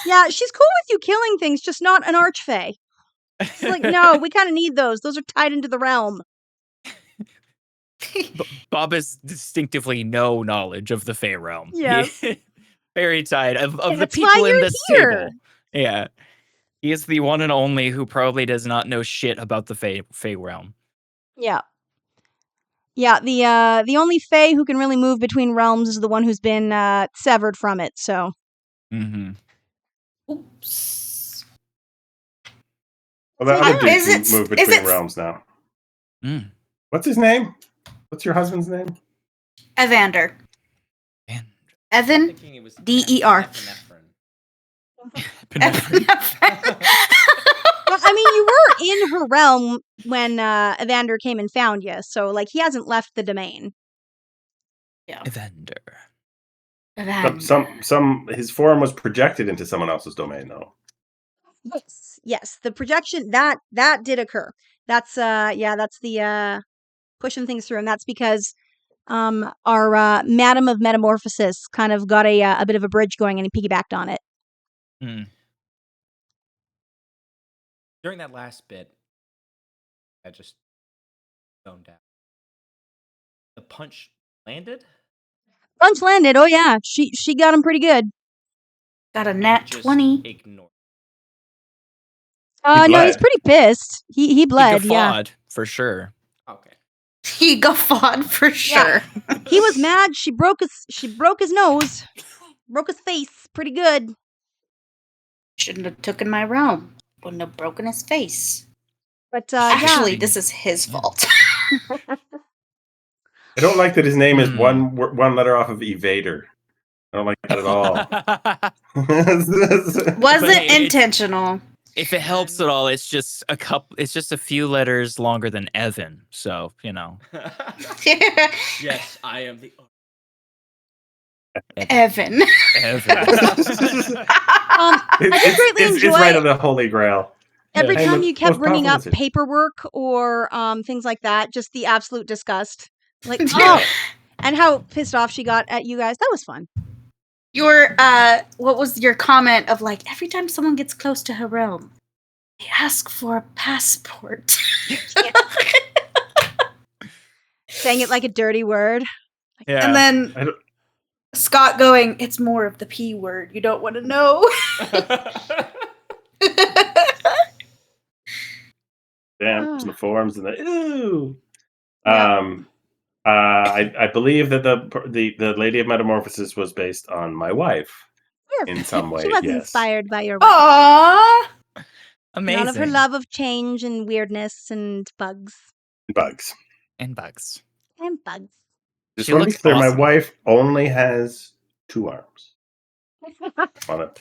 Yeah, she's cool with you killing things, just not an archfey. She's like, no, we kind of need those. Those are tied into the realm. Bob has distinctively no knowledge of the Fey realm. Yes. Very tied of the That's people why in you're this here. table. Yeah. He is the one and only who probably does not know shit about the Fey realm. Yeah. Yeah, the only Fey who can really move between realms is the one who's been severed from it, so. Mm-hmm. Oops. Well, that So, other yeah. dude Is can it- move is between it- realms now. Mm. What's his name? What's your husband's name? Evander. Man. Evan. thinking it was D-E-R. Well, I mean, you were in her realm when Evander came and found you, so, like, he hasn't left the domain. Yeah. Evander. Some his form was projected into someone else's domain, though. Yes, the projection, that did occur. That's, that's the, pushing things through, and that's because our Madam of Metamorphosis kind of got a bit of a bridge going, and he piggybacked on it. Mm. During that last bit, I just zoned out. The punch landed. Punch landed. Oh yeah, she got him pretty good. Got a and nat just 20. Ignore. No, he's bled. pretty pissed. He He bled. Yeah, guffawed, for sure. Okay. He guffawed for sure. he was mad. She broke his nose, broke his face, pretty good. Shouldn't have taken my realm. Wouldn't have broken his face. But Actually, this is his fault. I don't like that his name is Hmm. one letter off of Evader. I don't like that at all. Wasn't hey, intentional. If it helps at all, it's just a couple. It's just a few letters longer than Evan. So you know. Yes, I am the. Evan. Evan. I did greatly enjoy it's right on the Holy Grail. every Yeah. time And you the kept most bringing powerful up wizard. paperwork or things like that. Just the absolute disgust. Like, oh, and how pissed off she got at you guys. That was fun. Your what was your comment of like every time someone gets close to her realm, they ask for a passport. Saying it like a dirty word. Yeah. And then I don't- Scott going, it's more of the P word. You don't want to know. Damn, the forms and the ew. Yep. I believe that the Lady of Metamorphosis was based on my wife in some way. She was yes. inspired by your wife. Aww. Amazing. None of her love of change and weirdness and bugs. Bugs. And bugs. And bugs. Just She want to be looks clear. awesome. My wife only has 2 arms. Want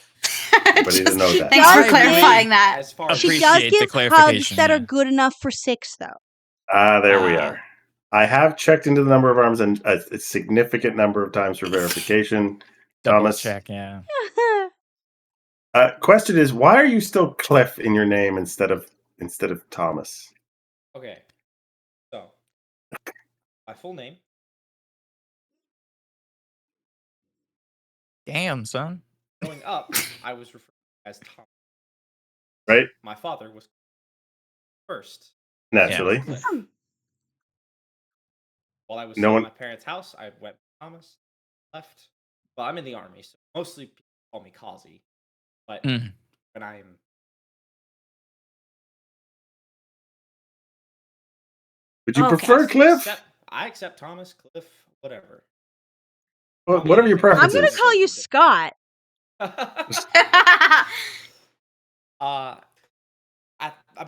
everybody to know that. Thanks for Does clarifying that. As far as She Appreciate does the give hugs clarification, that yeah. are good enough for 6, though. There we are. I have checked into the number of arms and a significant number of times for verification. Double Thomas. check, yeah. Question is, why are you still Cliff in your name instead of Thomas? Okay. So, my full name. Damn, son. Growing up, I was referred to as Tom. Right? My father was first. Naturally. Cliff. While I was No still one- at my parents' house, I went Thomas, left. Well, I'm in the army, so mostly people call me Kazi. But Mm. when I'm Would you Okay. prefer Cliff? I accept Thomas, Cliff, whatever. Well, Call me whatever your anything. I'm preference gonna is. call you Scott. I'm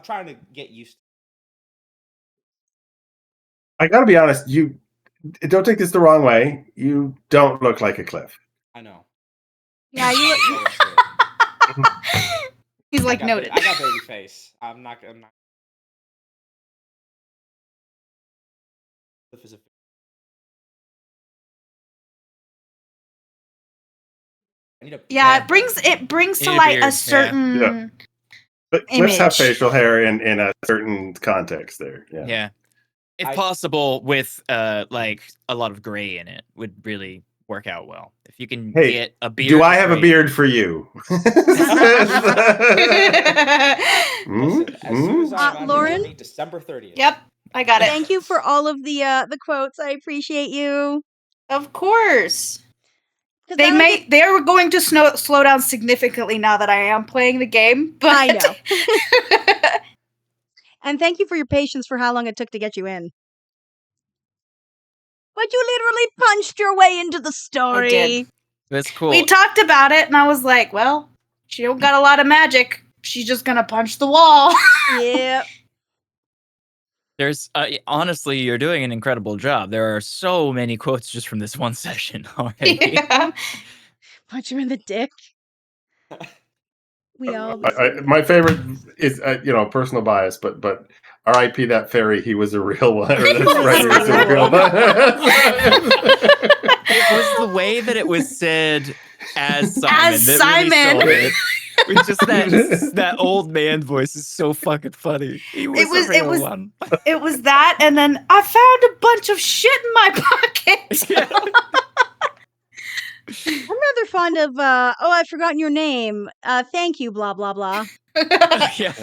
trying to get used to I gotta be honest, you don't take this the wrong way. You don't look like a Cliff. I know. Yeah, you look. Always do. He's like, I got noted. I got baby face. I'm not. Cliff is a need a Yeah, beard. it brings to Need a light beard, a yeah. certain Yeah. But cliffs have image. facial hair in a certain context there. Yeah. Yeah. If I- possible, with like a lot of gray in it, would really work out well. If you can Hey, get a beard. Do I have a gray- beard for you? Listen, as soon as I'm on Lauren? your journey, December 30th. Yep, I got it. Thank you for all of the quotes. I appreciate you. Of course. 'Cause They now I get- are going to slow down significantly now that I am playing the game. But I know. And thank you for your patience for how long it took to get you in. But you literally punched your way into the story. did. That's cool. We talked about it, and I was like, "Well, she don't got a lot of magic. She's just gonna punch the wall." Yeah. There's honestly, you're doing an incredible job. There are so many quotes just from this one session already. Yeah. Punch him in the dick. We all. My favorite is personal bias, but R.I.P. that fairy. He was a real one. Or that's right, he was a real one. It was the way that it was said as Simon. As that Simon. Really sold it. With just that old man voice is so fucking funny. He was a real one. It was that, and then I found a bunch of shit in my pocket. I'm rather fond of. I've forgotten your name. Thank you. Blah blah blah. Yeah.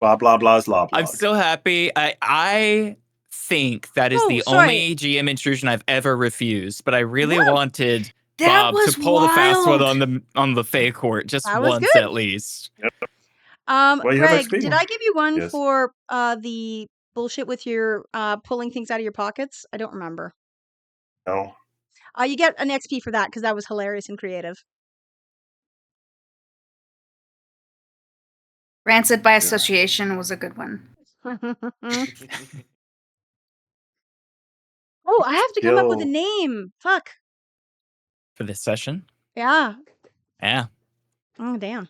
Blah blah blah's blah blah. I'm so happy. I think that is Oh, the sorry. only GM intrusion I've ever refused, but I really wanted That Bob was to pull the fast one wild. on the Fey court just That was once good. at least. Well, you have Greg, XP. did I give you one Yes. for the bullshit with your pulling things out of your pockets? I don't remember. No. You get an XP for that because that was hilarious and creative. Rancid by association was a good one. Oh, I have to come up with a Skill. name. Fuck. For this session. Yeah. Yeah. Oh, damn.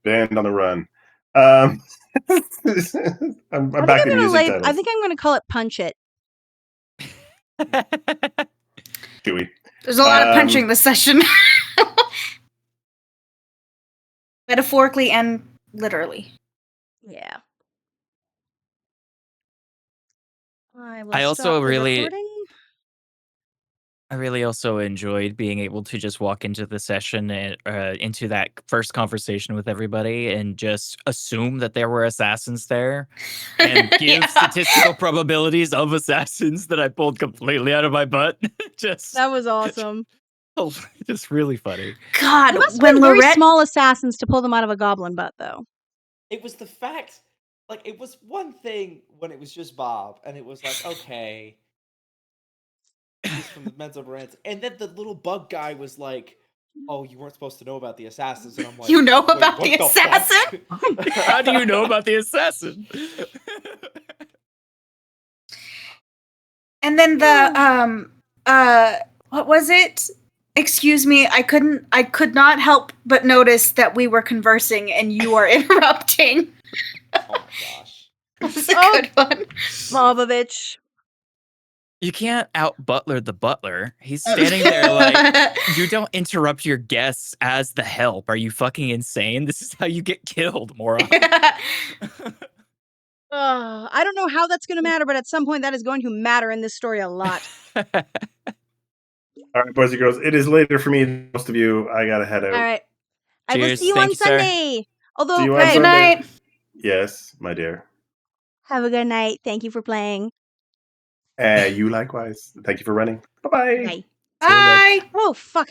Band on the run. I'm back in music titles. I think I'm going to call it Punch It. Chewy. There's a lot of punching this session. Metaphorically and literally. Yeah. I also really also enjoyed being able to just walk into the session and into that first conversation with everybody and just assume that there were assassins there and give statistical probabilities of assassins that I pulled completely out of my butt. That was awesome. Just really funny. God, It must have when been very Lorette small assassins to pull them out of a goblin butt, though. It was the fact, like, it was one thing when it was just Bob, and it was like, okay, he's from the Mental Brands, and then the little bug guy was like, oh, you weren't supposed to know about the assassins, and I'm like, You know "Wait, about what the fuck?" assassin? How do you know about the assassin? And then the what was it? Excuse me, I could not help but notice that we were conversing and you are interrupting. Oh my gosh. That was a good one. Malvovich. You can't out butler the butler. He's standing there like, you don't interrupt your guests as the help. Are you fucking insane? This is how you get killed, moron. I don't know how that's going to matter, but at some point that is going to matter in this story a lot. All right, boys and girls. It is later for me than most of you. I gotta head out. All right. I will Cheers. see you Thank on you, sir. Sunday. Although, See you on Greg, Good Sunday. night. Yes, my dear. have a good night. Thank you for playing. You likewise. Thank you for running. Bye-bye. Bye. Bye. Oh, fuck.